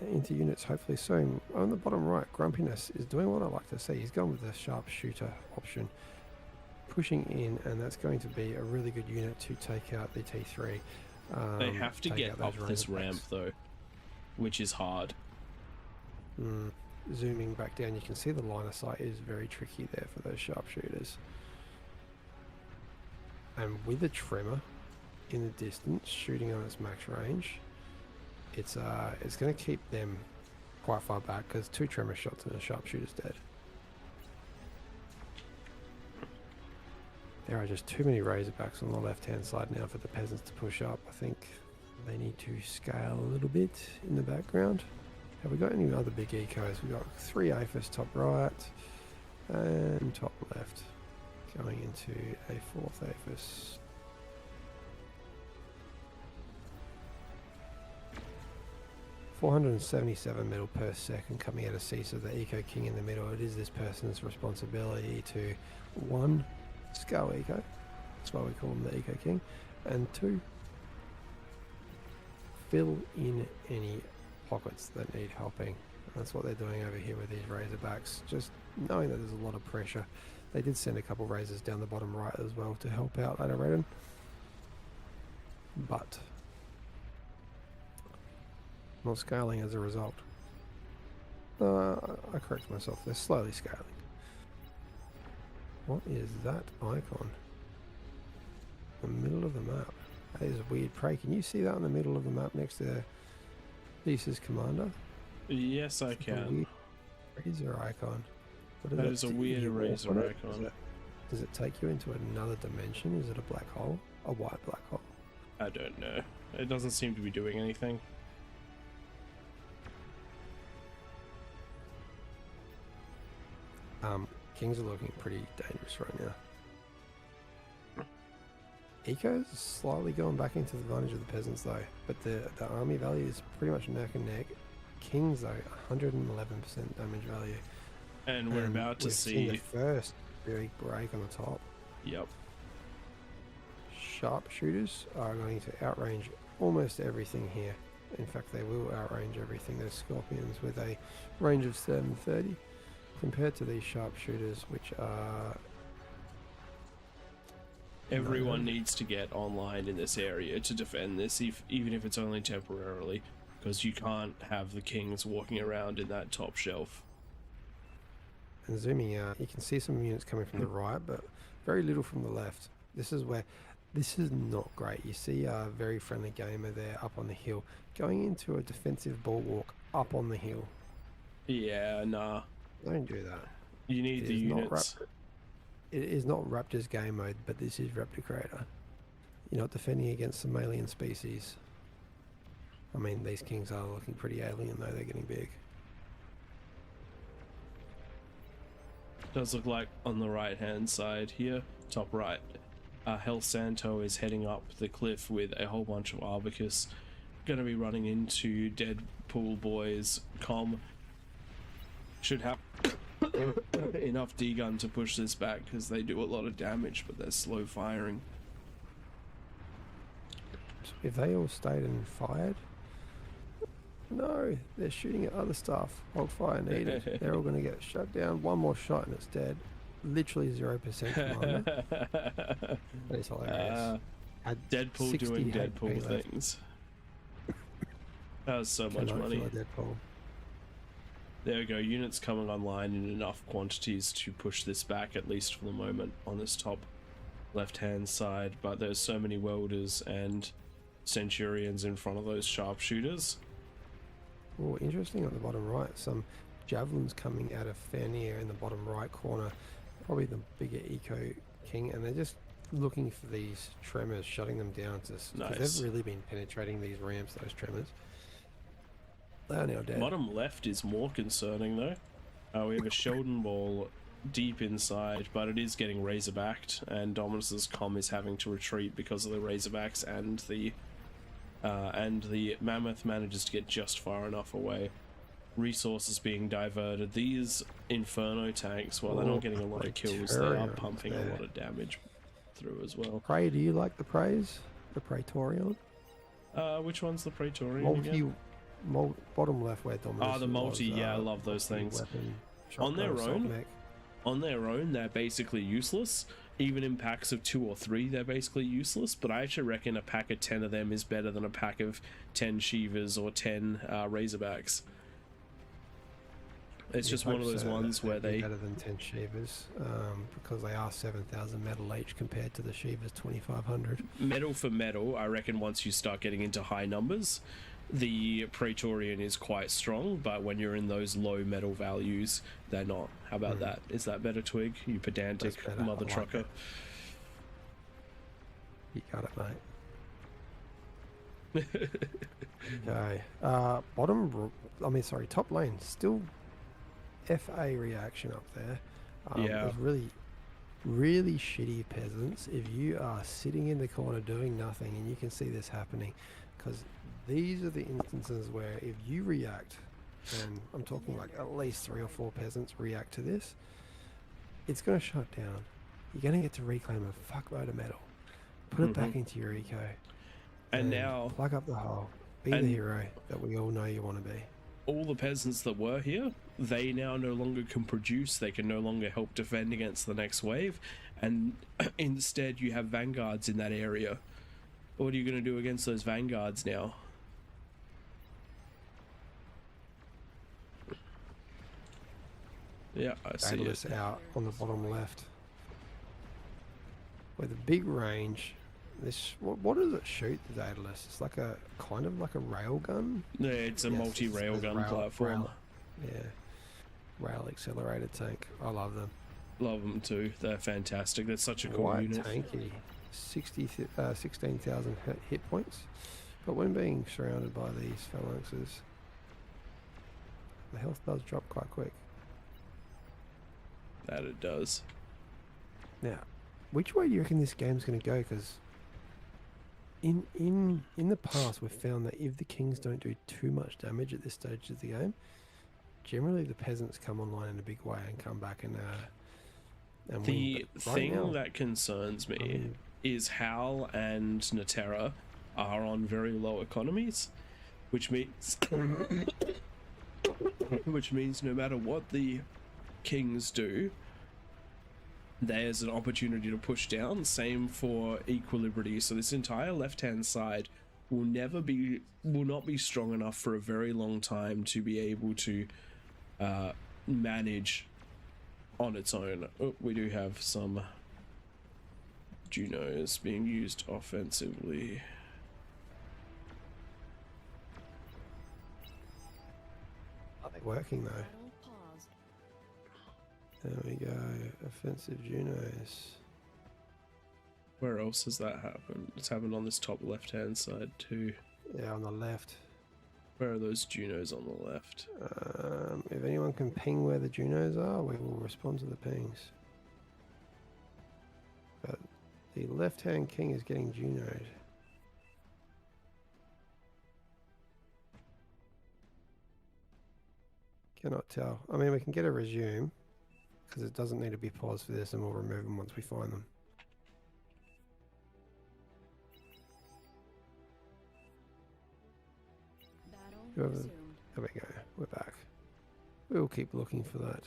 into units hopefully soon. On the bottom right, Grumpiness is doing what I like to see. He's gone with the sharpshooter option, pushing in, and that's going to be a really good unit to take out the T3. They have to take get out those up this Razorbacks. ramp though, which is hard. Zooming back down, you can see the line of sight is very tricky there for those sharpshooters. And with the Tremor in the distance, shooting on its max range, it's going to keep them quite far back because 2 Tremor shots and a sharpshooter's dead. There are just too many Razorbacks on the left-hand side now for the peasants to push up. I think they need to scale a little bit in the background. Have we got any other big ecos? We've got 3 APHIS top right and top left. Going into a 4th APHIS. $477 metal per second coming out of C, so the Eco King in the middle. It is this person's responsibility to 1, scale eco, that's why we call him the Eco King, and 2, fill in any pockets that need helping. That's what they're doing over here with these Razorbacks, just knowing that there's a lot of pressure. They did send a couple Razors down the bottom right as well to help out later Raiden, but not scaling as a result. I correct myself, they're slowly scaling. What is that icon? The middle of the map. That is a weird prey. Can you see that in the middle of the map next to Thesis Commander? Yes, I can. Razor icon. That is a weird Razor icon. Does it take you into another dimension? Is it a black hole? A white black hole? I don't know. It doesn't seem to be doing anything. Kings are looking pretty dangerous right now. Eco's slightly going back into the advantage of the peasants though, but the army value is pretty much neck and neck. Kings though, 111% damage value. And we're about to we've see seen the first big break on the top. Yep. Sharpshooters are going to outrange almost everything here. In fact, they will outrange everything. They're Scorpions with a range of 730 compared to these sharpshooters, which are... Everyone needs to get online in this area to defend this, even if it's only temporarily, because you can't have the Kings walking around in that top shelf. And zooming out, you can see some units coming from the right, but very little from the left. This is where... This is not great. You see a very friendly gamer there up on the hill, going into a defensive bulwark up on the hill. Yeah, nah. Don't do that. You need the units. It is not Raptor's game mode, but this is Raptor Creator. You're not defending against some alien species. I mean, these Kings are looking pretty alien though, they're getting big. Does look like on the right hand side here, top right, Hell Santo is heading up the cliff with a whole bunch of Arbicus. Gonna be running into Deadpool Boys. Should have enough D-gun to push this back because they do a lot of damage, but they're slow firing. If they all stayed and fired, no, they're shooting at other stuff. Wildfire needed. They're all going to get shut down. One more shot and it's dead. Literally 0% commander. That is hilarious. Deadpool doing Deadpool things. That was so much money. Deadpool. There we go, units coming online in enough quantities to push this back, at least for the moment, on this top left-hand side, but there's so many welders and centurions in front of those sharpshooters. Oh, interesting on the bottom right, some javelins coming out of Fenrir in the bottom right corner, probably the bigger Eco King, and they're just looking for these tremors, shutting them down, because they've really been penetrating these ramps, those tremors. They are now dead. Bottom left is more concerning though. We have a Sheldon Ball deep inside, but it is getting Razorbacked, and Dominus's comm is having to retreat because of the Razorbacks, and the Mammoth manages to get just far enough away. Resources being diverted. These Inferno tanks, while they're not getting a lot of kills, they are pumping a lot of damage through as well. Prey, do you like the Praise? The Praetorian? Which one's the Praetorian again? bottom left where Dominus Ah, the multi, was, yeah, I love those things. Weapon, On their assault own, mech. on their own, they're basically useless. Even in packs of 2 or 3, they're basically useless. But I actually reckon a pack of 10 of them is better than a pack of 10 Shivas or 10 Razorbacks. It's You'd just one of hope those so, ones that where they'd be they... better than 10 Shivas, because they are 7,000 metal each compared to the Shivas 2,500. Metal for metal, I reckon once you start getting into high numbers, the Praetorian is quite strong, but when you're in those low metal values, they're not. How about that? Is that better, Twig? You pedantic That's better. mother I like trucker. it. You got it, mate. Okay. Top lane, still FA reaction up there. Yeah. There's really, really shitty peasants. If you are sitting in the corner doing nothing, and you can see this happening, because these are the instances where if you react, and I'm talking like at least 3 or 4 peasants react to this, it's going to shut down. You're going to get to reclaim a fuckload of metal. Put it back into your eco. And now, plug up the hole. Be the hero that we all know you want to be. all the peasants that were here, they now no longer can produce. They can no longer help defend against the next wave. And instead, you have vanguards in that area. What are you going to do against those vanguards now? Yeah, I see it. Daedalus out on the bottom left. With a big range. This what does it shoot, the Daedalus? It's like a kind of like a rail gun. Yeah, it's a multi-railgun platform. Yeah. Rail accelerated tank. I love them. Love them too. They're fantastic. They're such a cool Quite unit. tanky. 16,000 hit points. But when being surrounded by these phalanxes, the health does drop quite quick. That it does. Now, which way do you reckon this game's going to go? Because in the past, we've found that if the kings don't do too much damage at this stage of the game, generally the peasants come online in a big way and come back and The win. But right thing now, that concerns me is Hal and Natera are on very low economies, which means no matter what the kings do, there's an opportunity to push down. Same for Equilibrity. So this entire left-hand side will not be strong enough for a very long time to be able to manage on its own. Oh, we do have some Junos being used offensively. are they working though? Battle paused. There we go. Offensive Junos. Where else has that happened? It's happened on this top left-hand side too. Yeah, on the left. Where are those Junos on the left? If anyone can ping where the Junos are, we will respond to the pings. But the left-hand king is getting Junoed. Cannot tell. I mean, we can get a resume, because it doesn't need to be paused for this, and we'll remove them once we find them. Battle Whoever- resumed. There we go. We're back. We'll keep looking for that.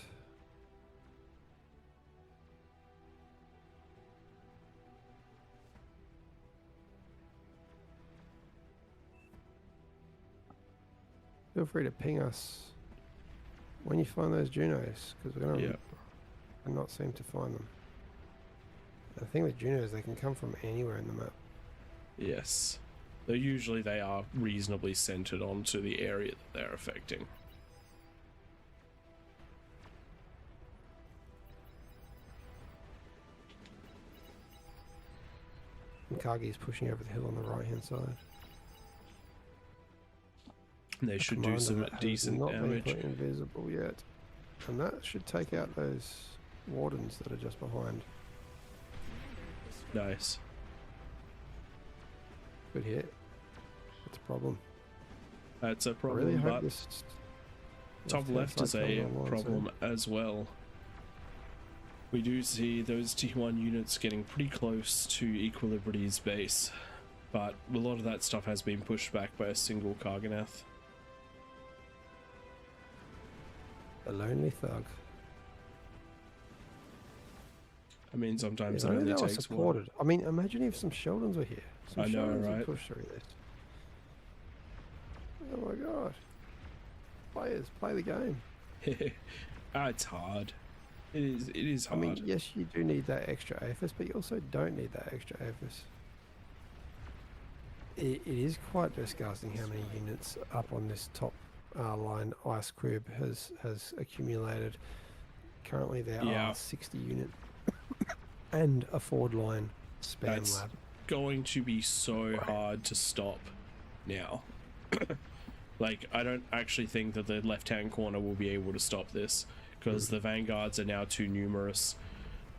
Feel free to ping us when you find those Junos, because we're going Yeah. to not seem to find them. The thing with Junos, they can come from anywhere in the map. Yes. Though usually they are reasonably centered onto the area that they're affecting. And Kagi's pushing over the hill on the right-hand side. And they should do Commander some that has decent not been damage. put invisible yet, and that should take out those wardens that are just behind. Nice. Good hit. That's a problem. That's a I problem, really hope but this top left-hand left is side a comes online problem as well. We do see those T1 units getting pretty close to Equilibrity's base, but a lot of that stuff has been pushed back by a single Karganath. A lonely thug. I mean, sometimes Yeah, it I know only they were takes one. supported. I mean, imagine if some Sheldons were here. Some I know, Sheldons right? would push through this. Oh my god. Players, play the game. It's hard. It is I hard. mean, yes, you do need that extra AFS, but you also don't need that extra AFS. It is quite disgusting how many units up on this top line Ice Crib has accumulated. Currently there are 60 units and a forward line spam That's lab. going to be so hard to stop now. Like, I don't actually think that the left-hand corner will be able to stop this, because the vanguards are now too numerous.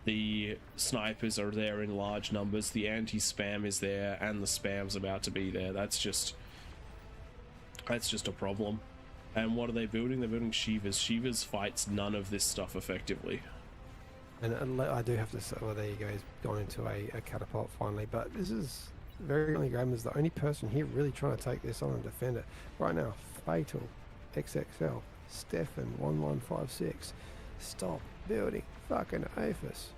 The snipers are there in large numbers, the anti-spam is there, and the spam's about to be there. That's just a problem. And what are they building? They're building Shivas. Shivas fights none of this stuff effectively. And I do have to say, well, there you go, he's gone into a catapult finally, but this is very only Graham is the only person here really trying to take this on and defend it. Right now, Fatal, XXL, Stefan, 1156, stop building fucking AFIS.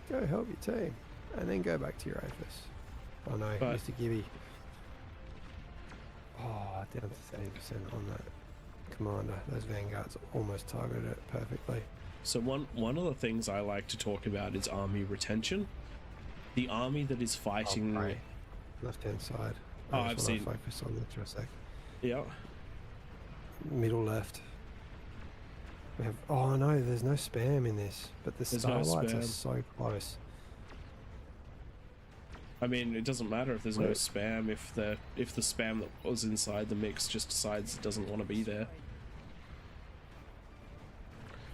Go help your team, and then go back to your AFIS. Oh no, But- Mr. Gibby. Oh, down to 30% on that commander. Those vanguards almost targeted it perfectly. So one of the things I like to talk about is army retention. The army that is fighting... Left hand side. Oh, I I've just wanna seen... focus on that for a sec. Yeah. Middle left. We have. Oh no, there's no spam in this, but the There's no starlights are spam. so close. I mean, it doesn't matter if there's no spam, if the spam that was inside the mix just decides it doesn't want to be there.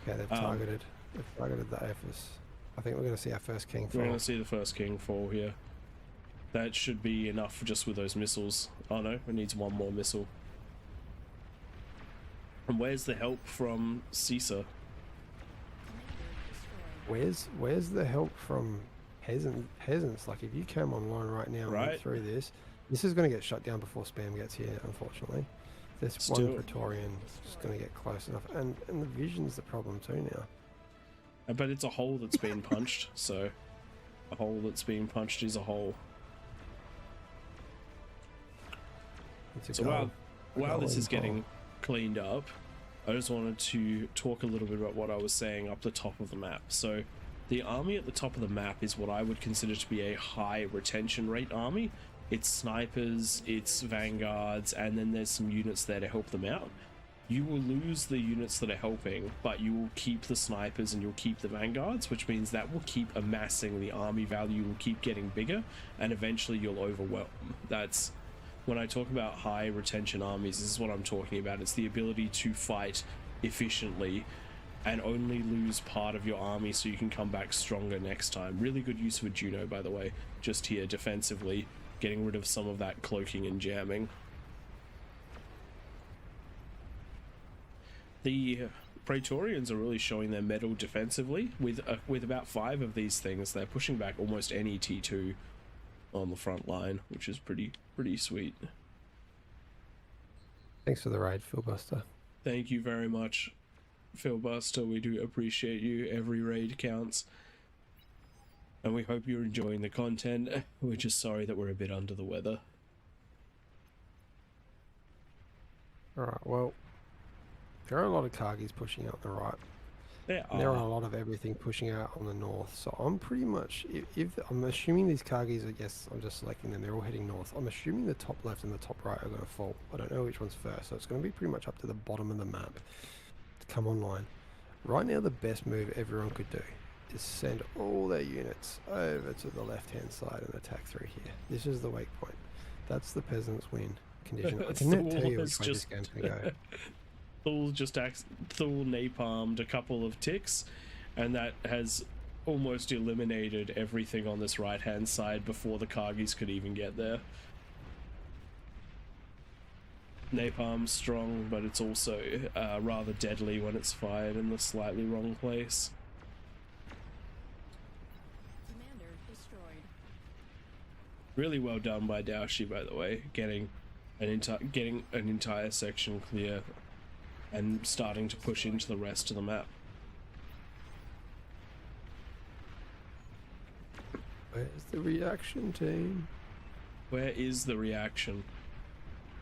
Okay, they've targeted. They've targeted the AFIS. I think we're going to see our first king fall. We're going to see the first king fall here. That should be enough just with those missiles. Oh no, it needs one more missile. And where's the help from Caesar? Where's the help from peasants? Like, if you came online right now and went through this is going to get shut down before spam gets here, unfortunately. This Still. one Praetorian is going to get close enough, and the vision's the problem too now. But it's a hole that's been punched, so a hole that's being punched is a hole. So while this is getting cleaned up, I just wanted to talk a little bit about what I was saying up the top of the map. So the army at the top of the map is what I would consider to be a high retention rate army. It's snipers, it's vanguards, and then there's some units there to help them out. You will lose the units that are helping, but you will keep the snipers and you'll keep the vanguards, which means that will keep amassing. The army value will keep getting bigger, and eventually you'll overwhelm. That's when I talk about high retention armies, this is what I'm talking about. It's the ability to fight efficiently and only lose part of your army so you can come back stronger next time. Really good use of a Juno, by the way, just here defensively, getting rid of some of that cloaking and jamming. The Praetorians are really showing their mettle defensively. With about 5 of these things, they're pushing back almost any T2 on the front line, which is pretty sweet. Thanks for the raid, Philbuster. Thank you very much, Philbuster. We do appreciate you. Every raid counts. And we hope you're enjoying the content. We're just sorry that we're a bit under the weather. Alright, well, there are a lot of Kargis pushing out on the right. There are a lot of everything pushing out on the north. So I'm pretty much, if I'm assuming these Kargis, I guess I'm just selecting them, they're all heading north. I'm assuming the top left and the top right are going to fall. I don't know which one's first, so it's going to be pretty much up to the bottom of the map to come online. Right now, the best move everyone could do is send all their units over to the left-hand side and attack through here. This is the wake point. That's the peasants win condition. I cannot tell you which way this game's going to go. Thul napalmed a couple of ticks, and that has almost eliminated everything on this right hand side before the Kargis could even get there. Napalm's strong, but it's also rather deadly when it's fired in the slightly wrong place. Commander destroyed. Really well done by Daoshi, by the way, getting an entire section clear and starting to push into the rest of the map. Where's the reaction team? Where is the reaction?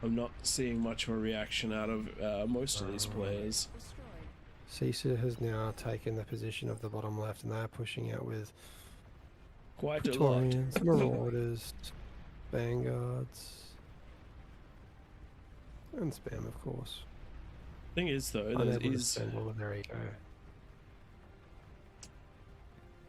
I'm not seeing much of a reaction out of most of these players. Destroyed. Cisa has now taken the position of the bottom left, and they're pushing out with Quite a lot. Praetorians, Marauders, Vanguards, and Spam, of course. Thing is, though, there Unable to is spend all of their eco.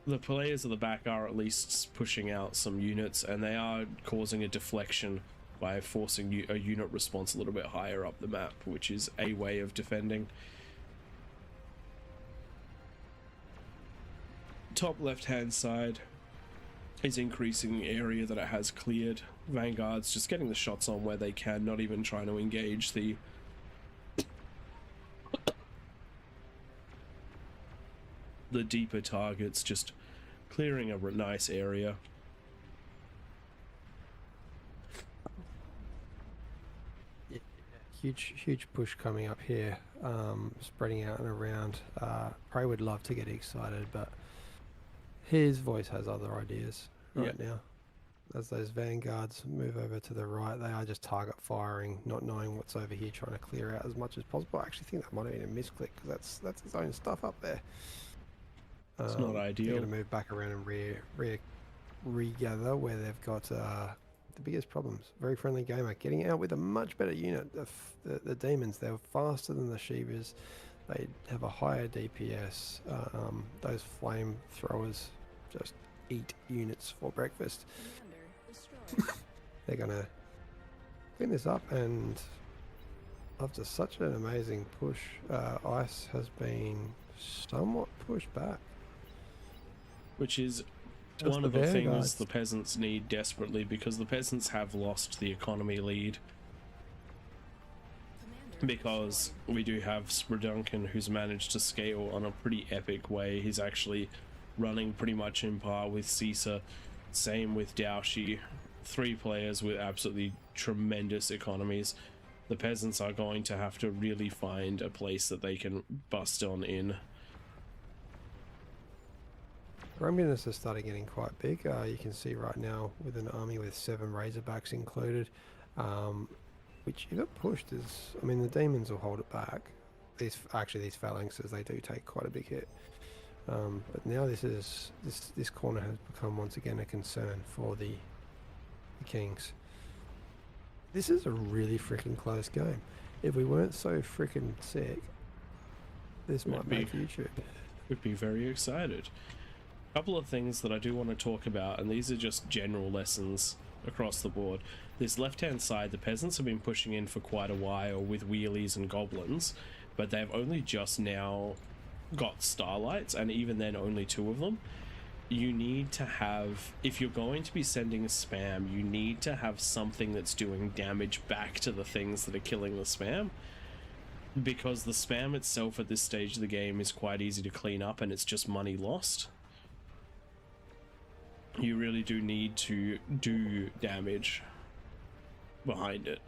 the players at the back are at least pushing out some units, and they are causing a deflection by forcing a unit response a little bit higher up the map, which is a way of defending. Top left-hand side is increasing the area that it has cleared. Vanguard's just getting the shots on where they can, not even trying to engage the deeper targets, just clearing a nice area. Huge push coming up here, spreading out and around. Prey would love to get excited, but his voice has other ideas right now. As those vanguards move over to the right, they are just target firing, not knowing what's over here, trying to clear out as much as possible. I actually think that might have been a misclick, because that's his own stuff up there. It's not ideal. They're going to move back around and regather where they've got the biggest problems. Very friendly gamer, getting out with a much better unit. The demons, they're faster than the Shivas. They have a higher DPS. Those flame throwers just eat units for breakfast. Commander destroyed. They're gonna clean this up, and after such an amazing push, Ice has been somewhat pushed back. Which is Just one the of the things vanguards. the peasants need desperately, because the peasants have lost the economy lead. Commander Because we do have Spreduncan, who's managed to scale on a pretty epic way. He's actually running pretty much in par with Cisa. Same with Daoshi. 3 players with absolutely tremendous economies. The peasants are going to have to really find a place that they can bust on in. Grumpiness has started getting quite big. You can see right now with an army with 7 Razorbacks included, which if it pushed is, I mean, the demons will hold it back. These phalanxes, they do take quite a big hit. But now this corner has become once again a concern for the Kings. This is a really freaking close game. If we weren't so freaking sick, this might make YouTube. Would be very excited. Couple of things that I do want to talk about, and these are just general lessons across the board. This left-hand side, the peasants have been pushing in for quite a while with wheelies and goblins, but they've only just now got starlights, and even then only 2 of them. You need to have, if you're going to be sending a spam, you need to have something that's doing damage back to the things that are killing the spam, because the spam itself at this stage of the game is quite easy to clean up, and it's just money lost. You really do need to do damage behind it.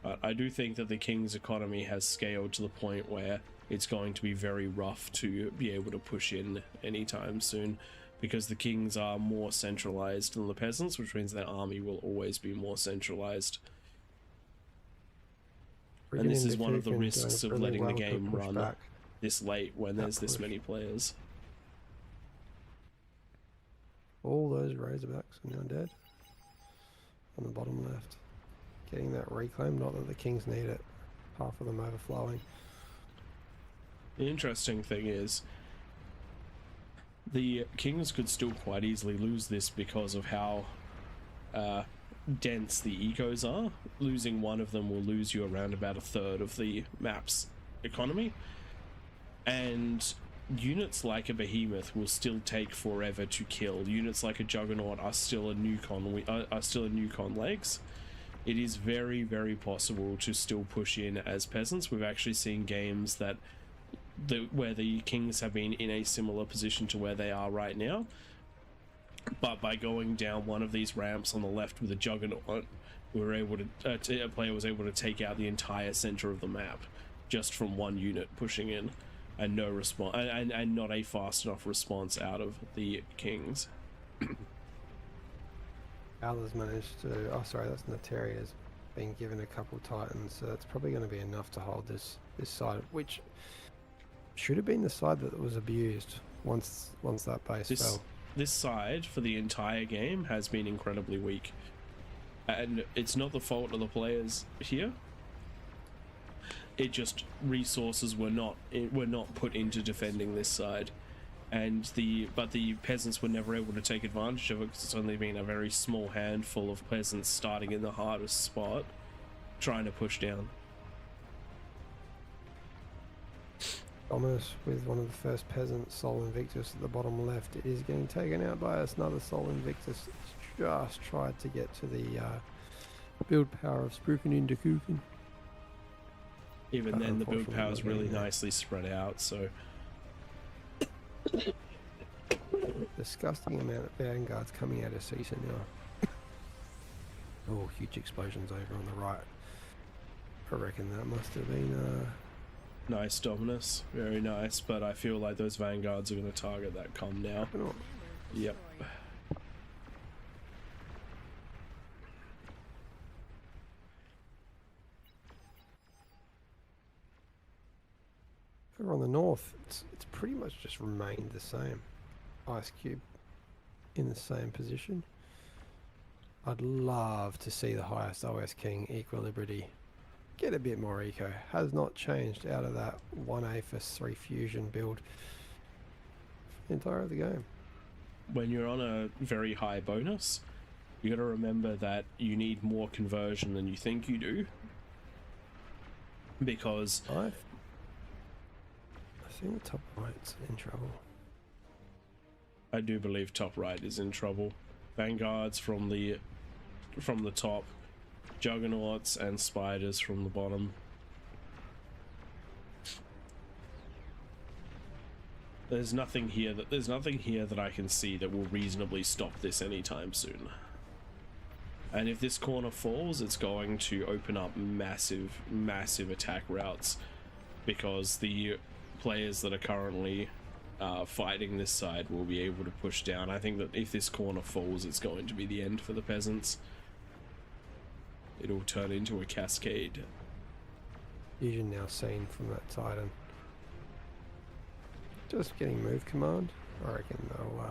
But I do think that the King's economy has scaled to the point where it's going to be very rough to be able to push in anytime soon, because the Kings are more centralized than the peasants, which means their army will always be more centralized. And this is one of the risks of letting the game run this late when there's this many players. All those Razorbacks are now dead. On the bottom left. Getting that reclaim, not that the Kings need it. Half of them overflowing. The interesting thing is, the Kings could still quite easily lose this because of how dense the ecos are. Losing one of them will lose you around about 1/3 of the map's economy. And units like a behemoth will still take forever to kill. Units like a juggernaut are still a Newcon legs. It is very, very possible to still push in as peasants. We've actually seen games that where the Kings have been in a similar position to where they are right now, but by going down one of these ramps on the left with a juggernaut, a player was able to take out the entire center of the map just from one unit pushing in, and no response, and not a fast enough response out of the kings. Al's managed to. Oh, sorry, that's Nataria's been given a couple titans, so that's probably going to be enough to hold this side, which should have been the side that was abused once that base fell. This side for the entire game has been incredibly weak, and it's not the fault of the players here. It just resources were not put into defending this side, but the peasants were never able to take advantage of it because it's only been a very small handful of peasants starting in the hardest spot, trying to push down. Dominus with one of the first peasants, Sol Invictus at the bottom left, is getting taken out by us. Another Sol Invictus just tried to get to the build power of Spruken into Kuchen. Even then, the build power is really nicely spread out, so... Disgusting amount of vanguards coming out of Caesar now. Oh, huge explosions over on the right. I reckon that must have been... Nice, Dominus. Very nice, but I feel like those vanguards are going to target that comm now. Yep. Over on the north, it's pretty much just remained the same. Ice Cube in the same position. I'd love to see the highest OS King, Equilibrity, get a bit more eco. Has not changed out of that 1 APHIS 3 fusion build for the entire of the game. When you're on a very high bonus, you got to remember that you need more conversion than you think you do, because I think the top right's in trouble. I do believe top right is in trouble. Vanguards from the top, Juggernauts and Spiders from the bottom. There's nothing here that I can see that will reasonably stop this anytime soon. And if this corner falls, it's going to open up massive attack routes, because the players that are currently fighting this side will be able to push down. I think that if this corner falls, it's going to be the end for the peasants. It'll turn into a cascade. Fusion now seen from that Titan. Just getting move command. I reckon they'll,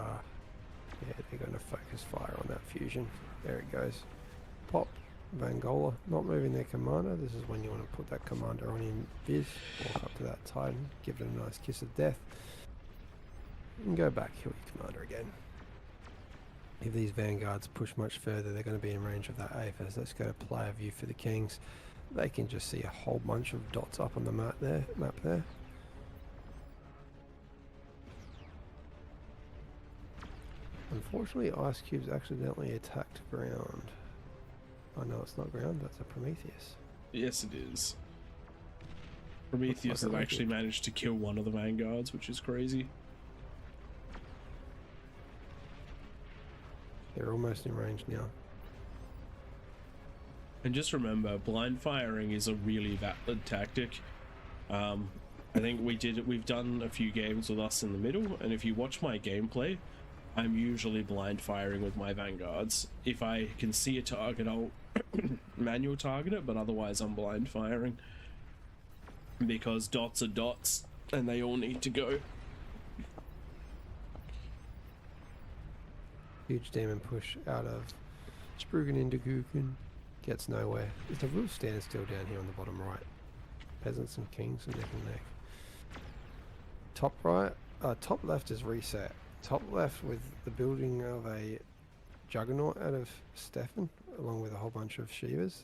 yeah, they're going to focus fire on that fusion. There it goes. Pop. Vangola not moving their commander. This is when you want to put that commander on in Viz. Walk up to that Titan. Give it a nice kiss of death. And go back. Kill your commander again. If these vanguards push much further, they're going to be in range of that APHIS. Let's go to player view for the kings. They can just see a whole bunch of dots up on the map there. Unfortunately, Ice Cube's accidentally attacked ground. Oh no, it's not ground, that's a Prometheus. Yes, it is. Prometheus have actually managed to kill one of the vanguards, which is crazy. They're almost in range now. And just remember, blind firing is a really valid tactic. I think we've done a few games with us in the middle, and if you watch my gameplay, I'm usually blind firing with my vanguards. If I can see a target, I'll manual target it, but otherwise I'm blind firing, because dots are dots and they all need to go. Huge demon push out of Sprugen into Kuchen. Gets nowhere. It's a real standstill down here on the bottom right. Peasants and kings and neck and neck. Top right, top left is reset. Top left with the building of a Juggernaut out of Stefan, along with a whole bunch of Shivas.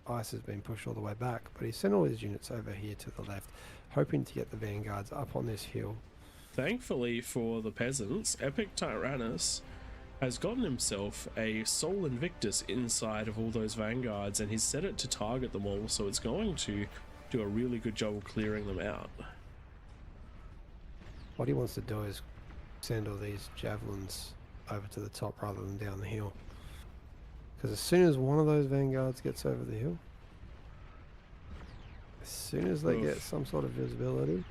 Ice has been pushed all the way back, but he sent all his units over here to the left, hoping to get the vanguards up on this hill. Thankfully for the peasants, Epic Tyrannus has gotten himself a Sol Invictus inside of all those vanguards, and he's set it to target them all, so it's going to do a really good job of clearing them out. What he wants to do is send all these javelins over to the top rather than down the hill. Because as soon as one of those vanguards gets over the hill, as soon as they get Oof. some sort of visibility,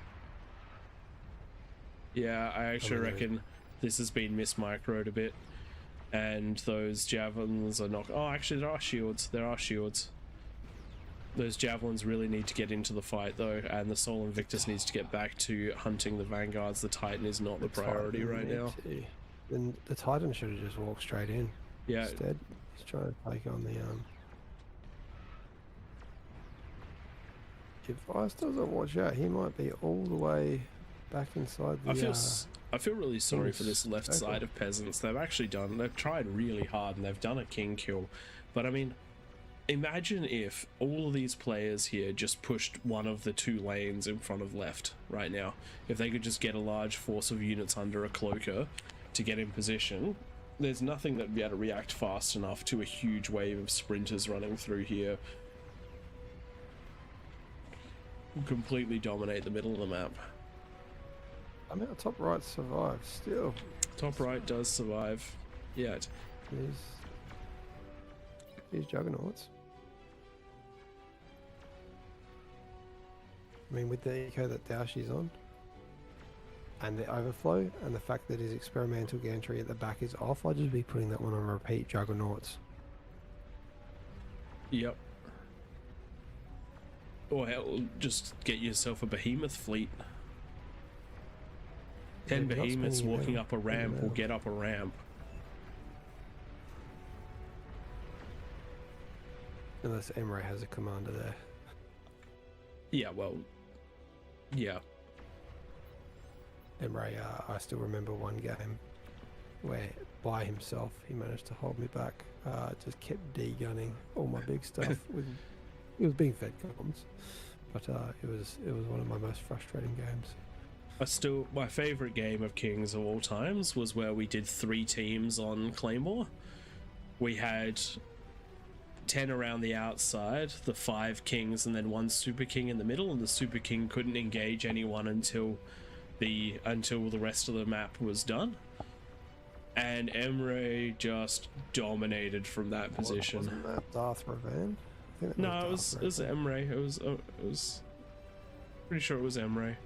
Yeah, I actually really- reckon this has been mismicroed a bit, and those javelins are not. Oh, actually, there are shields. There are shields. Those javelins really need to get into the fight though, and the Sol Invictus needs to get back to hunting the vanguards. The Titan is not the priority Titan right now. needs to- Then the Titan should have just walked straight in. Yeah, Instead, he's trying to take on the If Ice doesn't watch out, he might be all the way back inside the. I feel really sorry for this King's left circle. side of peasants. They've tried really hard and they've done a king kill, but I mean, imagine if all of these players here just pushed one of the two lanes in front of left right now. If they could just get a large force of units under a cloaker to get in position, there's nothing that'd be able to react fast enough to a huge wave of sprinters running through here. Completely dominate the middle of the map. I mean, top right survives still. Top right does survive. Yet. These juggernauts. I mean, with the eco that Daoshi's on, and the overflow, and the fact that his experimental gantry at the back is off, I'd just be putting that one on repeat juggernauts. Yep. Or hell, just get yourself a behemoth fleet. 10 Yeah, you're not behemoths spending walking now. up a ramp will get up a ramp. Unless Emre has a commander there. Yeah, well, yeah. Emre, I still remember one game where by himself he managed to hold me back. Just kept de-gunning all my big stuff. He was being fed comms, but it was one of my most frustrating games. My favorite game of Kings of all times was where we did 3 teams on Claymore. We had 10 around the outside, the 5 kings, and then 1 super king in the middle, and the super king couldn't engage anyone until the rest of the map was done. And Emre just dominated from that position. Wasn't that Darth Revan? I think that No, it Darth was Revan. Emre. It was pretty sure it was Emre.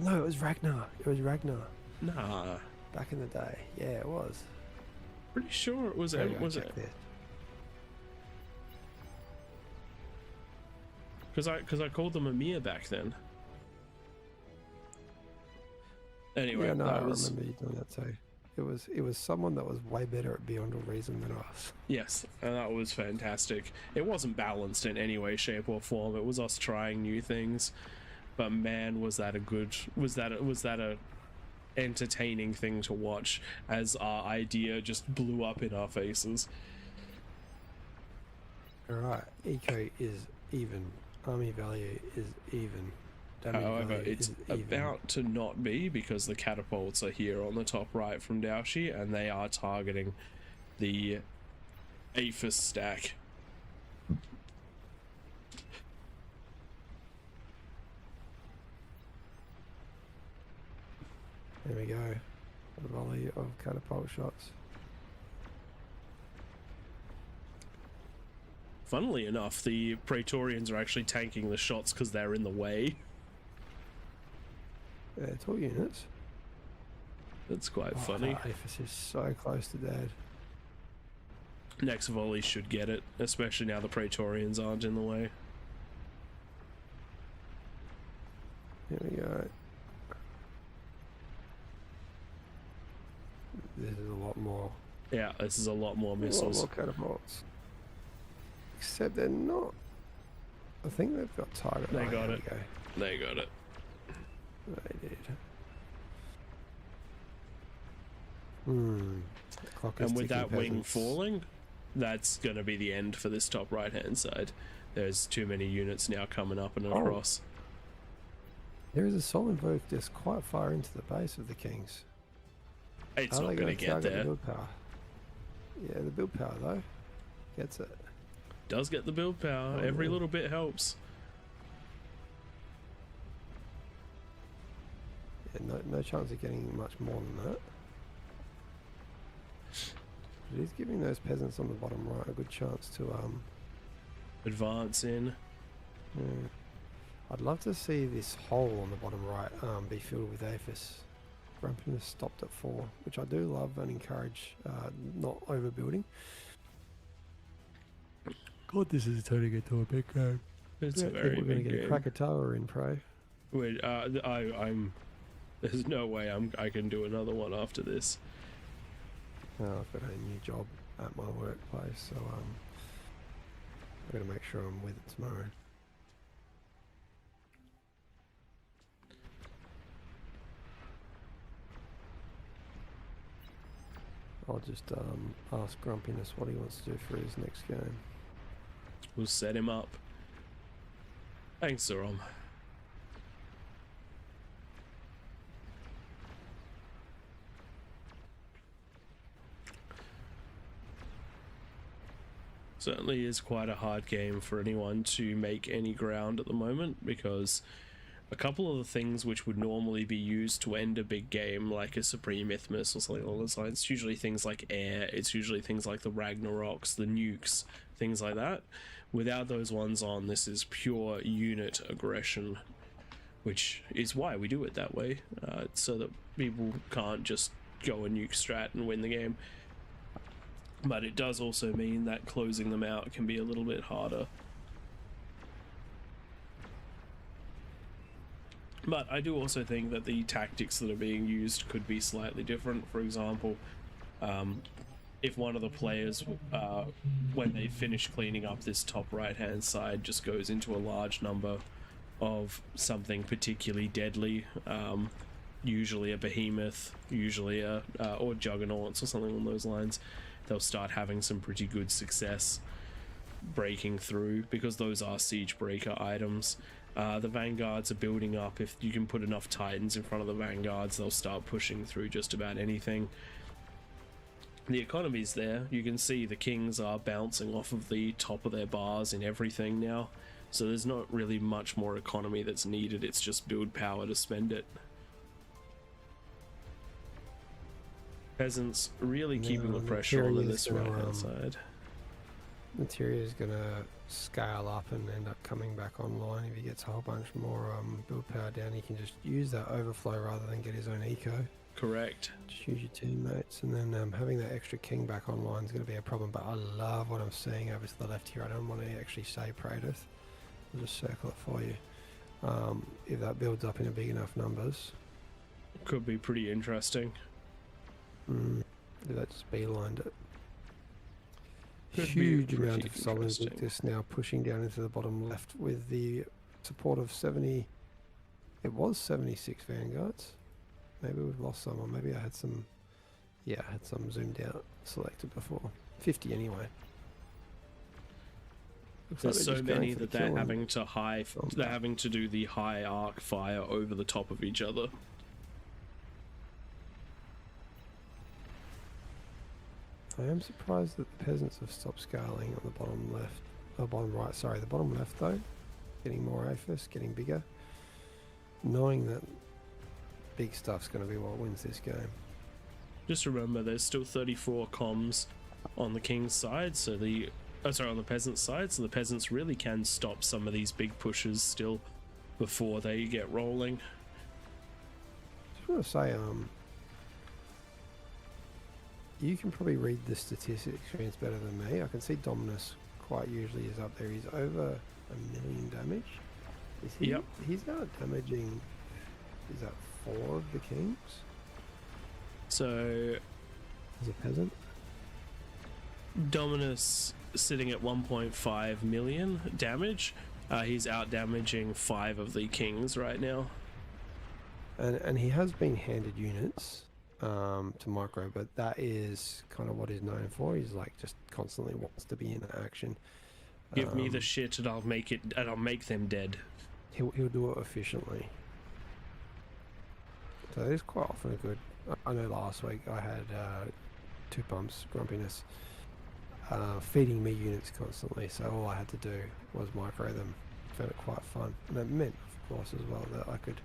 No, it was Ragnar. It was Ragnar. Nah, Back in the day. Yeah, it was. pretty sure it was There you Emre. go, Was check it? this. Because I called them Amir back then. Anyway, Yeah, no, I that was remember you doing that too. It was someone that was way better at Beyond All Reason than us. yes, and that was fantastic. It wasn't balanced in any way, shape, or form. It was us trying new things, but man, was that a entertaining thing to watch as our idea just blew up in our faces. Alright, eco is even. Army value is even. Damage However, value it's is even. about to not be because the catapults are here on the top right from Daoshi, and they are targeting the Aphis stack. There we go. A volley of catapult shots. Funnily enough, the Praetorians are actually tanking the shots because they're in the way. Yeah, it's all units. That's quite Oh, funny. that Aphis is so close to dead. Next volley should get it, especially now the Praetorians aren't in the way. Here we go. This is a lot more. Yeah, this is a lot more A lot missiles. more catapults. Except they're not. I think they've got target. They oh, got here it. we go. They got it. They did. Clock is And with ticking, that wing peasants. falling, that's going to be the end for this top right hand side. There's too many units now coming up and Oh. across. There is a Sol Invoke just quite far into the base of the Kings. It's Are not they going to get target the there. build power? Yeah, the build power though gets it. Does get the build power. Oh, Every yeah. little bit helps. Yeah, no chance of getting much more than that. It is giving those peasants on the bottom right a good chance to Advance in. yeah. I'd love to see this hole on the bottom right be filled with aphis. Grumpiness stopped at 4, which I do love and encourage not overbuilding. God, this is turning into a big game. It's a I think very we're going to big get a game. Krakatoa in prey. Wait, I'm. There's no way I can do another one after this. I've got a new job at my workplace, so I've got to make sure I'm with it tomorrow. I'll just ask Grumpiness what he wants to do for his next game. We'll set him up. Thanks, Zorom. Certainly is quite a hard game for anyone to make any ground at the moment, because a couple of the things which would normally be used to end a big game, like a Supreme Isthmus or something along those lines, it's usually things like air, it's usually things like the Ragnaroks, the nukes, things like that. Without those ones on, this is pure unit aggression, which is why we do it that way, so that people can't just go a nuke strat and win the game. But it does also mean that closing them out can be a little bit harder. But I do also think that the tactics that are being used could be slightly different. For example, if one of the players, when they finish cleaning up this top right-hand side, just goes into a large number of something particularly deadly, usually a behemoth, usually or juggernauts or something along those lines, they'll start having some pretty good success breaking through, because those are siege breaker items. The vanguards are building up. If you can put enough titans in front of the vanguards, they'll start pushing through just about anything. The economy's there. You can see the kings are bouncing off of the top of their bars in everything now, so there's not really much more economy that's needed. It's just build power to spend it. Peasants really keeping the pressure on this right hand side. Materia is going to scale up and end up coming back online. If he gets a whole bunch more build power down, he can just use that overflow rather than get his own eco. Correct. Just use your teammates, and then having that extra king back online is going to be a problem. But I love what I'm seeing over to the left here. I don't want to actually say Praedyth. I'll just circle it for you. If that builds up in big enough numbers, could be pretty interesting. If that just beelined it. Could Huge be amount pretty of solids with interesting. this now pushing down into the bottom left with the support of 70. It was 76 vanguards. Maybe we've lost some, or maybe I had some. Yeah, I had some zoomed out selected before. 50 anyway. Looks like There's they're so just going many for the that they're kill and- having to they're having to do the high arc fire over the top of each other. I am surprised that the peasants have stopped scaling on the bottom left. Bottom right, sorry. The bottom left, though. Getting more aphis, getting bigger. Knowing that big stuff's going to be what wins this game. Just remember, there's still 34 comms on the king's side, so on the peasant's side, so the peasants really can stop some of these big pushes still before they get rolling. Just want to say, you can probably read the statistics experience better than me. I can see Dominus quite usually is up there. He's over 1,000,000 damage. Is he? Yep. He's out damaging. Is that 4 of the kings? So As a peasant. Dominus sitting at 1.5 million damage. He's out damaging 5 of the kings right now. And he has been handed units to micro, but that is kind of what he's known for. He's like just constantly wants to be in action. Give me the shit and I'll make them dead. He'll do it efficiently. So it is quite often a good. I know last week I had 2 pumps grumpiness feeding me units constantly, so all I had to do was micro them. Found it quite fun, and that meant, of course, as well that I could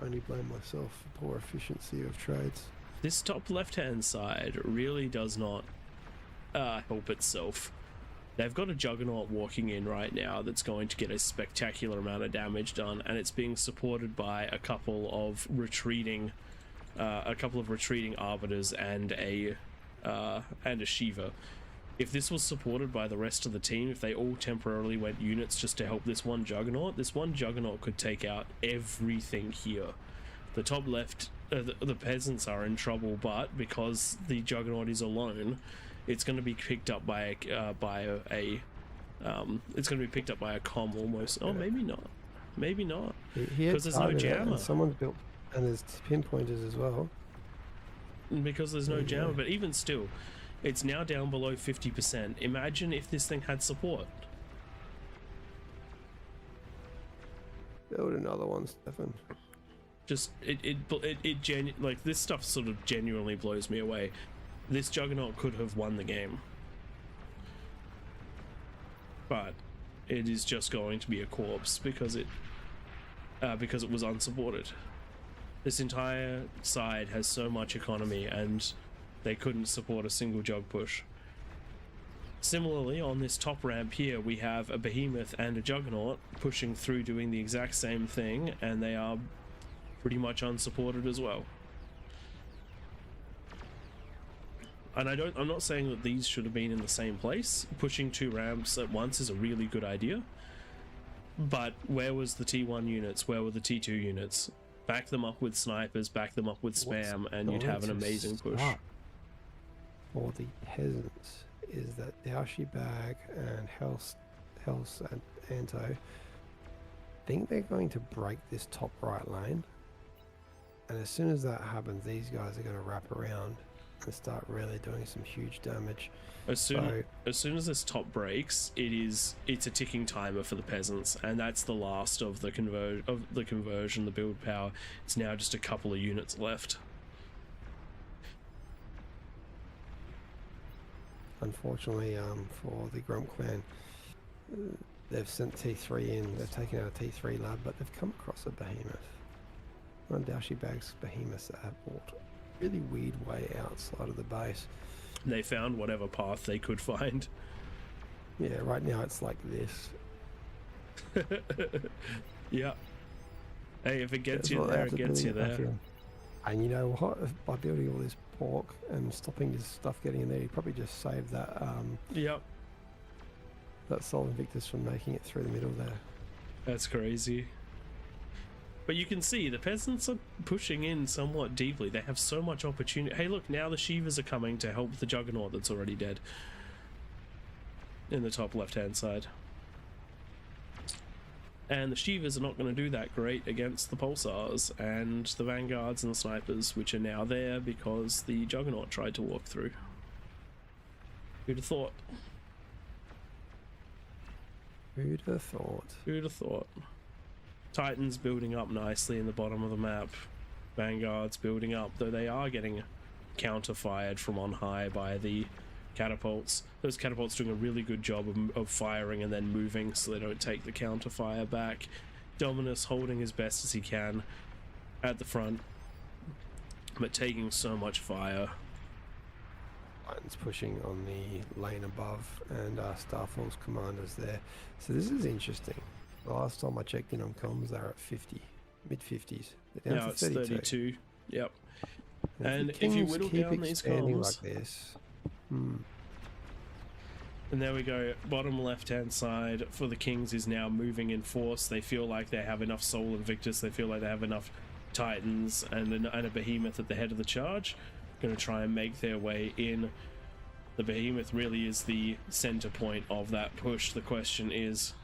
only blame myself for poor efficiency of trades. This top left hand side really does not help itself. They've got a Juggernaut walking in right now that's going to get a spectacular amount of damage done, and it's being supported by a couple of retreating Arbiters and a Shiva. If this was supported by the rest of the team, if they all temporarily went units just to help this one Juggernaut could take out everything here. The top left, the peasants are in trouble, but because the Juggernaut is alone, it's going to be picked up by a comm almost. Oh, maybe not. Maybe not. Because there's no jammer. Someone's built, and there's pinpointers as well. Because there's no jammer, but even still, it's now down below 50%. Imagine if this thing had support. Build another one, Stefan. Just like this stuff sort of genuinely blows me away. This Juggernaut could have won the game, but it is just going to be a corpse because it was unsupported. This entire side has so much economy and they couldn't support a single jug push. Similarly, on this top ramp here, we have a Behemoth and a Juggernaut pushing through doing the exact same thing, and they are pretty much unsupported as well. And I'm not saying that these should have been in the same place. Pushing two ramps at once is a really good idea. But where was the T1 units? Where were the T2 units? Back them up with snipers, back them up with spam, and you'd have an amazing push. For the peasants is that Daoshi Bag and Hels and Anto think they're going to break this top right lane. And as soon as that happens, these guys are going to wrap around and start really doing some huge damage. As soon as this top breaks, it's a ticking timer for the peasants, and that's the last of the conversion, the build power. It's now just a couple of units left. Unfortunately, for the Grump clan, they've sent T3 in. They've taken out a T3 lab, but they've come across a Behemoth. One of Daoshi Bag's Behemoths that have walked a really weird way outside of the base. They found whatever path they could find. Yeah, right now it's like this. Yeah. Hey, if it gets you there, it gets you there. And you know what? By building all this pork and stopping his stuff getting in there, he probably just saved that. Yep. That Sol Invictus from making it through the middle there. That's crazy. But you can see the peasants are pushing in somewhat deeply. They have so much opportunity. Hey, look, now the Shivas are coming to help the Juggernaut that's already dead. In the top left-hand side. And the Shivas are not going to do that great against the Pulsars and the Vanguards and the Snipers, which are now there because the Juggernaut tried to walk through. Who'd have thought? Who'd have thought? Who'd have thought? Titans building up nicely in the bottom of the map. Vanguards building up, though they are getting counter-fired from on high by the catapults. Those catapults doing a really good job of firing and then moving so they don't take the counter-fire back. Dominus holding as best as he can at the front, but taking so much fire. Titans pushing on the lane above, and Starfall's commanders there. So this is interesting. The last time I checked in on comms, they were at 50, mid-50s. They're down now to it's 32. Yep. And if you whittle down these comms, like this, and there we go. Bottom left-hand side for the Kings is now moving in force. They feel like they have enough Sol Invictus. They feel like they have enough Titans and a Behemoth at the head of the charge. Going to try and make their way in. The Behemoth really is the center point of that push. The question is,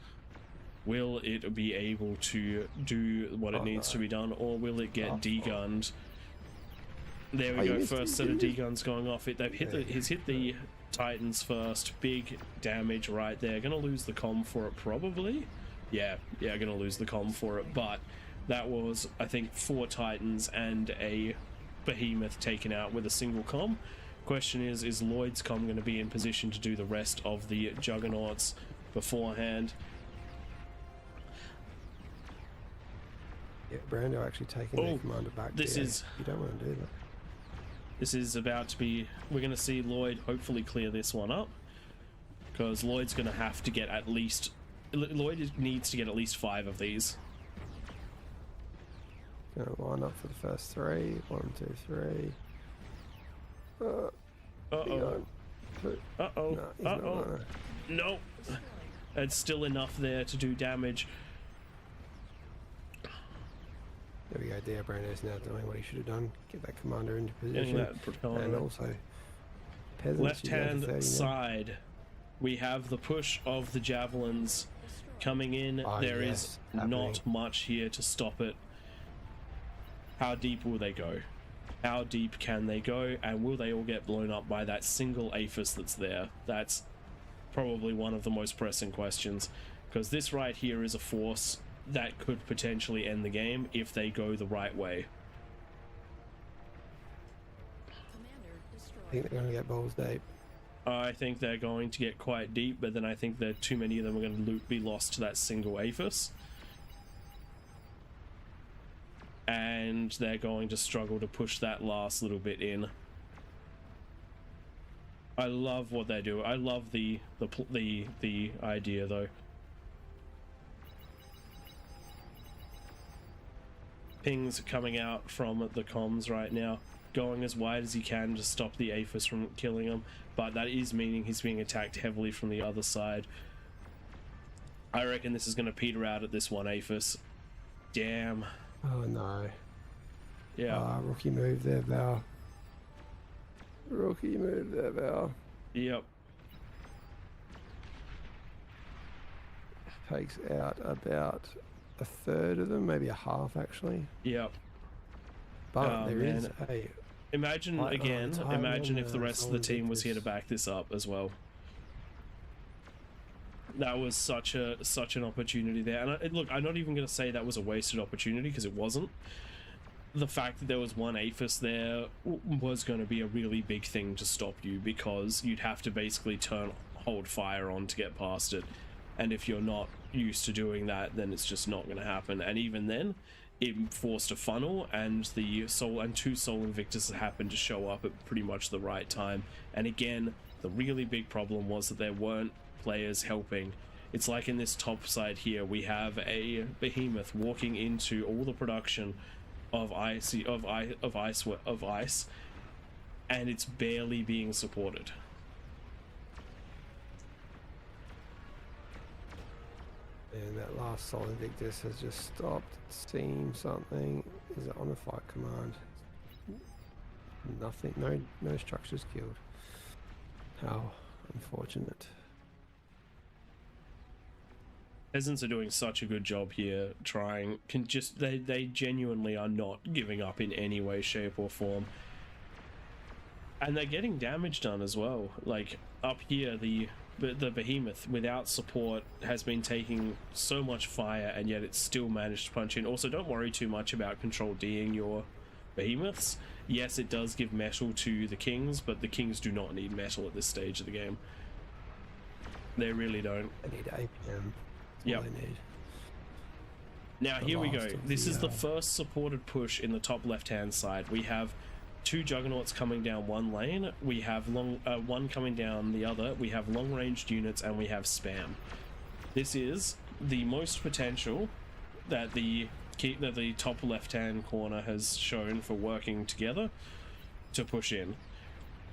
will it be able to do what it needs to be done, or will it get degunned? There we go, first set of deguns going off. He's hit the Titans first. Big damage right there. Gonna lose the comm for it, probably. Yeah, gonna lose the comm for it, but that was, I think, 4 Titans and a Behemoth taken out with a single comm. Question is Lloyd's comm going to be in position to do the rest of the Juggernauts beforehand? Yeah, Brando actually taking their commander back. This is... You don't want to do that. This is about to be... We're going to see Lloyd hopefully clear this one up. Because Lloyd's going to have to get at least... Lloyd needs to get at least 5 of these. Gonna line up for the first 3. 1, 2, 3. Uh-oh. Uh-oh. No, he's not Uh-oh. gonna. No. It's still enough there to do damage. There we go. Brando's now doing what he should have done. Get that commander into Getting position. that propeller. And also, peasants. Left you go to hand 30 now. side, we have the push of the javelins coming in. Oh, There yes, is happening. not much here to stop it. How deep will they go? How deep can they go? And will they all get blown up by that single aphis that's there? That's probably one of the most pressing questions, because this right here is a force that could potentially end the game if they go the right way. Commander I destroyed. think they're going to get balls deep. I think they're going to get quite deep, but then I think that too many of them are going to be lost to that single aphis. And they're going to struggle to push that last little bit in. I love what they do. I love the idea though. Pings coming out from the comms right now, going as wide as he can to stop the aphis from killing him, but that is meaning he's being attacked heavily from the other side. I reckon this is going to peter out at this one aphis. Damn. Oh no. Yeah. Rookie move there, Val. Rookie move there, Val. Yep. Takes out about a third of them, maybe a half actually. Yep. But Oh, there is man. a Imagine Right, again, it's higher imagine than if the the rest of the Solar team was here to Victus. back this up as well. That was such an opportunity there. And look, I'm not even going to say that was a wasted opportunity, because it wasn't. The fact that there was one aphis there was going to be a really big thing to stop you, because you'd have to basically hold fire on to get past it. And if you're not used to doing that, then it's just not going to happen. And even then, it forced a funnel, and two Soul Invictus happened to show up at pretty much the right time. And again, the really big problem was that there weren't players helping. It's like in this top side here, we have a behemoth walking into all the production of ice, and it's barely being supported. And that last Soul Invictus has just stopped. It seems something. Is it on the fight command? Nothing. No structures killed. How unfortunate. Peasants are doing such a good job here, they genuinely are not giving up in any way, shape or form. And they're getting damage done as well. Like up here, the behemoth without support has been taking so much fire, and yet it's still managed to punch in. Also, don't worry too much about control D'ing your behemoths. Yes, it does give metal to the kings, but the kings do not need metal at this stage of the game. They really don't. They need APM. Yep. They need. Now The here we go. last of This the, is the first supported push in the top left hand side. We have 2 juggernauts coming down one lane, we have one coming down the other, we have long ranged units, and we have spam. This is the most potential that the top left hand corner has shown for working together to push in.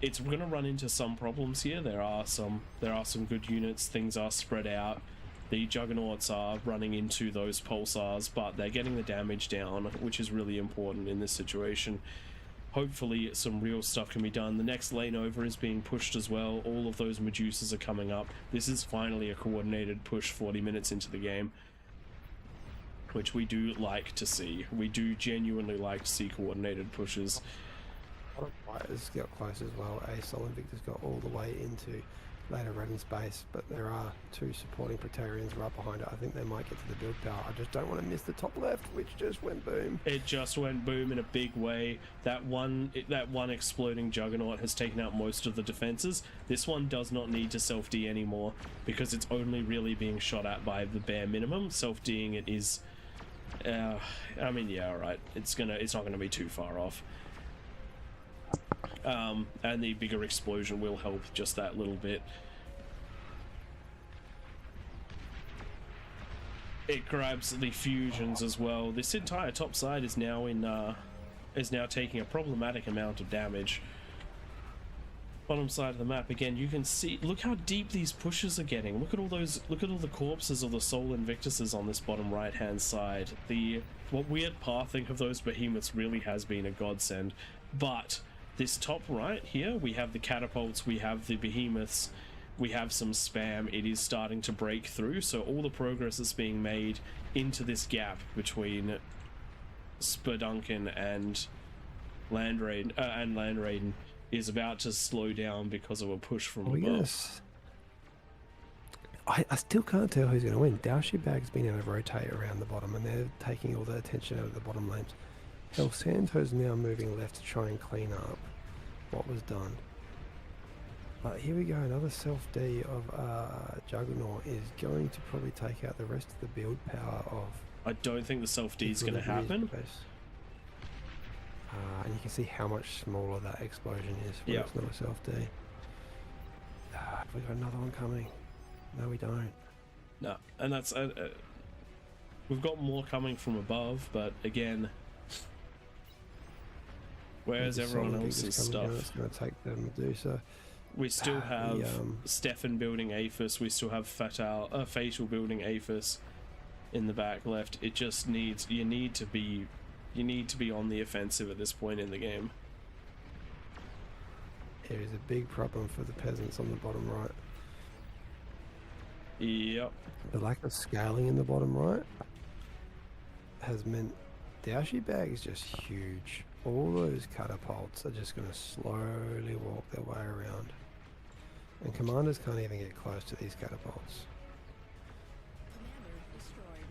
It's going to run into some problems here. There are some good units, things are spread out. The juggernauts are running into those pulsars, but they're getting the damage down, which is really important in this situation. Hopefully some real stuff can be done. The next lane over is being pushed as well. All of those Medusas are coming up. This is finally a coordinated push 40 minutes into the game, which we do like to see. We do genuinely like to see coordinated pushes. A lot of fighters got close as well. A Soul Invictus got all the way into later Redden space, but there are 2 supporting Praetorians right behind it. I think they might get to the build power. I just don't want to miss the top left, which just went boom. It just went boom in a big way. That one exploding juggernaut has taken out most of the defenses. This one does not need to self-D anymore, because it's only really being shot at by the bare minimum. Self-D'ing it is, I mean, yeah, alright. It's not gonna be too far off. And the bigger explosion will help just that little bit. It grabs the fusions as well. This entire top side is now taking a problematic amount of damage. Bottom side of the map again, you can see, look how deep these pushes are getting. Look at all the corpses of the Soul Invictuses on this bottom right hand side. What weird pathing of those behemoths really has been a godsend. But this top right here, we have the catapults, we have the behemoths, we have some spam. It is starting to break through, so all the progress that's being made into this gap between Spurdunken and Landraiden is about to slow down because of a push from above. Yes. I still can't tell who's going to win. Bag's been able to rotate around the bottom, and they're taking all the attention out of the bottom lanes. El Santo's now moving left to try and clean up what was done. But here we go, another self-D of Juggernaut is going to probably take out the rest of the build power of... I don't think the self-D is going to happen. And you can see how much smaller that explosion is when it's not a self-D. We've got another one coming. No, we don't. No, and that's... we've got more coming from above, but again... Where's everyone else's stuff? It's going to take them to do so. We still have Stefan building Aphis. We still have Fatal building Aphis in the back left. It just needs... You need to be on the offensive at this point in the game. It is a big problem for the peasants on the bottom right. Yep. The lack of scaling in the bottom right has meant Bag is just huge. All those catapults are just going to slowly walk their way around. And commanders can't even get close to these catapults. Commander destroyed.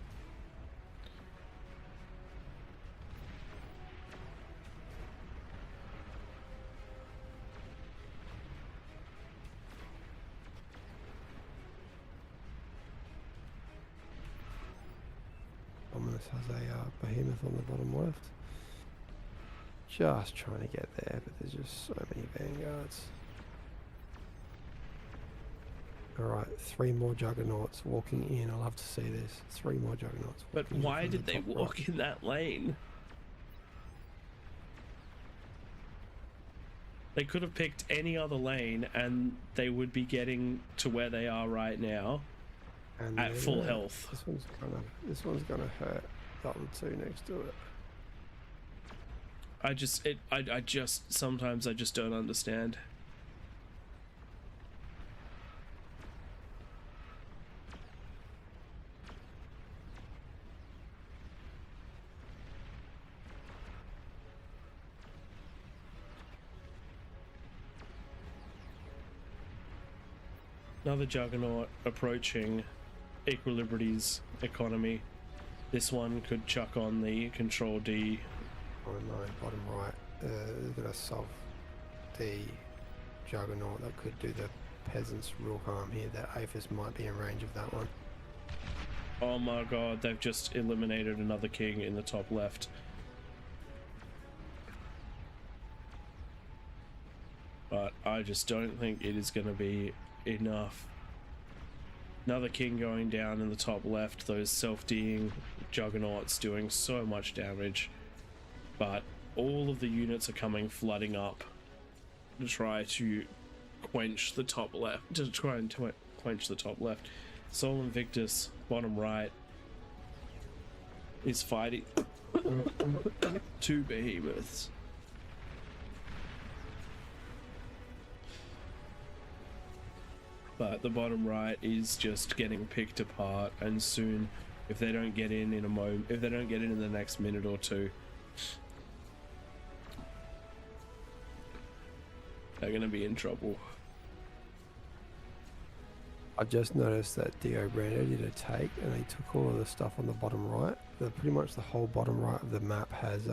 Ominous has a behemoth on the bottom left. Just trying to get there, but there's just so many vanguards. Alright, 3 more juggernauts walking in. I love to see this. 3 more juggernauts. But why did they walk in that lane? They could have picked any other lane and they would be getting to where they are right now and at full health. This one's gonna hurt the other 2 next to it. Sometimes I just don't understand. Another Juggernaut approaching Equilibrity's economy. This one could chuck on the Control D. Bottom right, there's got a soft D Juggernaut that could do the peasants real harm here. That Aphis might be in range of that one. Oh my god, they've just eliminated another king in the top left. But I just don't think it is going to be enough. Another king going down in the top left. Those self-D'ing Juggernauts doing so much damage. But all of the units are coming flooding up to try to quench the top left. Quench the top left. Soul Invictus, bottom right, is fighting 2 behemoths. But the bottom right is just getting picked apart, and soon, if they don't get in a moment, if they don't get in the next minute or 2, they're going to be in trouble. I've just noticed that Dio Brando did a take and he took all of the stuff on the bottom right. Pretty much the whole bottom right of the map has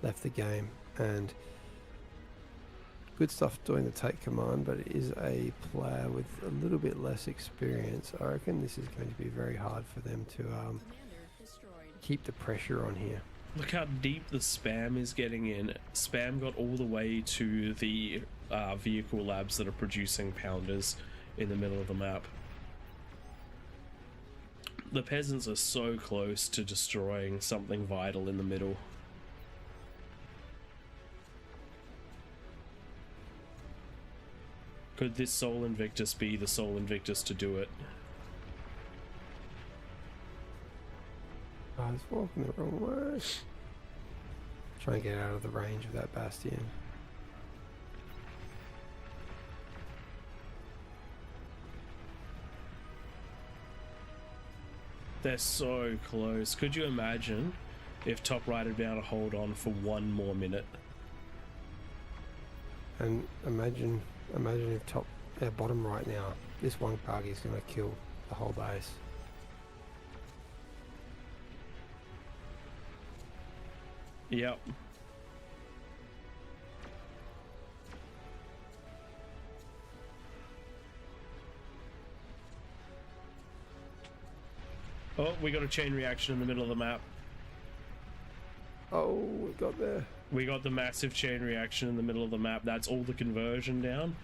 left the game, and good stuff doing the take command, but it is a player with a little bit less experience. I reckon this is going to be very hard for them to keep the pressure on here. Look how deep the spam is getting in. Spam got all the way to the vehicle labs that are producing pounders in the middle of the map. The peasants are so close to destroying something vital in the middle. Could this Sol Invictus be the Sol Invictus to do it? I was walking the wrong way. Trying to get out of the range of that bastion. They're so close. Could you imagine if top right had been able to hold on for one more minute? And imagine if bottom right now, this one bug is going to kill the whole base. Yep. Oh, we got a chain reaction in the middle of the map. Oh, we got there. We got the massive chain reaction in the middle of the map. That's all the conversion down.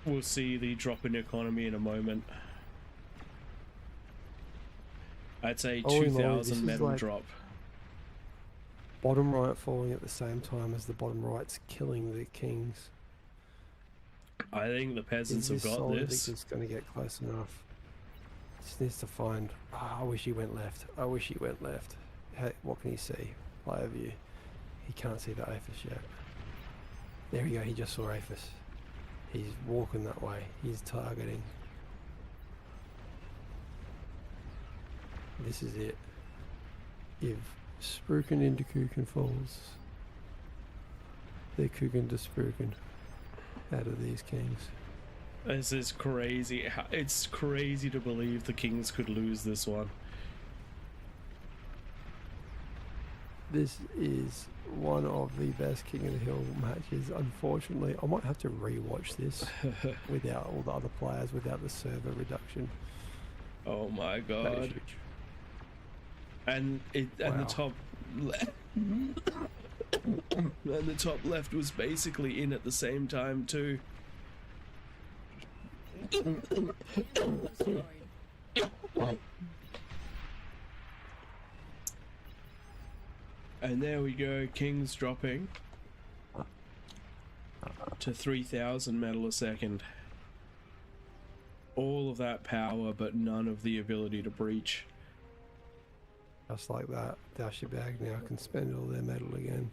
We'll see the drop in economy in a moment. That's a Oh, Lord, 2,000 this is metal like- drop. Bottom right falling at the same time as the bottom right's killing the kings. I think the peasants Is have got Sol this. Invictus going to get close enough? Just needs to find. Oh, I wish he went left. I wish he went left. Hey, what can he see? Player view. He can't see the Aphis yet. There we go. He just saw Aphis. He's walking that way. He's targeting. This is it. If Spruken into Kuken falls, they're Kuken to Spruken out of these kings. This is crazy. It's crazy to believe the kings could lose this one. This is one of the best King of the Hill matches. Unfortunately, I might have to rewatch this without all the other players, without the server reduction. Oh my That is god. huge. And Wow. the top left and the top left was basically in at the same time too. Destroyed. And there we go, kings dropping to 3,000 metal a second. All of that power, but none of the ability to breach. Just like that, Dashibag now can spend all their metal again.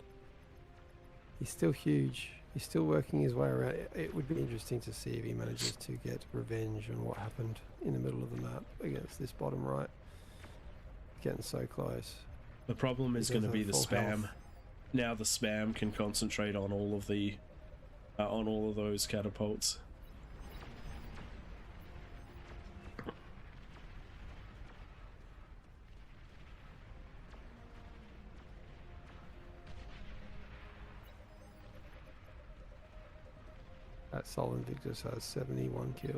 He's still huge. He's still working his way around. It would be interesting to see if he manages to get revenge on what happened in the middle of the map against this bottom right. Getting so close. The problem is He going to does be have the full spam. health. Now the spam can concentrate on all of the, on all of those catapults. That Sol Invictus has 71 kills.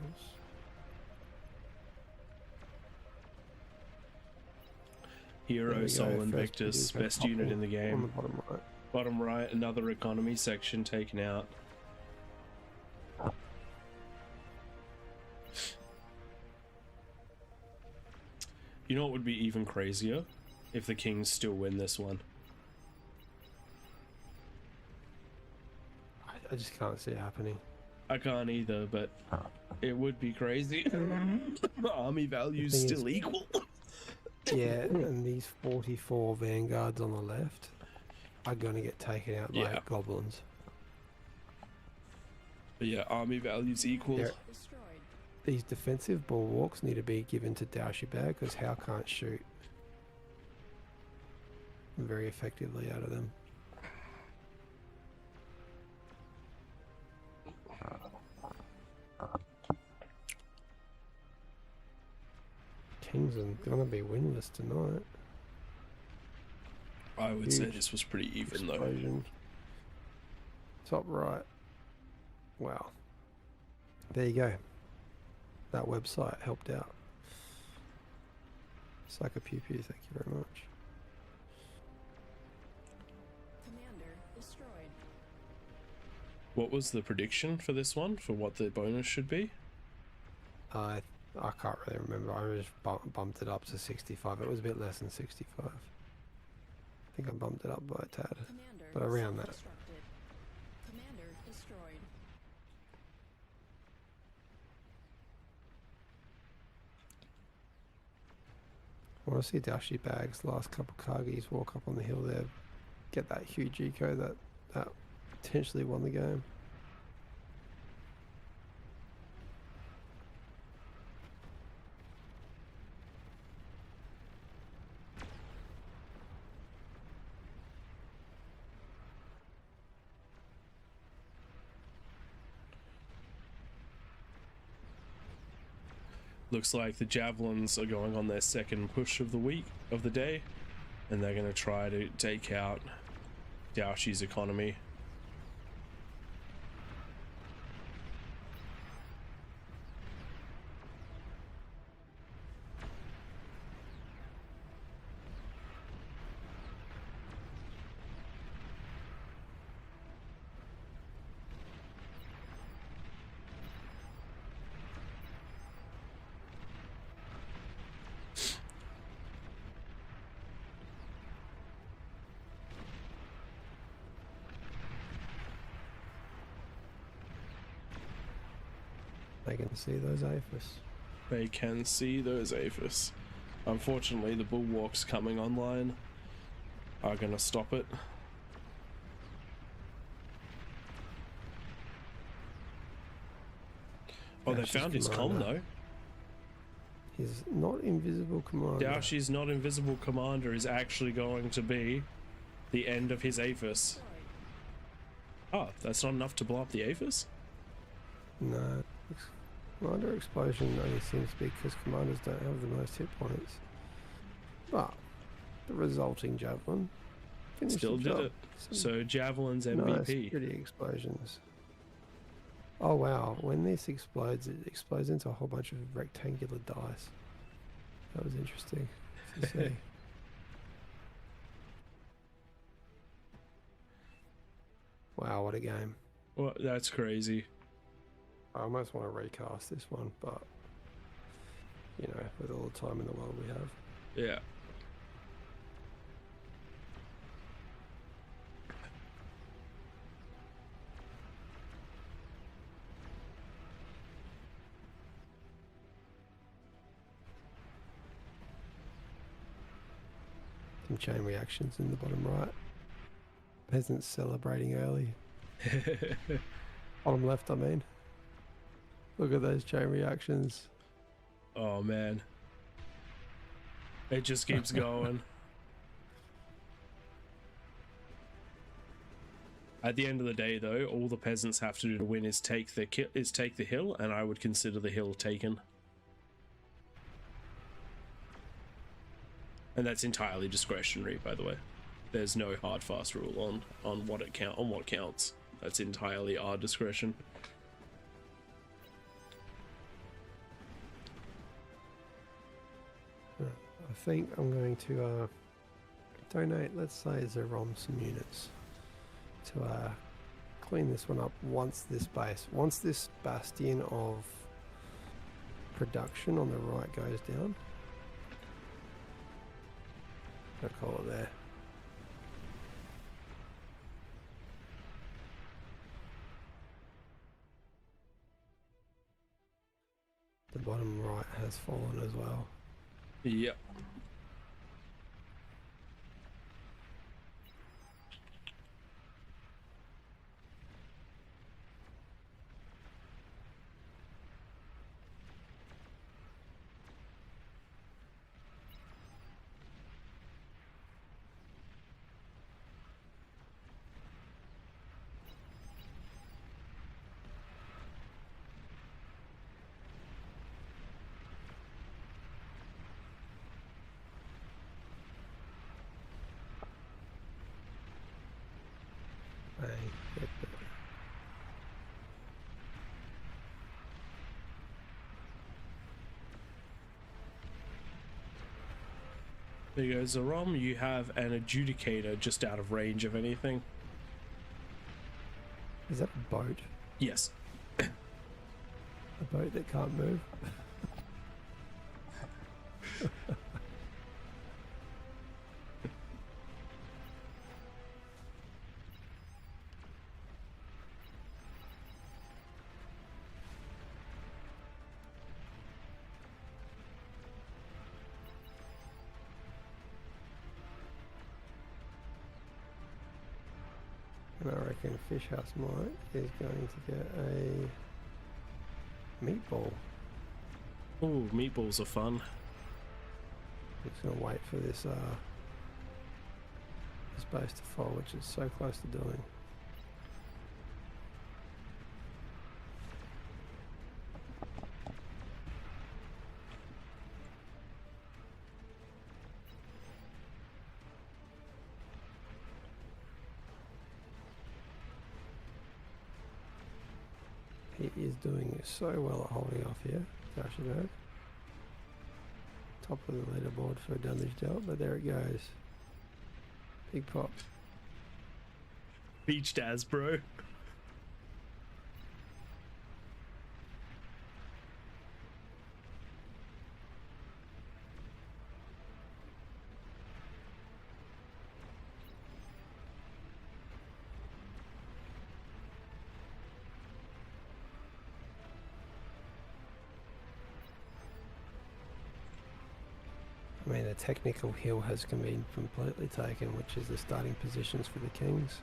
There Hero we Sol go, first Invictus, producer best unit topple in the On game. the bottom right. Bottom right, another economy section taken out. You know what would be even crazier? If the Kings still win this one. I just can't see it happening. I can't either, but it would be crazy. Army values thing is- still equal. Yeah, and these 44 vanguards on the left are going to get taken out by Yeah. goblins. But yeah, army values equal. Yeah. Destroyed. These defensive bulwarks need to be given to Dashibag because Hao can't shoot very effectively out of them. Kings are going to be winless tonight. I would say Huge this was pretty even though. Explosion. Top right. Wow. There you go. That website helped out. Psycho Pew Pew, thank you very much. What was the prediction for this one, for what the bonus should be? I can't really remember. I just bumped it up to 65. It was a bit less than 65. I think I bumped it up by a tad, Commander but around that. self-destructed. Commander destroyed. I want to see Dashi Bag's last couple Kargis walk up on the hill there, get that huge eco that potentially won the game. Looks like the javelins are going on their second push of the day, and they're going to try to take out Daoshi's economy. They can see those APHIS. They can see those APHIS. Unfortunately, the bulwarks coming online are going to stop it. Oh, they Daoshi's found his comm commander. though. His not invisible commander. Daoshi's not invisible commander is actually going to be the end of his APHIS. Destroyed. Oh, that's not enough to blow up the APHIS? No. Commander explosion only seems to be because commanders don't have the most hit points. But the resulting javelin finished Still the did job. it. So Javelin's Nice, MVP. pretty explosions. Oh wow, when this explodes, it explodes into a whole bunch of rectangular dice. That was interesting to see. Wow, what a game. Well, that's crazy. I almost want to recast this one, but, you know, with all the time in the world we have. Yeah. Some chain reactions in the bottom right. Peasants celebrating early. Bottom left, I mean. Look at those chain reactions. Oh man. It just keeps going. At the end of the day though, all the peasants have to do to win is take the hill, and I would consider the hill taken. And that's entirely discretionary, by the way. There's no hard fast rule on what counts. That's entirely our discretion. I think I'm going to donate, let's say, Zerom some units to clean this one up once this bastion of production on the right goes down. I'll call it there. The bottom right has fallen as well. Yep. Hey, There goes Zerom. You have an adjudicator just out of range of anything. Is that a boat? Yes. A boat that can't move? And I reckon Fish House Mike is going to get a meatball. Oh, meatballs are fun. Just gonna wait for this this base to fall, which is so close to doing. He is doing so well at holding off here, Tashiberg. Top of the leaderboard for damage dealt, but there it goes. Big pop. Beach Daz, bro. I mean, the technical hill has been completely taken, which is the starting positions for the Kings.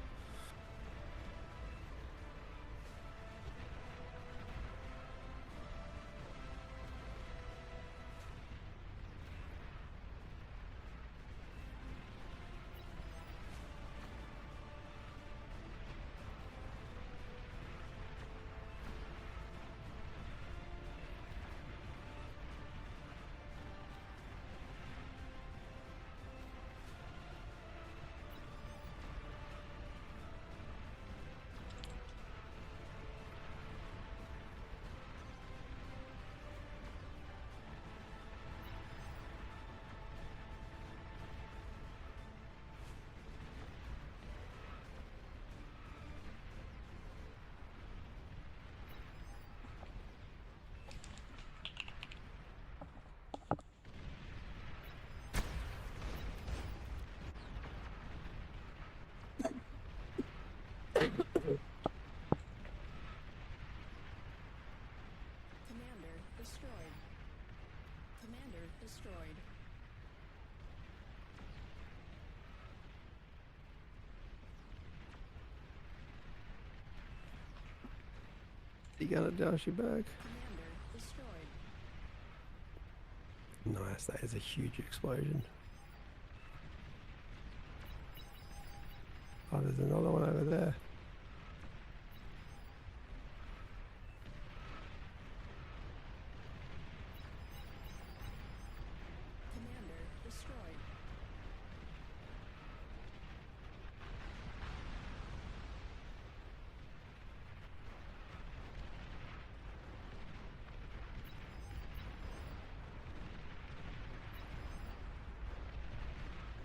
Commander destroyed. Commander destroyed. You gonna dash you back? Commander destroyed. Nice, that is a huge explosion. Oh, there's another one over there. Commander destroyed.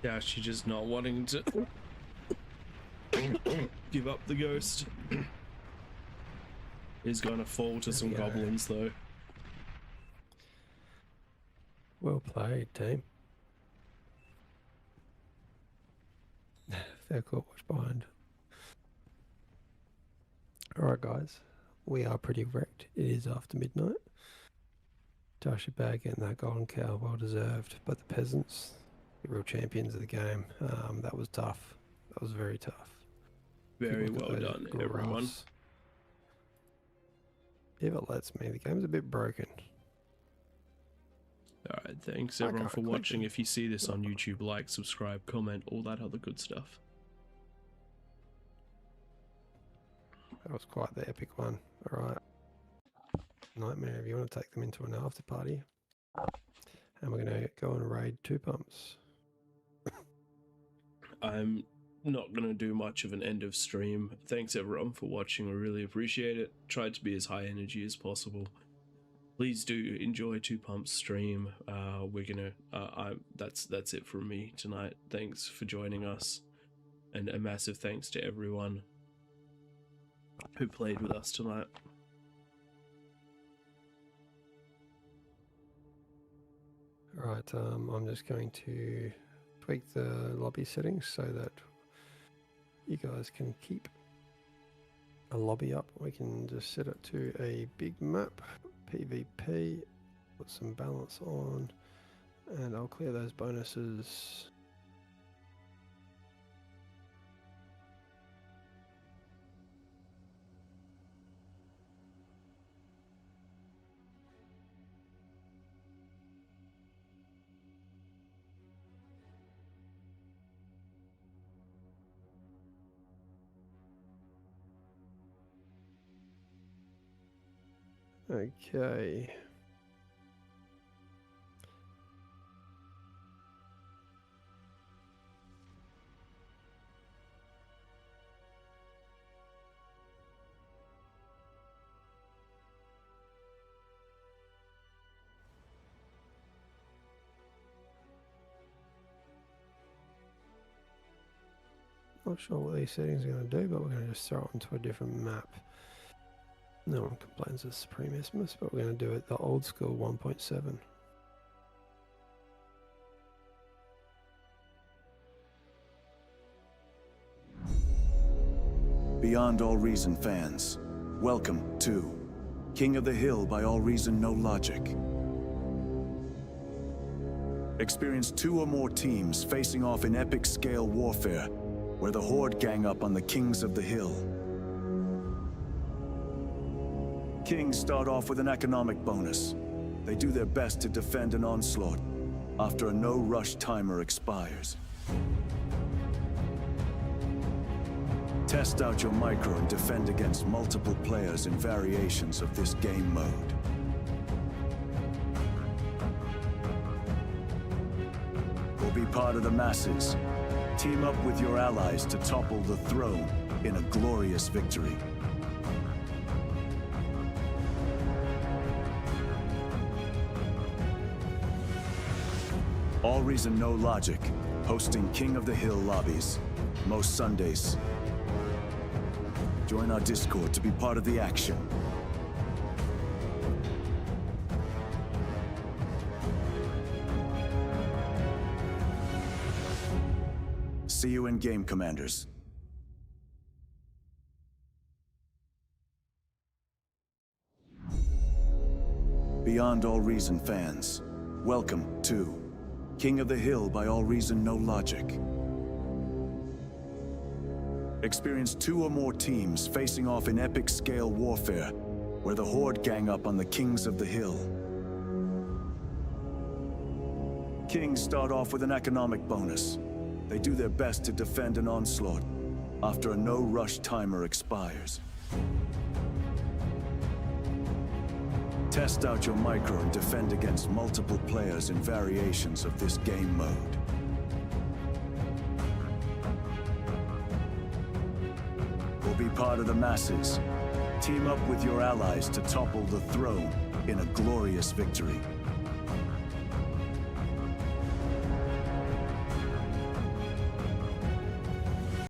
Yeah, she's just not wanting to give up the ghost. He's gonna fall to some Yeah. goblins though. Well played, team. Fair caught watch behind. Alright guys, we are pretty wrecked. It is after midnight. Dash it back and that golden cow, well deserved. But the peasants, the real champions of the game, that was tough. That was very tough. If you Very look at well those done, everyone. graphs, if it lets me, the game's a bit broken. Alright, thanks I everyone can't for click watching. it. If you see this on YouTube, like, subscribe, comment, all that other good stuff. That was quite the epic one. Alright. Nightmare, if you want to take them into an after party. And we're going to go and raid 2 pumps. I'm not going to do much of an end of stream. Thanks everyone for watching. I really appreciate it. Tried to be as high energy as possible. Please do enjoy 2 Pumps stream. We're gonna that's it from me tonight. Thanks for joining us, and a massive thanks to everyone who played with us tonight. Right, I'm just going to tweak the lobby settings so that you guys can keep a lobby up. We can just set it to a big map, PvP, put some balance on, and I'll clear those bonuses. Okay. Not sure what these settings are going to do, but we're going to just throw it onto a different map. No one complains of Supremismus, but we're going to do it the old school 1.7. Beyond All Reason fans, welcome to King of the Hill by AllReasonNoLogic. Experience 2 or more teams facing off in epic scale warfare, where the Horde gang up on the Kings of the Hill. Kings start off with an economic bonus. They do their best to defend an onslaught after a no-rush timer expires. Test out your micro and defend against multiple players in variations of this game mode. Or be part of the masses. Team up with your allies to topple the throne in a glorious victory. AllReasonNoLogic, hosting King of the Hill lobbies, most Sundays. Join our Discord to be part of the action. See you in game, Commanders. Beyond All Reason fans, welcome to King of the Hill by AllReasonNoLogic. Experience 2 or more teams facing off in epic scale warfare, where the Horde gang up on the Kings of the Hill. Kings start off with an economic bonus. They do their best to defend an onslaught after a no-rush timer expires. Test out your micro and defend against multiple players in variations of this game mode. Or be part of the masses. Team up with your allies to topple the throne in a glorious victory.